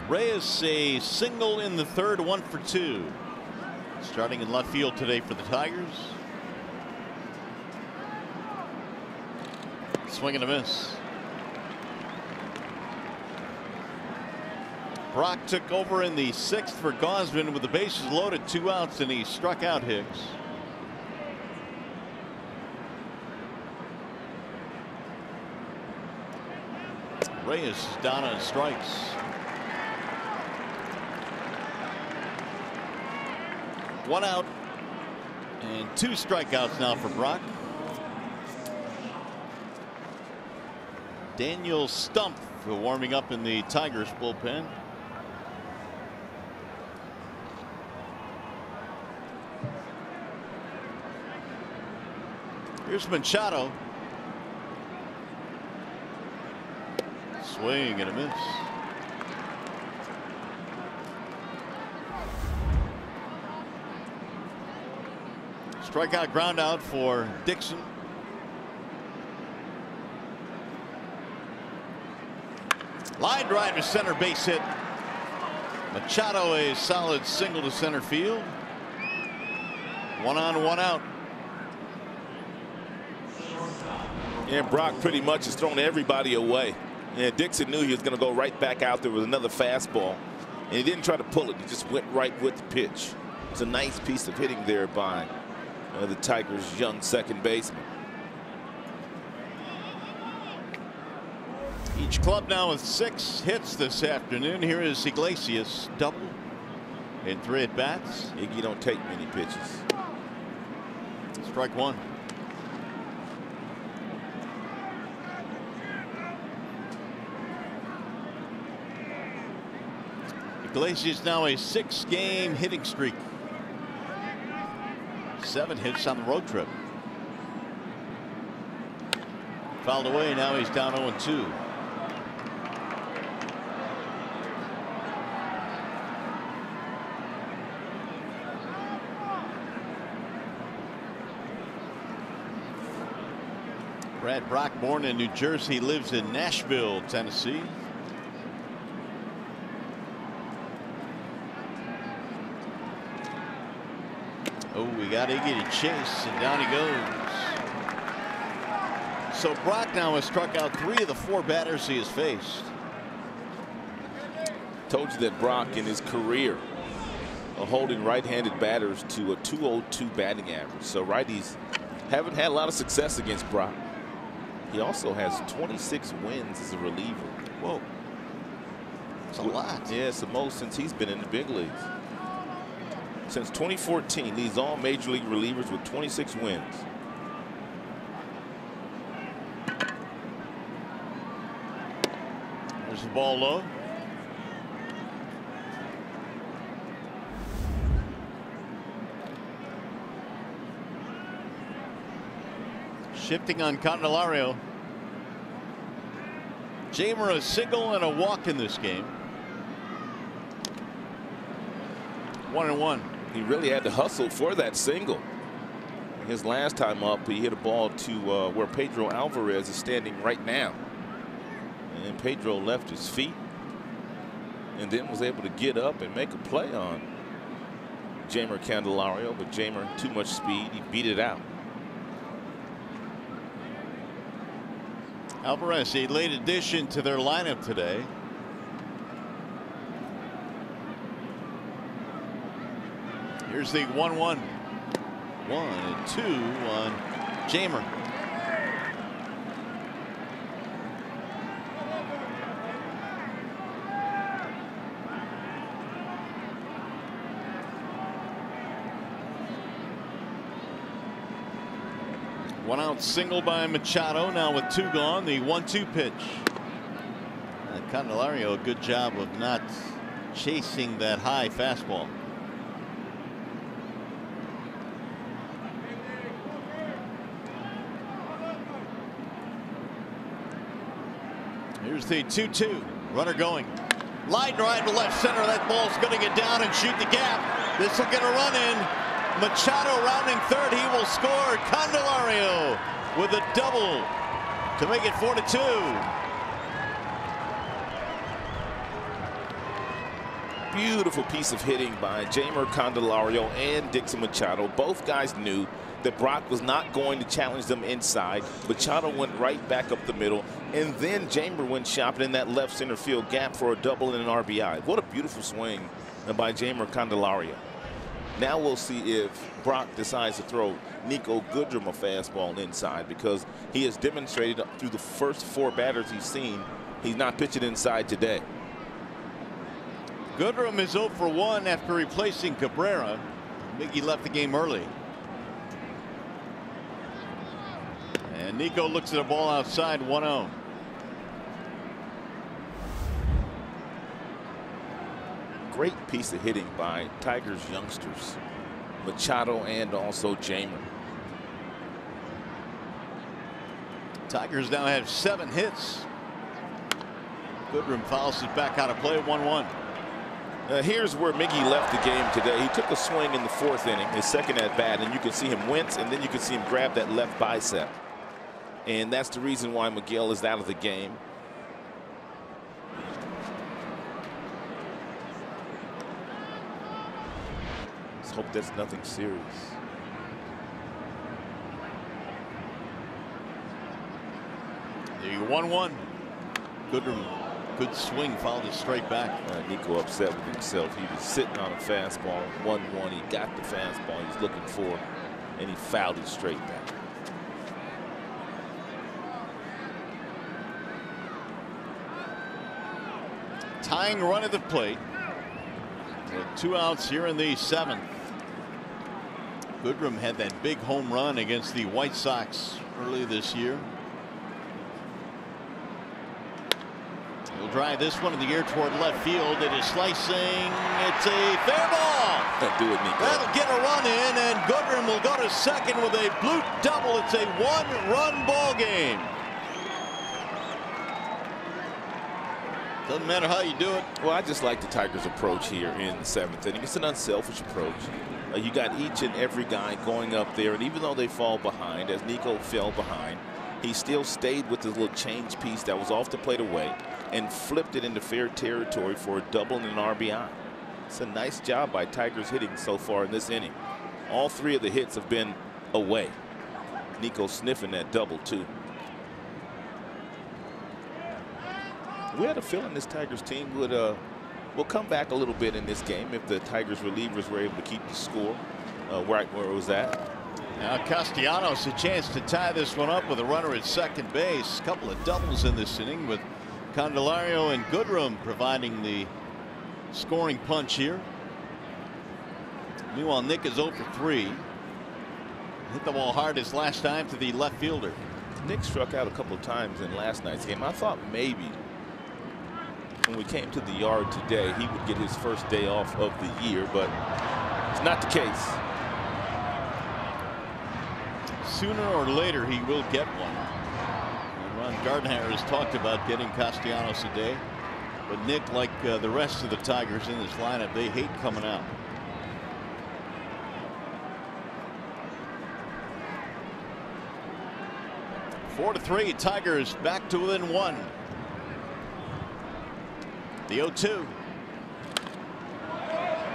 Reyes a single in the 3rd, 1 for 2. Starting in left field today for the Tigers. Swing and a miss. Brock took over in the 6th for Gausman with the bases loaded, 2 outs, and he struck out Hicks. Reyes is down on strikes. One out and 2 strikeouts now for Brock. Daniel Stump warming up in the Tigers bullpen. Here's Machado. Swing and a miss. Strikeout, ground out for Dixon. Line drive to center, base hit. Machado a solid single to center field. 1 on, 1 out. And Brock pretty much has thrown everybody away. And Dixon knew he was going to go right back out there with another fastball. And he didn't try to pull it. He just went right with the pitch. It's a nice piece of hitting there by the Tigers' young second baseman. Each club now with 6 hits this afternoon. Here is Iglesias, double in 3 at bats. Iggy don't take many pitches. Strike 1. Iglesias now a 6-game hitting streak. 7 hits on the road trip. Fouled away. Now he's down 0-2. Brad Brock, born in New Jersey, lives in Nashville, Tennessee. Oh, we got Iggy to chase, and down he goes. So Brock now has struck out 3 of the 4 batters he has faced. Told you that Brock in his career holding right-handed batters to a .202 batting average. So righties haven't had a lot of success against Brock. He also has 26 wins as a reliever. Whoa. That's a lot. Yeah, it's the most since he's been in the big leagues. Since 2014, these all major league relievers with 26 wins. There's the ball low. Shifting on Candelario. Jamer a single and a walk in this game. 1-1. He really had to hustle for that single. His last time up, he hit a ball to where Pedro Alvarez is standing right now. And Pedro left his feet and then was able to get up and make a play on Jamer Candelario, but Jamer, too much speed. He beat it out. Alvarez, a late addition to their lineup today. Here's the 1-1. 1-2 on Jamer. One out single by Machado. Now with 2 gone, the 1-2 pitch. Candelario, a good job of not chasing that high fastball. Here's the 2-2. Runner going. Line drive to left center. That ball's going to get down and shoot the gap. This will get a run in. Machado rounding third. He will score. Candelario with a double to make it 4-2. Beautiful piece of hitting by Jeimer Candelario and Dixon Machado. Both guys knew that Brock was not going to challenge them inside. Machado went right back up the middle, and then Jeimer went shopping in that left center field gap for a double and an RBI. What a beautiful swing by Jeimer Candelario. Now we'll see if Brock decides to throw Niko Goodrum a fastball inside, because he has demonstrated through the first 4 batters he's seen he's not pitching inside today. Goodrum is 0 for 1 after replacing Cabrera. Miggy left the game early. And Niko looks at a ball outside, 1-0. Great piece of hitting by Tigers youngsters, Machado and also Jeimer. Tigers now have 7 hits. Goodrum fouls it back out of play, 1-1. Here's where Miggy left the game today. He took a swing in the 4th inning, his second at bat, and you can see him wince, and then you can see him grab that left bicep. And that's the reason why Miguel is out of the game. Let's hope that's nothing serious. The 1-1. Goodrum, good swing, fouled it straight back. Niko upset with himself. He was sitting on a fastball, 1-1. He got the fastball he was looking for, and he fouled it straight back. Tying run at the plate. With 2 outs here in the 7th. Goodrum had that big home run against the White Sox early this year. He'll drive this one in the air toward left field. It is slicing. It's a fair ball. Don't do it, Niko. That'll get a run in, and Goodrum will go to second with a blue double. It's a 1-run ball game. Doesn't matter how you do it. Well, I just like the Tigers' approach here in the 7th inning. It's an unselfish approach. You got each and every guy going up there, and even though they fall behind, as Niko fell behind, he still stayed with his little change piece that was off the plate away and flipped it into fair territory for a double and an RBI. It's a nice job by Tigers hitting so far in this inning. All 3 of the hits have been away. Niko sniffing that double, too. We had a feeling this Tigers team would will come back a little bit in this game if the Tigers relievers were able to keep the score right where it was at. Now Castellanos a chance to tie this one up with a runner at second base. A couple of doubles in this inning with Candelario and Goodrum providing the scoring punch here. Meanwhile, Nick is 0 for 3. Hit the ball hard his last time to the left fielder. Nick struck out a couple of times in last night's game. I thought maybe when we came to the yard today he would get his first day off of the year, but it's not the case. Sooner or later he will get one. And Ron Gardner has talked about getting Castellanos a day, but Nick, like the rest of the Tigers in this lineup, they hate coming out. Four to 3, Tigers back to within 1. The 0-2.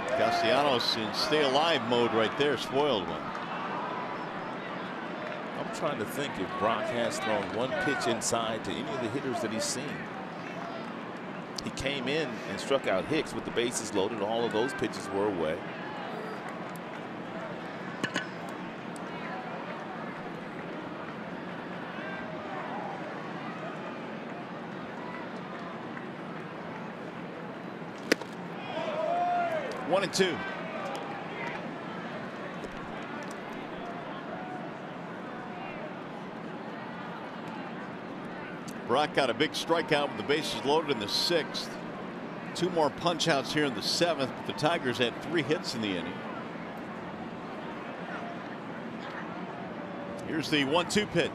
Castellanos in stay alive mode right there, spoiled one. I'm trying to think if Brock has thrown one pitch inside to any of the hitters that he's seen. He came in and struck out Hicks with the bases loaded. All of those pitches were away. One and 2. Brock got a big strikeout with the bases loaded in the 6th. 2 more punch outs here in the 7th, but the Tigers had 3 hits in the inning. Here's the 1-2 pitch.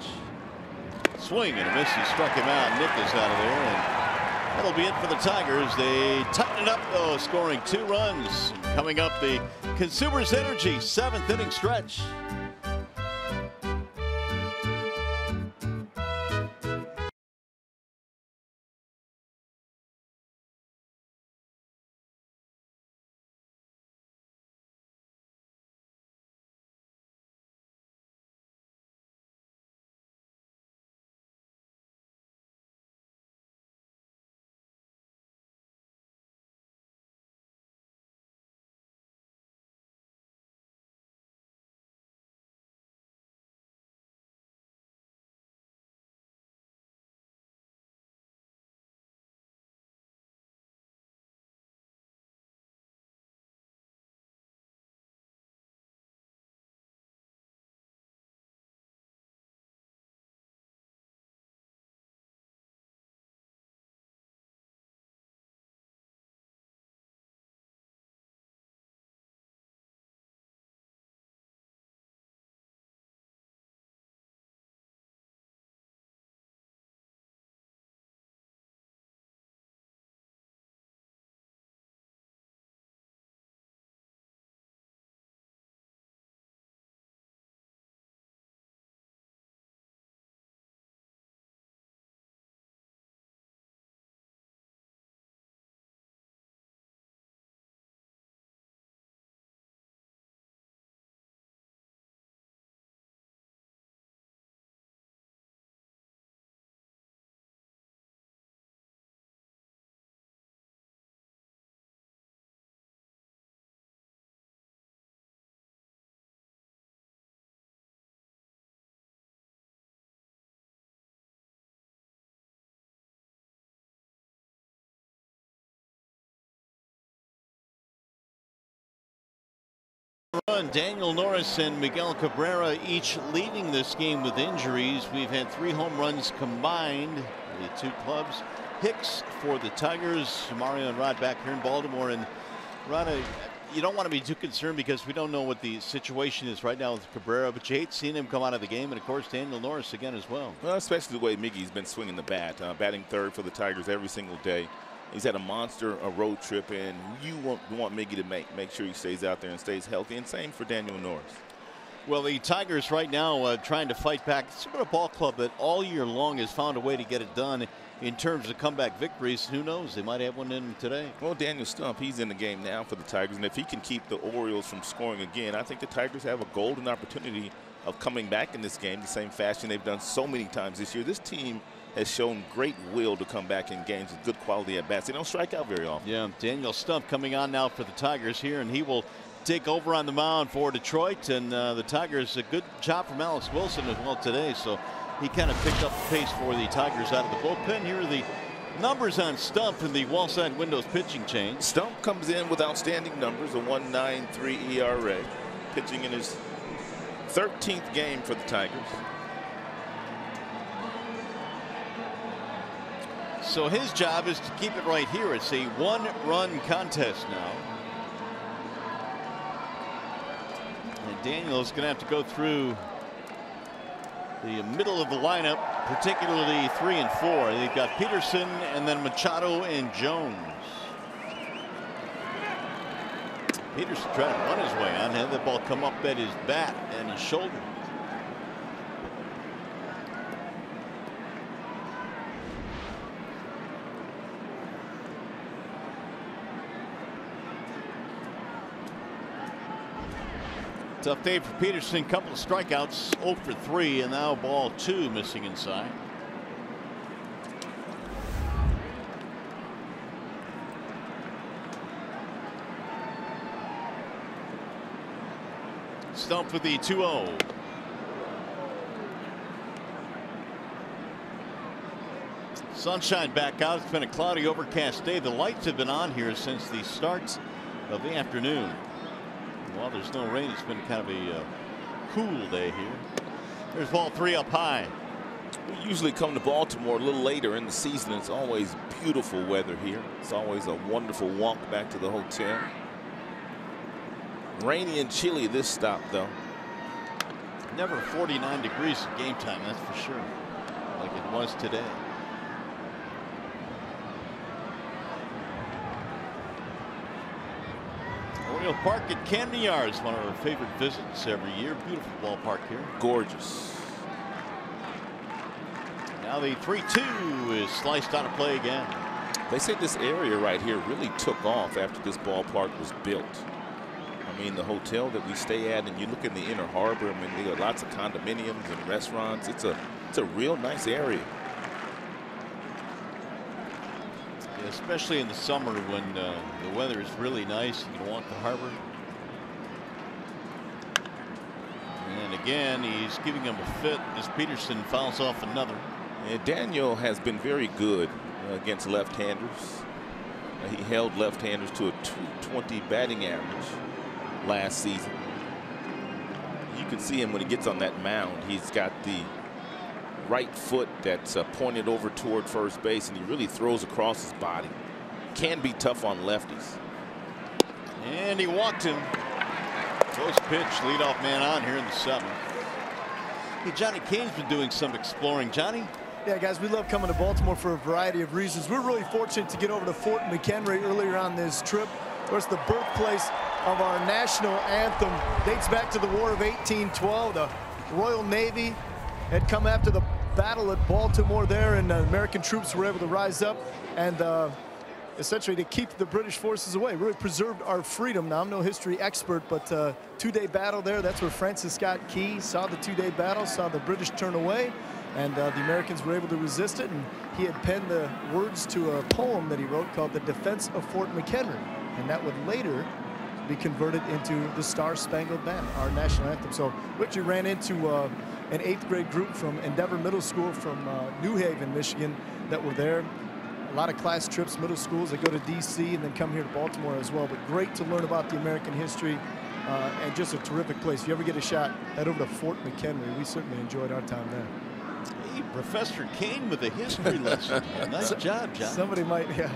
Swing and a miss. He struck him out. Nick is out of there, and that'll be it for the Tigers. They tighten it up, though, scoring 2 runs. Coming up, the Consumers Energy 7th inning stretch. Run. Daniel Norris and Miguel Cabrera each leading this game with injuries. We've had 3 home runs combined. The 2 clubs. Hicks for the Tigers. Mario and Rod back here in Baltimore. And Rod, you don't want to be too concerned because we don't know what the situation is right now with Cabrera, but you hate seeing him come out of the game, and of course Daniel Norris again as well. Well, especially the way Miggy's been swinging the bat, batting third for the Tigers every single day. He's had a monster road trip, and you want Miggy to make sure he stays out there and stays healthy, and same for Daniel Norris. Well, the Tigers right now trying to fight back. It's been a ball club that all year long has found a way to get it done in terms of comeback victories. Who knows? They might have one in today. Well, Daniel Stump, he's in the game now for the Tigers, and if he can keep the Orioles from scoring again, I think the Tigers have a golden opportunity of coming back in this game the same fashion they've done so many times this year. This team has shown great will to come back in games with good quality at bats. They don't strike out very often. Yeah, Daniel Stump coming on now for the Tigers here, and he will take over on the mound for Detroit. And the Tigers, a good job from Alex Wilson as well today. So he kind of picked up the pace for the Tigers out of the bullpen. Here are the numbers on Stump in the Wallside Windows pitching chain. Stump comes in with outstanding numbers, a 1.93 ERA, pitching in his 13th game for the Tigers. So his job is to keep it right here. It's a 1-run contest now. And Daniel's going to have to go through the middle of the lineup, particularly 3 and 4. They've got Peterson and then Machado and Jones. Peterson trying to run his way on. Had the ball come up at his bat and his shoulder. Tough day for Peterson. Couple of strikeouts, 0 for 3, and now ball 2 missing inside. Stump with the 2-0. Sunshine back out. It's been a cloudy, overcast day. The lights have been on here since the start of the afternoon. Well, there's no rain. It's been kind of a cool day here. There's ball 3 up high. We usually come to Baltimore a little later in the season. It's always beautiful weather here. It's always a wonderful walk back to the hotel. Rainy and chilly this stop, though. Never 49 degrees at game time, that's for sure, like it was today. Oriole Park at Camden Yards, one of our favorite visits every year. Beautiful ballpark here. Gorgeous. Now the 3-2 is sliced out of play again. They say this area right here really took off after this ballpark was built. I mean, the hotel that we stay at, and you look in the inner harbor, I mean, they got lots of condominiums and restaurants. It's a real nice area. Yeah, especially in the summer when the weather is really nice. You can walk the harbor. And again, he's giving him a fit as Peterson fouls off another. And Daniel has been very good against left-handers. He held left-handers to a .220 batting average last season. You can see him when he gets on that mound. He's got the right foot that's pointed over toward first base, and he really throws across his body. Can be tough on lefties. And he walked him. Close pitch, leadoff man on here in the 7th. Hey, Johnny Kane's been doing some exploring. Johnny? Yeah, guys, we love coming to Baltimore for a variety of reasons. We're really fortunate to get over to Fort McHenry earlier on this trip. Of course, the birthplace of our national anthem dates back to the War of 1812. The Royal Navy had come after the battle at Baltimore there, and American troops were able to rise up and essentially to keep the British forces away. Really preserved our freedom. Now, I'm no history expert, but two-day battle there, that's where Francis Scott Key saw the two-day battle, saw the British turn away, and the Americans were able to resist it, and he had penned the words to a poem that he wrote called The Defense of Fort McHenry, and that would later be converted into the Star-Spangled Banner, our national anthem. So we actually ran into an 8th grade group from Endeavor Middle School from New Haven, Michigan, that were there. A lot of class trips, middle schools that go to DC and then come here to Baltimore as well. But great to learn about the American history and just a terrific place. If you ever get a shot, head over to Fort McHenry. We certainly enjoyed our time there. Hey, Professor Kane with a history lesson. Nice job, John. Somebody might, yeah.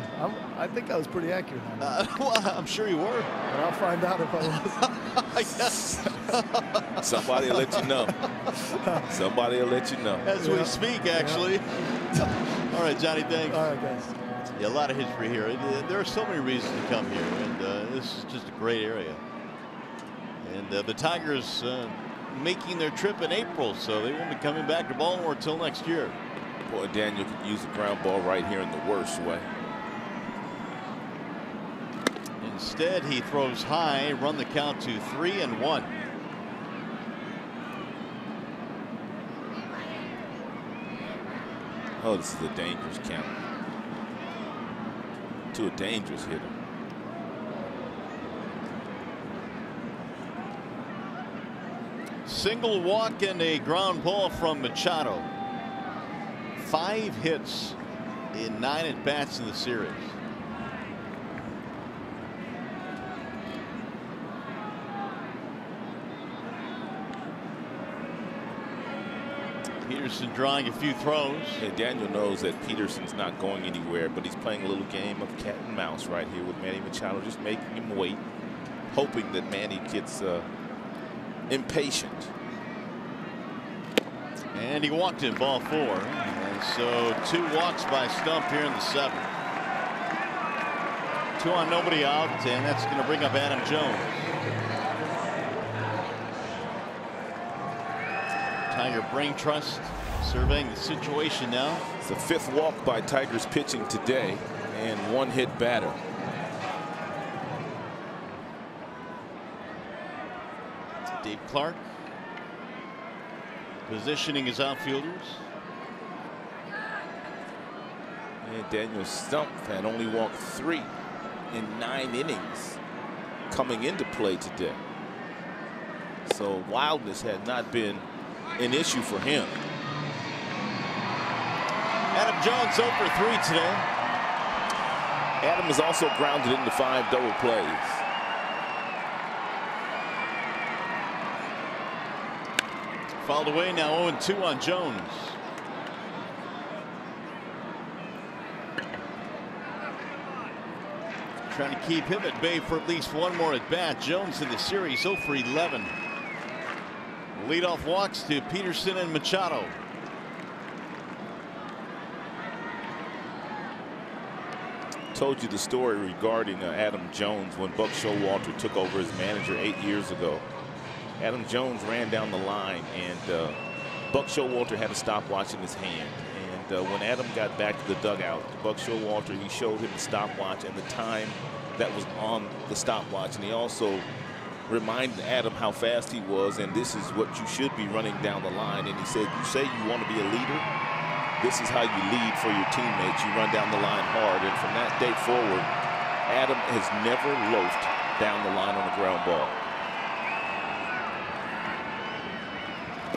I think I was pretty accurate on that. Well, I'm sure you were. But I'll find out if I was. Somebody will let you know. Somebody will let you know. As we speak, actually. Yeah. All right, Johnny, thanks. All right, guys. Yeah, a lot of history here. There are so many reasons to come here, and this is just a great area. And the Tigers making their trip in April, so they won't be coming back to Baltimore until next year. Boy, Daniel could use a ground ball right here in the worst way. Instead, he throws high, run the count to 3-1. Oh, this is a dangerous count. To a dangerous hitter. Single walk and a ground ball from Machado. 5 hits in 9 at-bats in the series. Peterson drawing a few throws. Yeah, Daniel knows that Peterson's not going anywhere, but he's playing a little game of cat and mouse right here with Manny Machado, just making him wait, hoping that Manny gets impatient. And he walked in, ball 4. And so 2 walks by Stump here in the 7th. 2 on, nobody out, and that's going to bring up Adam Jones. Tiger Brain Trust surveying the situation now. It's the 5th walk by Tigers pitching today, and 1-hit batter. Dave Clark positioning his outfielders. And Daniel Stump had only walked 3 in 9 innings coming into play today. So wildness had not been an issue for him. Adam Jones 0 for 3 today. Adam is also grounded into 5 double plays. Fouled away, now 0-2 on Jones. trying to keep him at bay for at least one more at bat. Jones in the series 0 for 11. Leadoff walks to Peterson and Machado. Told you the story regarding Adam Jones when Buck Showalter took over as manager 8 years ago. Adam Jones ran down the line, and Buck Showalter had a stopwatch in his hand. And when Adam got back to the dugout, Buck Showalter, he showed him the stopwatch and the time that was on the stopwatch. And he also reminded Adam how fast he was, and this is what you should be running down the line. And he said, you say you want to be a leader? This is how you lead for your teammates. You run down the line hard. And from that day forward, Adam has never loafed down the line on a ground ball.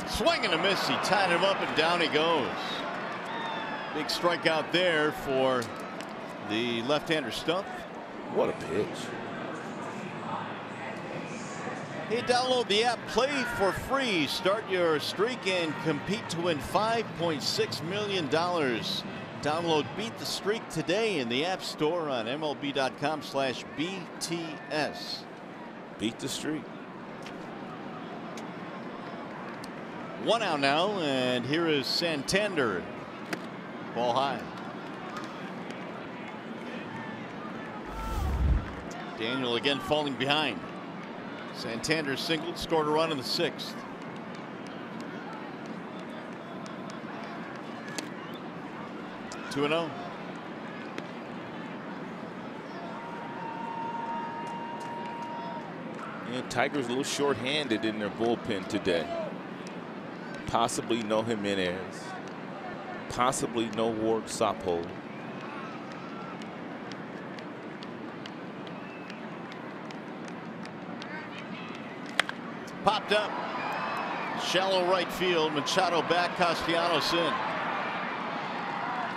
Swing and a miss. He tied him up, and down he goes. Big strikeout there for the left-hander Stump. What a pitch. Hey, download the app, play for free. Start your streak and compete to win $5.6 million. Download Beat the Streak today in the App Store on MLB.com/BTS. Beat the streak. 1 out now, and here is Santander. Ball high. Daniel again falling behind. Santander singled, scored a run in the 6th. Two and 0. And Tigers a little short-handed in their bullpen today. Possibly no Jimenez. Possibly no Ward Sapo. Popped up. Shallow right field. Machado back. Castellanos in.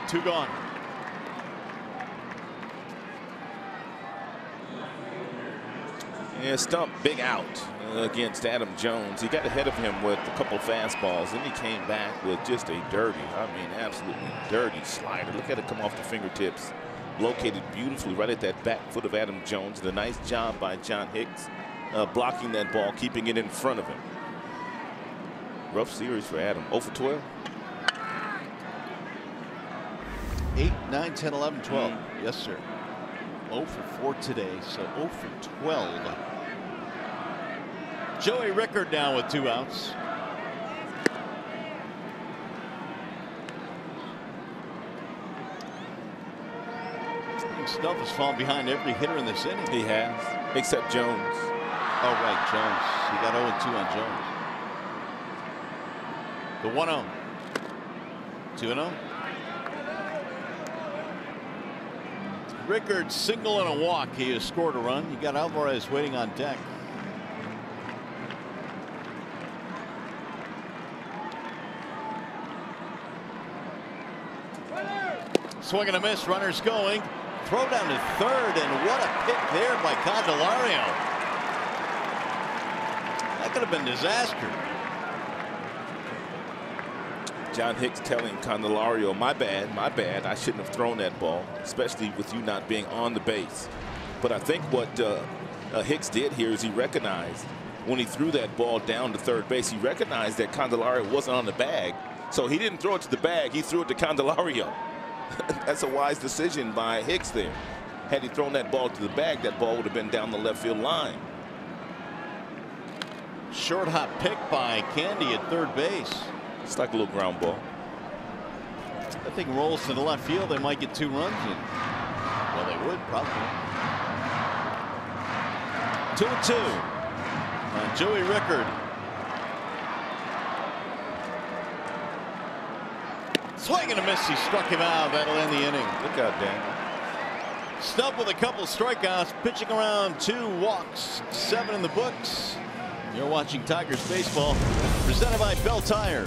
2 gone. And Stump big out against Adam Jones. He got ahead of him with a couple fastballs. Then he came back with just a dirty, I mean absolutely dirty slider. Look at it come off the fingertips. Located beautifully right at that back foot of Adam Jones. And a nice job by John Hicks blocking that ball, keeping it in front of him. Rough series for Adam. 0 for 12. 8, 9, 10, 11, 12. Yes, sir. 0 for 4 today, so 0 for 12. Joey Rickard down with 2 outs. Stump has fallen behind every hitter in this inning. He has, except Jones. Oh, right, Jones. He got 0-2 on Jones. The 1-0. 2-0. Rickard single and a walk. He has scored a run. You got Alvarez waiting on deck. Swing and a miss. Runners going. Throw down to third, and what a pick there by Candelario. That could have been disaster. John Hicks telling Candelario, my bad, I shouldn't have thrown that ball, especially with you not being on the base. But I think what Hicks did here is he recognized when he threw that ball down to third base, he recognized that Candelario wasn't on the bag. So he didn't throw it to the bag, he threw it to Candelario. That's a wise decision by Hicks there. Had he thrown that ball to the bag, that ball would have been down the left field line. Short hop pick by Candy at third base. It's like a little ground ball. That thing rolls to the left field. They might get 2 runs in. Well, they would probably. 2-2 on Joey Rickard. Swing and a miss. He struck him out. That'll end the inning. Look out, Dan. Stump with a couple strikeouts, pitching around 2 walks, 7 in the books. You're watching Tigers baseball, presented by Bell Tire.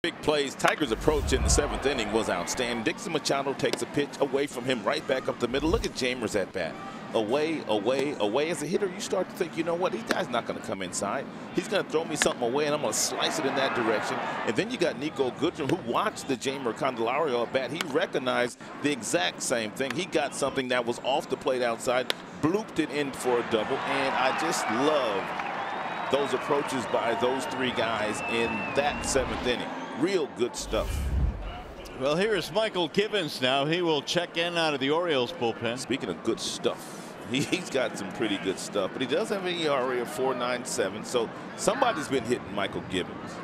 Big plays. Tigers' approach in the 7th inning was outstanding. Dixon Machado takes a pitch away from him right back up the middle. Look at Jamers at bat. Away, away, away. As a hitter, you start to think, you know what, this guy's not going to come inside. He's going to throw me something away, and I'm going to slice it in that direction. And then you got Nico Goodrum, who watched the Jamer Candelario at bat. He recognized the exact same thing. He got something that was off the plate outside, blooped it in for a double, and I just love those approaches by those 3 guys in that 7th inning. Real good stuff. Well, here is Michael Givens now. He will check in out of the Orioles bullpen. Speaking of good stuff, he's got some pretty good stuff, but he does have an ERA of 4.97, so somebody's been hitting Michael Givens.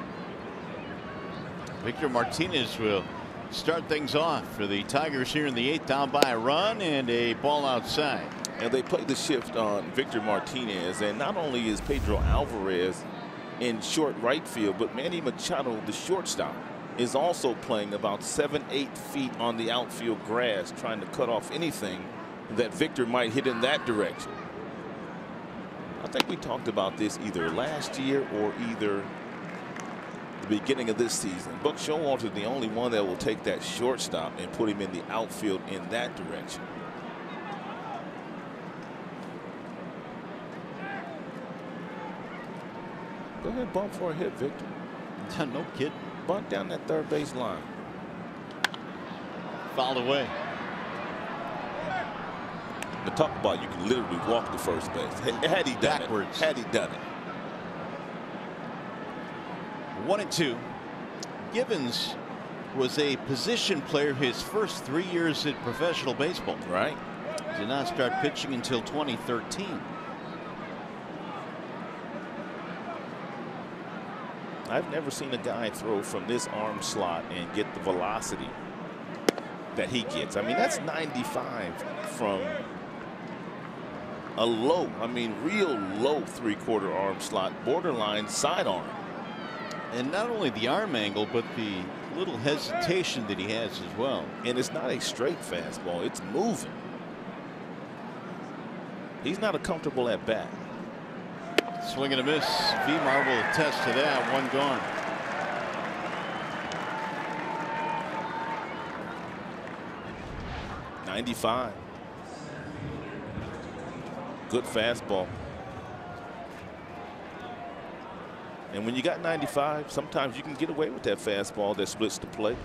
Victor Martinez will start things off for the Tigers here in the 8th, down by a run and a ball outside. And they play the shift on Victor Martinez, and not only is Pedro Alvarez in short right field, but Manny Machado, the shortstop, is also playing about 7-8 feet on the outfield grass, trying to cut off anything that Victor might hit in that direction. I think we talked about this either last year or either the beginning of this season. Buck Showalter's the only one that will take that shortstop and put him in the outfield in that direction. Go ahead, bump for a hit, Victor. No kidding. Bunt down that 3rd base line. Fouled away. To talk about, you can literally walk to first base. Had he done backwards. Had he done it. 1-2. Givens was a position player his first 3 years in professional baseball. Right. Did not start pitching until 2013. I've never seen a guy throw from this arm slot and get the velocity that he gets. I mean, that's 95 from a low, I mean, real low 3/4 arm slot, borderline sidearm. And not only the arm angle, but the little hesitation that he has as well. And it's not a straight fastball, it's moving. He's not a comfortable at bat. Swing and a miss. Vimar will attest to that. 1 gone. '95. Good fastball. And when you got 95, sometimes you can get away with that fastball that splits the plate.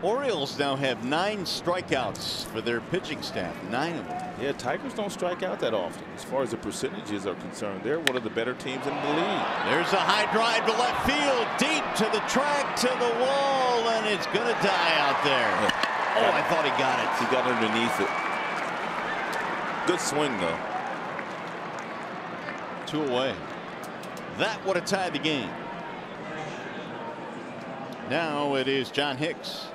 Orioles now have 9 strikeouts for their pitching staff. 9 of them. Yeah, Tigers don't strike out that often. As far as the percentages are concerned, they're one of the better teams in the league. There's a high drive to left field, deep to the track, to the wall, and it's going to die out there. Oh, I thought he got it. He got underneath it. Good swing, though. 2 away. That would have tied the game. Now it is John Hicks.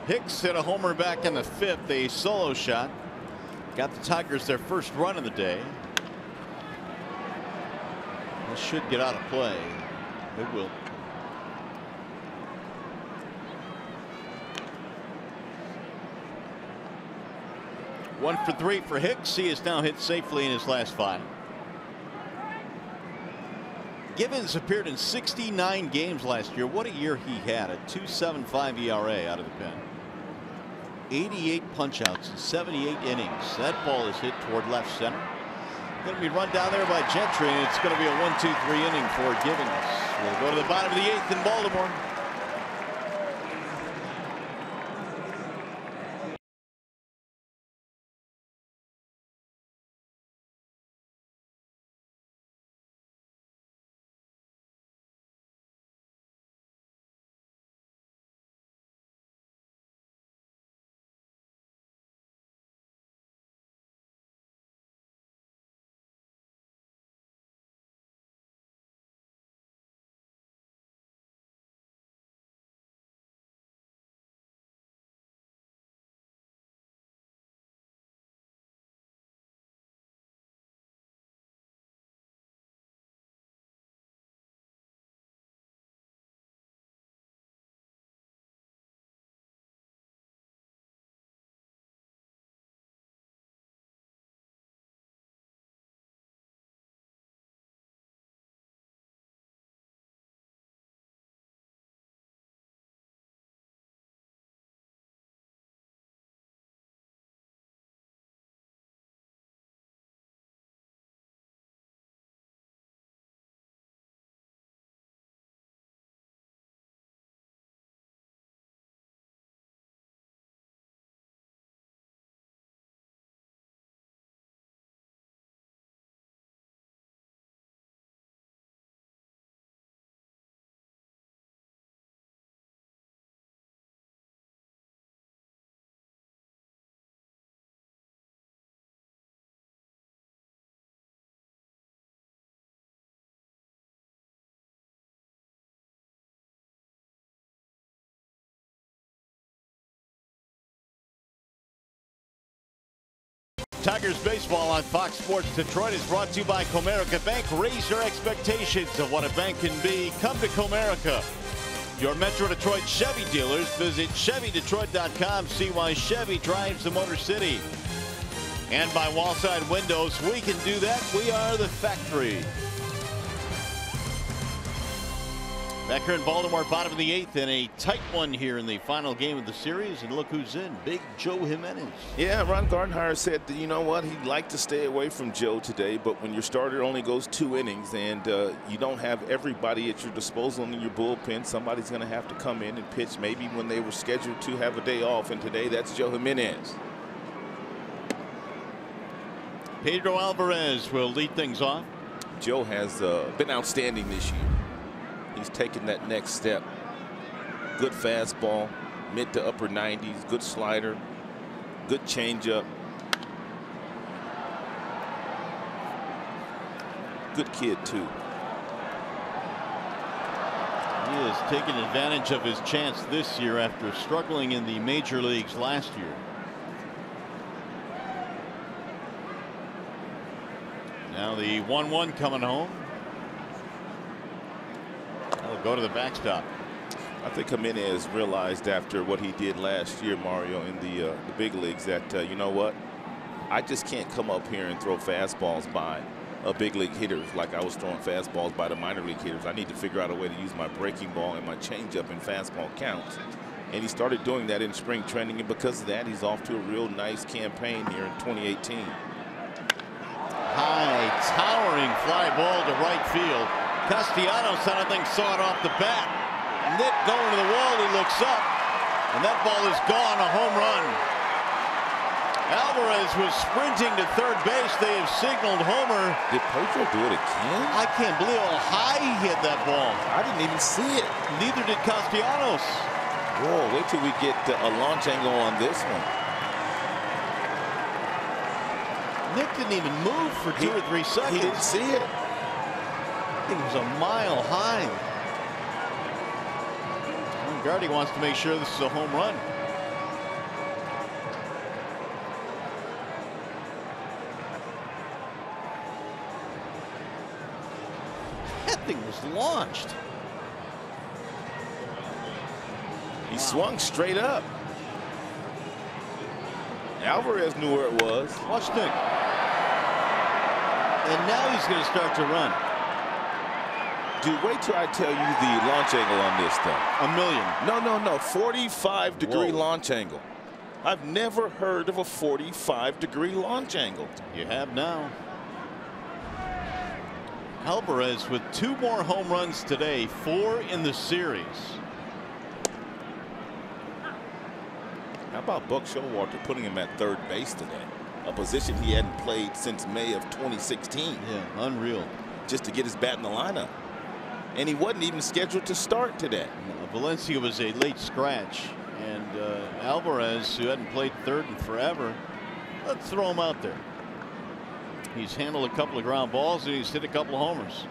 Hicks hit a homer back in the 5th, a solo shot. Got the Tigers their first run of the day. This should get out of play. It will. One for 3 for Hicks. He has now hit safely in his last 5. Givens appeared in 69 games last year. What a year he had. A 2.75 ERA out of the pen. 88 punchouts in 78 innings. That ball is hit toward left center. Going to be run down there by Gentry, and it's going to be a 1-2-3 inning for Givens. We'll go to the bottom of the 8th in Baltimore. Tigers baseball on Fox Sports Detroit is brought to you by Comerica Bank. Raise your expectations of what a bank can be. Come to Comerica. Your Metro Detroit Chevy dealers. Visit ChevyDetroit.com. See why Chevy drives the Motor City. And by Wallside Windows, we can do that. We are the factory. Back here in Baltimore, bottom of the 8th, and a tight one here in the final game of the series. And look who's in, Big Joe Jimenez. Yeah, Ron Gardenhire said that, you know what, he'd like to stay away from Joe today, but when your starter only goes 2 innings and you don't have everybody at your disposal in your bullpen, somebody's going to have to come in and pitch maybe when they were scheduled to have a day off, and today that's Joe Jimenez. Pedro Alvarez will lead things off. Joe has been outstanding this year. He's taken that next step. Good fastball, mid to upper 90s, good slider, good changeup. Good kid, too. He has taken advantage of his chance this year after struggling in the major leagues last year. Now the 1-1 coming home. That'll go to the backstop. I think Jimenez realized after what he did last year, Mario, in the big leagues, that you know what, I just can't come up here and throw fastballs by big league hitters like I was throwing fastballs by the minor league hitters. I need to figure out a way to use my breaking ball and my changeup in fastball counts. And he started doing that in spring training, and because of that, he's off to a real nice campaign here in 2018. High, towering fly ball to right field. Castellanos, I think, saw it off the bat. Nick going to the wall, he looks up, and that ball is gone, a home run. Alvarez was sprinting to third base. They have signaled homer. Did Pedro do it again? I can't believe how high he hit that ball. I didn't even see it. Neither did Castellanos. Whoa, wait till we get a launch angle on this one. Nick didn't even move for 2 or 3 seconds. He didn't see it. I think it was a mile high. Gardy wants to make sure this is a home run. That thing was launched. He swung straight up. Alvarez knew where it was. Watch Nick. And now he's going to start to run. Dude, wait till I tell you the launch angle on this thing. A million. No. 45-degree Whoa. launch angle. I've never heard of a 45-degree launch angle. You have now. Alvarez with 2 more home runs today, 4 in the series. How about Buck Showalter putting him at third base today? A position he hadn't played since May of 2016. Yeah, unreal. Just to get his bat in the lineup. And he wasn't even scheduled to start today. Valencia was a late scratch, and Alvarez, who hadn't played third in forever, let's throw him out there. He's handled a couple of ground balls and he's hit a couple of homers.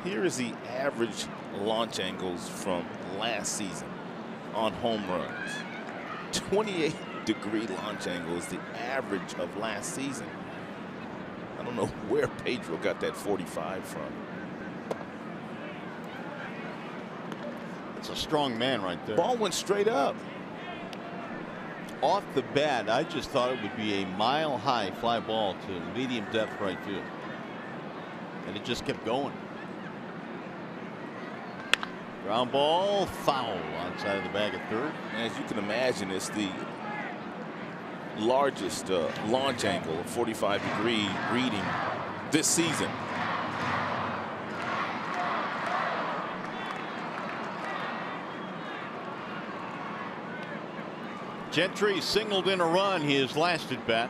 Here is the average launch angles from last season on home runs. 28-degree launch angle is the average of last season. I don't know where Pedro got that 45 from. It's a strong man right there. Ball went straight up. Off the bat, I just thought it would be a mile-high fly ball to medium depth right field. And it just kept going. Ground ball, foul outside of the bag at third. As you can imagine, it's the largest launch angle, 45-degree reading this season. Gentry singled in a run his last at bat.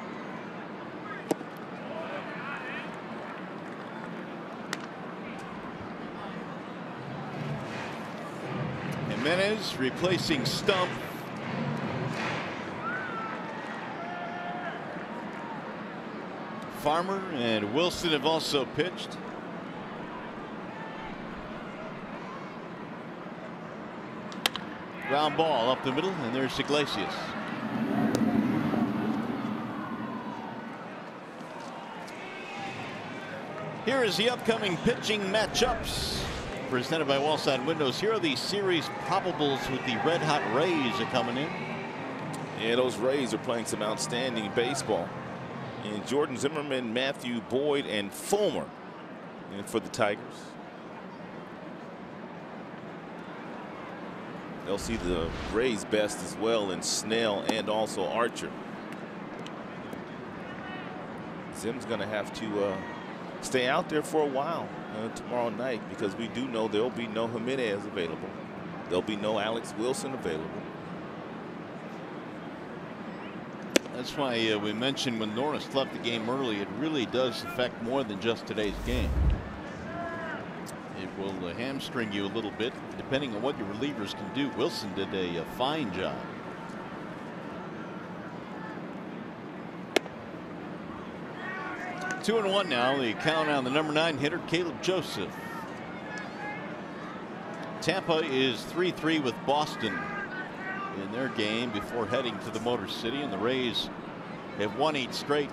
Jimenez replacing Stump. Farmer and Wilson have also pitched. Ground ball up the middle, and there's Iglesias. Here is the upcoming pitching matchups presented by Wallside Windows. Here are the series probables with the Red Hot Rays are coming in. Yeah, those Rays are playing some outstanding baseball. And Jordan Zimmerman, Matthew Boyd, and Fulmer and for the Tigers. They'll see the Rays best as well in Snell and also Archer. Zim's going to have to stay out there for a while tomorrow night, because we do know there'll be no Jimenez available. There'll be no Alex Wilson available. That's why we mentioned when Norris left the game early, it really does affect more than just today's game. It will hamstring you a little bit depending on what your relievers can do. Wilson did a fine job. Two and one now. The count on the number 9 hitter, Caleb Joseph. Tampa is 3-3 with Boston in their game before heading to the Motor City, and the Rays have won 8 straight.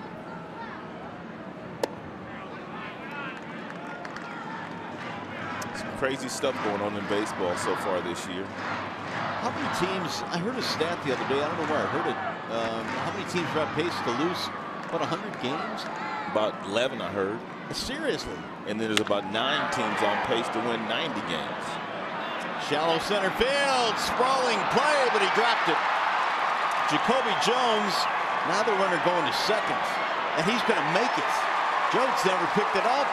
Some crazy stuff going on in baseball so far this year. How many teams? I heard a stat the other day. I don't know where I heard it. How many teams are on pace to lose about 100 games? About 11, I heard. Seriously. And then there's about 9 teams on pace to win 90 games. Shallow center field, sprawling play, but he dropped it. Jacoby Jones, now the runner going to second, and he's going to make it. Jones never picked it up.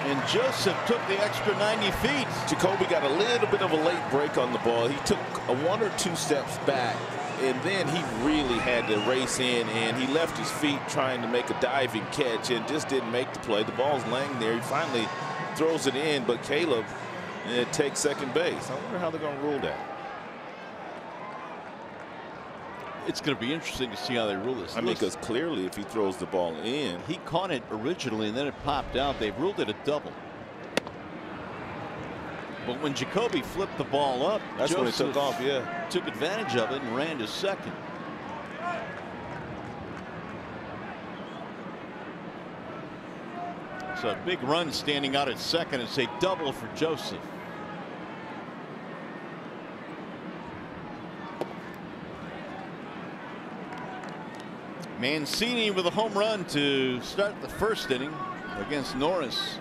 And Joseph took the extra 90 feet. Jacoby got a little bit of a late break on the ball. He took 1 or 2 steps back, and then he really had to race in, and he left his feet trying to make a diving catch and just didn't make the play. The ball's laying there. He finally throws it in, but Caleb takes second base. I wonder how they're going to rule that. It's going to be interesting to see how they rule this. I mean, because clearly if he throws the ball in. He caught it originally, and then it popped out. They ruled it a double. But when Jacoby flipped the ball up, that's when it Joseph took off, yeah. Took advantage of it and ran to second. So a big run standing out at second. It's a double for Joseph. Mancini with a home run to start the first inning against Norris.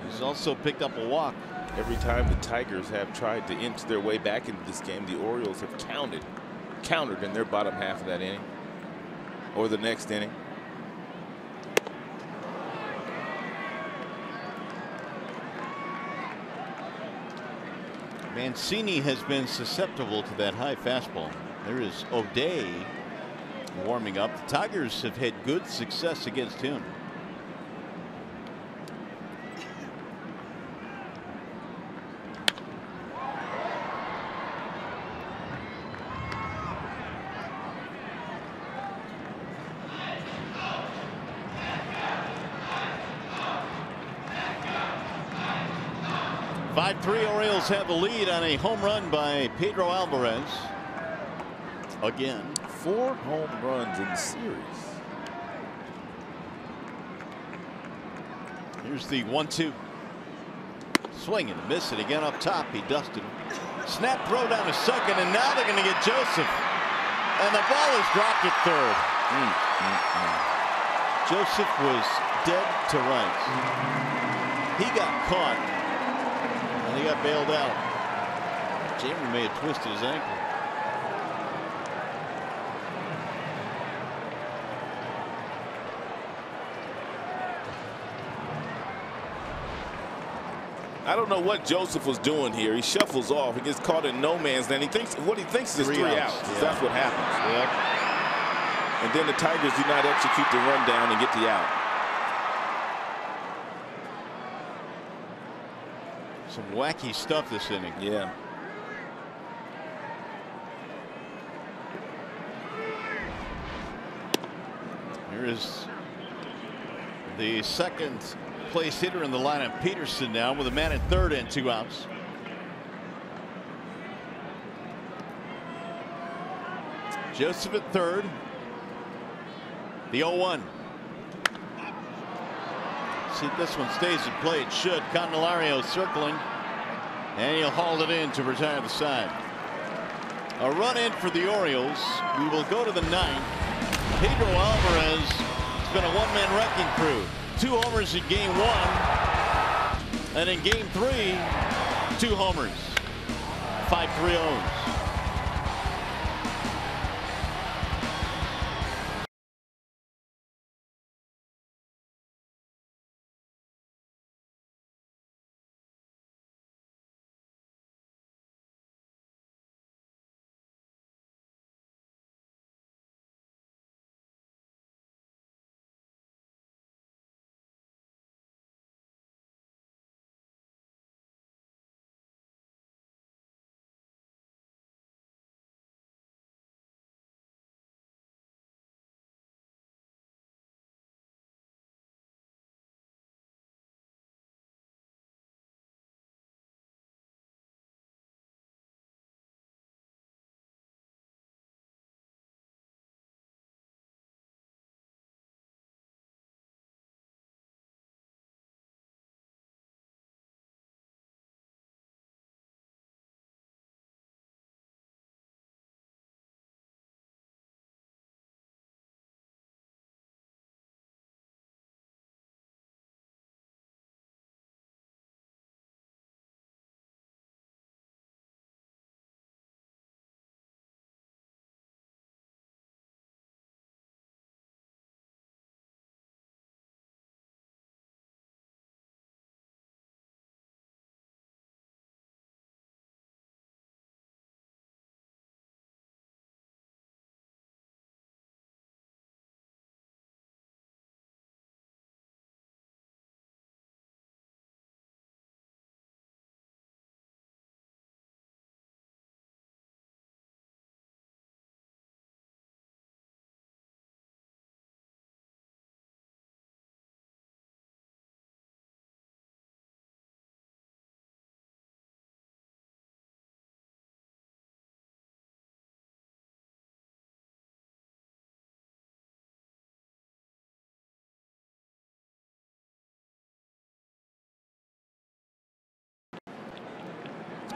He's also picked up a walk. Every time the Tigers have tried to inch their way back into this game, the Orioles have countered in their bottom half of that inning or the next inning. Mancini has been susceptible to that high fastball. There is O'Day warming up. The Tigers have had good success against him. Orioles have the lead on a home run by Pedro Alvarez. Again. 4 home runs in the series. Here's the 1-2. Swing and a miss it again up top. He dusted him. Snap throw down to second, and now they're going to get Joseph. And the ball is dropped at third. Joseph was dead to rights. He got caught, and he got bailed out. Jammer may have twisted his ankle. I don't know what Joseph was doing here. He shuffles off. He gets caught in no man's land. He thinks what he thinks is 3 outs. Yeah. That's what happens. Yeah. And then the Tigers do not execute the rundown and get the out. Some wacky stuff this inning. Yeah. Here is The second place hitter in the lineup, Peterson, now with a man at third and 2 outs. Joseph at third. The 0-1. See if this one stays in play. It should. Candelario circling, and he'll haul it in to retire the side. A run in for the Orioles. We will go to the 9th. Pedro Alvarez has been a one-man wrecking crew. 2 homers in game 1, and in game 3, 2 homers. 5 3-0s.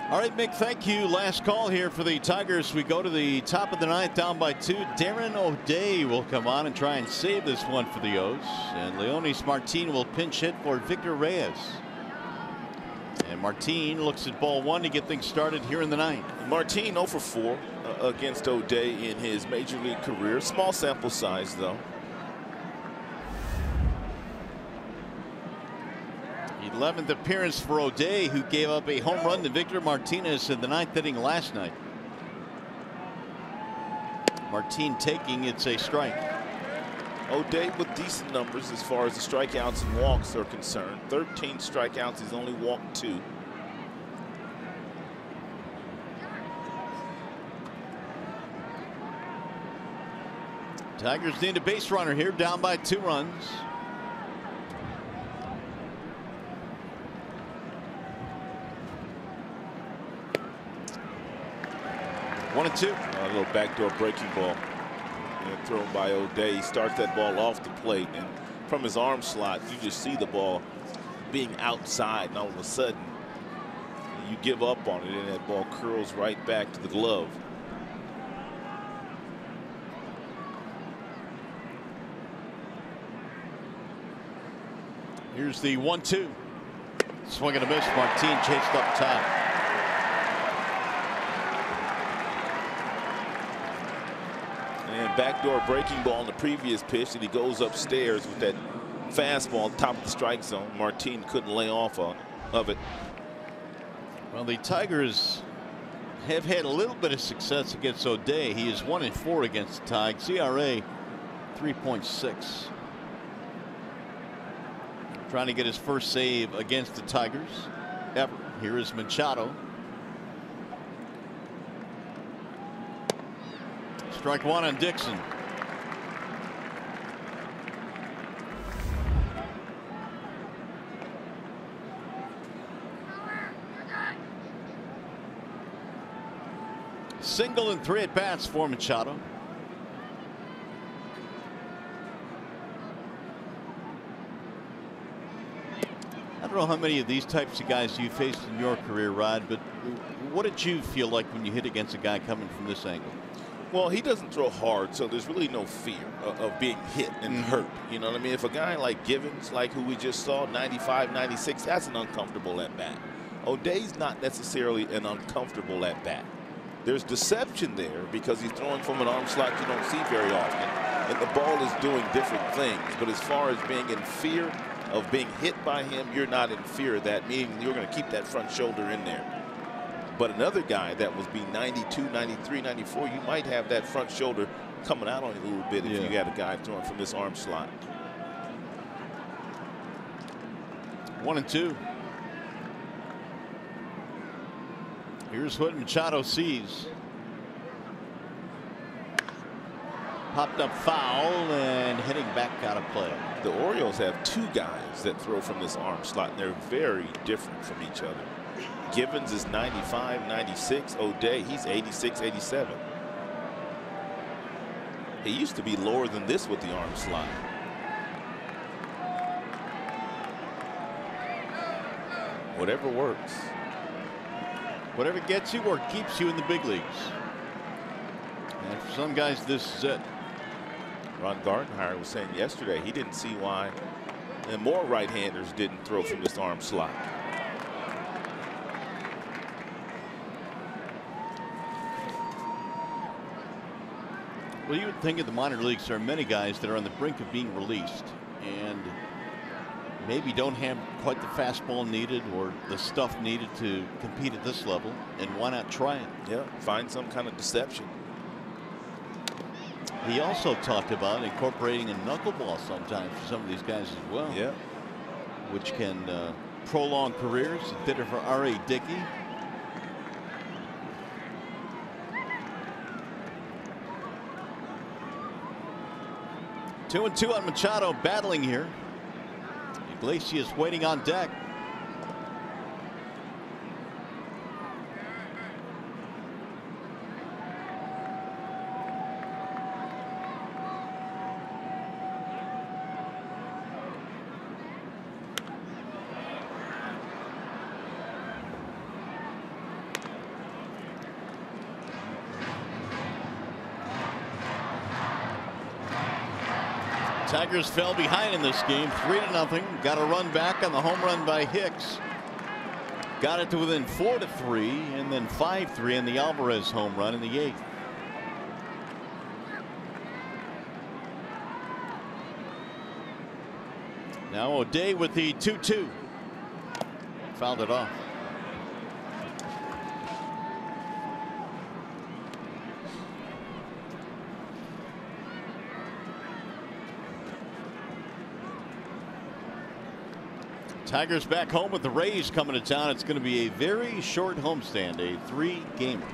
All right, Mick, thank you. Last call here for the Tigers. We go to the top of the 9th, down by 2. Darren O'Day will come on and try and save this one for the O's. And Leonis Martin will pinch hit for Victor Reyes. And Martin looks at ball 1 to get things started here in the 9th. Martin 0 for 4 against O'Day in his major league career. Small sample size, though. 11th appearance for O'Day, who gave up a home run to Victor Martinez in the 9th inning last night. Martin taking, it's a strike. O'Day with decent numbers as far as the strikeouts and walks are concerned. 13 strikeouts, he's only walked 2. Tigers need a base runner here, down by 2 runs. One and 2. A little backdoor breaking ball thrown by O'Day. He starts that ball off the plate, and from his arm slot, you just see the ball being outside, and all of a sudden, you give up on it, and that ball curls right back to the glove. Here's the 1-2. Swing and a miss. Martin chased up top. And backdoor breaking ball in the previous pitch, and he goes upstairs with that fastball top of the strike zone. Martin couldn't lay off of it. Well, the Tigers have had a little bit of success against O'Day. He is 1 and 4 against the Tigers. ERA 3.6. Trying to get his first save against the Tigers ever. Here is Machado. Strike 1 on Dixon. Single and 3 at bats for Machado. I don't know how many of these types of guys you faced in your career, Rod, but what did you feel like when you hit against a guy coming from this angle? Well, he doesn't throw hard, so there's really no fear of being hit and hurt. You know what I mean? If a guy like Givens, like who we just saw, 95, 96, that's an uncomfortable at bat. O'Day's not necessarily an uncomfortable at bat. There's deception there because he's throwing from an arm slot you don't see very often, and the ball is doing different things. But as far as being in fear of being hit by him, you're not in fear of that, meaning you're going to keep that front shoulder in there. But another guy that was be 92, 93, 94, you might have that front shoulder coming out on you a little bit if you got a guy throwing from this arm slot. 1-2. Here's what Machado sees. Popped up foul and heading back out of play. The Orioles have 2 guys that throw from this arm slot, and they're very different from each other. Givens is 95, 96. O'Day, he's 86, 87. He used to be lower than this with the arm slot. Whatever works. Whatever gets you or keeps you in the big leagues. And for some guys, this is it. Ron Gardenhire was saying yesterday he didn't see why and more right-handers didn't throw from this arm slot. Well, you would think in the minor leagues there are many guys that are on the brink of being released and maybe don't have quite the fastball needed or the stuff needed to compete at this level, and why not try it? Yeah, find some kind of deception. He also talked about incorporating a knuckleball sometimes for some of these guys as well. Yeah. Which can prolong careers. He did it for R.A. Dickey. Two and two on Machado, battling here. Iglesias waiting on deck. Tigers fell behind in this game 3-0. Got a run back on the home run by Hicks. Got it to within 4-3 and then 5-3 in the Alvarez home run in the 8th. Now O'Day with the 2-2. Fouled it off. Tigers back home with the Rays coming to town. It's going to be a very short homestand, a 3-gamer.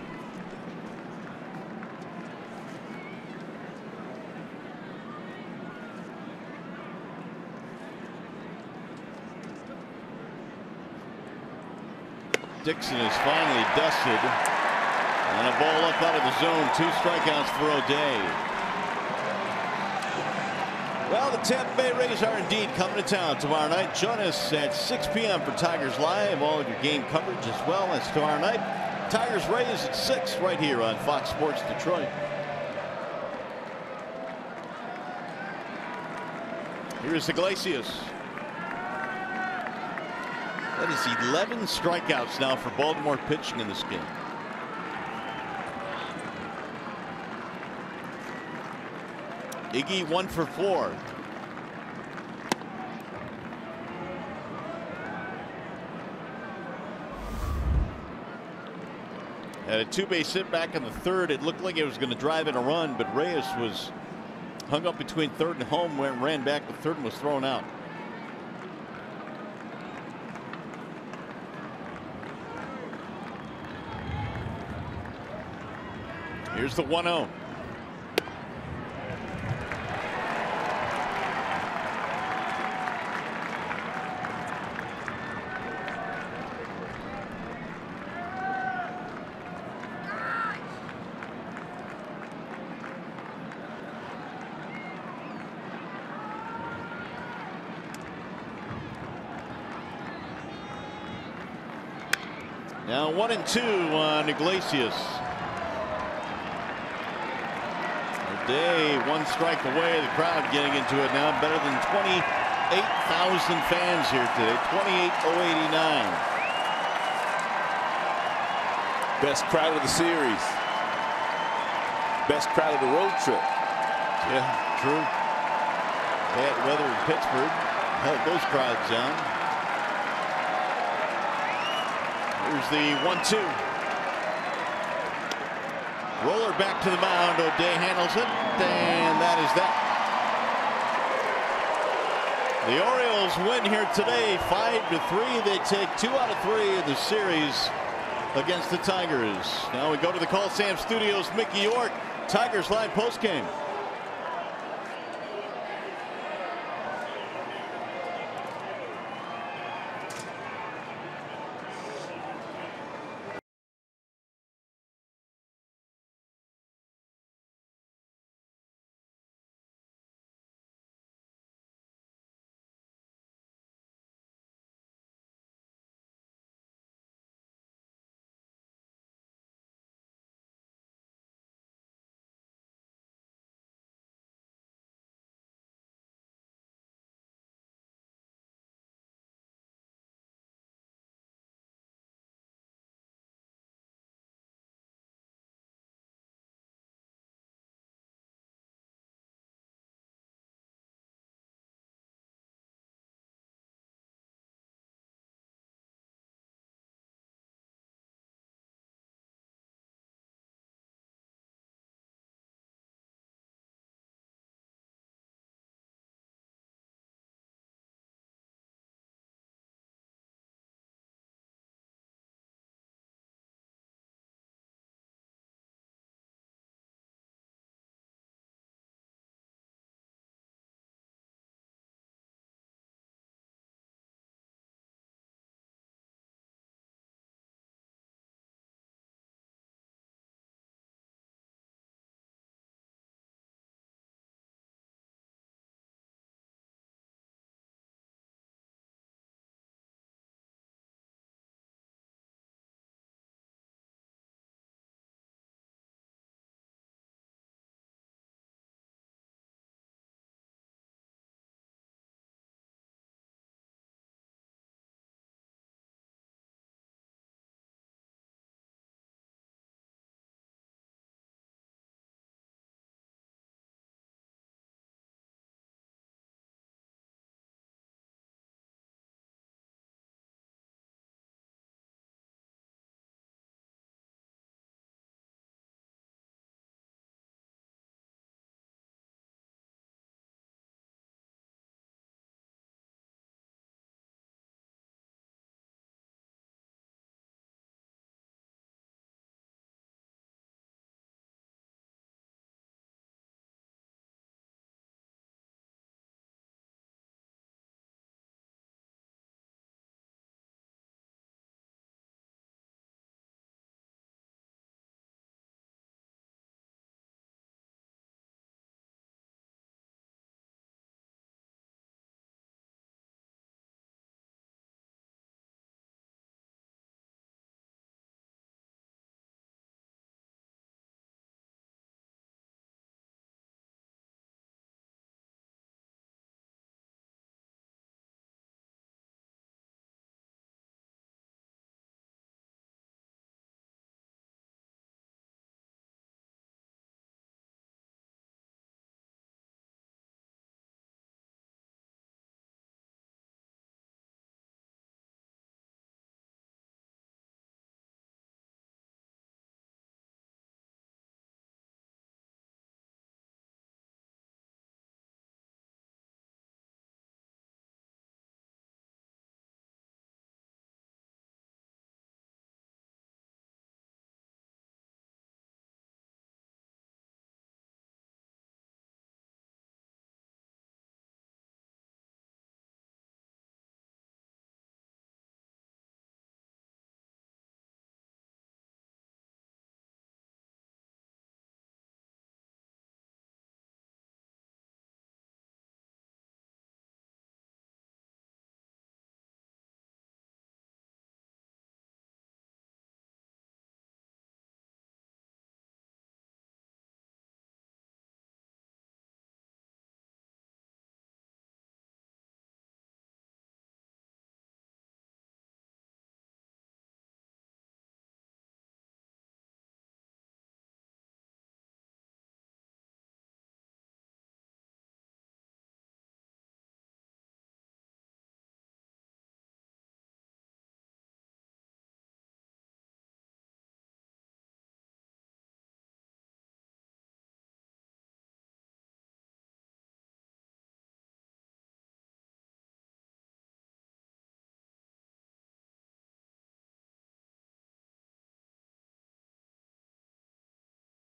Dixon is finally dusted. And a ball up out of the zone. 2 strikeouts for O'Day. Well, the Tampa Bay Rays are indeed coming to town tomorrow night. Join us at 6 p.m. for Tigers Live. All of your game coverage as well as tomorrow night. Tigers Rays at 6 right here on Fox Sports Detroit. Here's Iglesias. That is 11 strikeouts now for Baltimore pitching in this game. Iggy 1 for 4. Had a 2-base hit back in the 3rd. It looked like it was going to drive in a run, but Reyes was hung up between 3rd and home, went and ran back to 3rd and was thrown out. Here's the 1-0. Now 1-2 on Iglesias. O'Day 1 strike away. The crowd getting into it now. Better than 28,000 fans here today. 28,089. Best crowd of the series. Best crowd of the road trip. Yeah, true. Bad weather in Pittsburgh held those crowds down. Here's the 1-2. Roller back to the mound. O'Day handles it, and that is that. The Orioles win here today, 5-3. They take 2 out of 3 in the series against the Tigers. Now we go to the Coliseum Studios. Mickey York, Tigers Live postgame.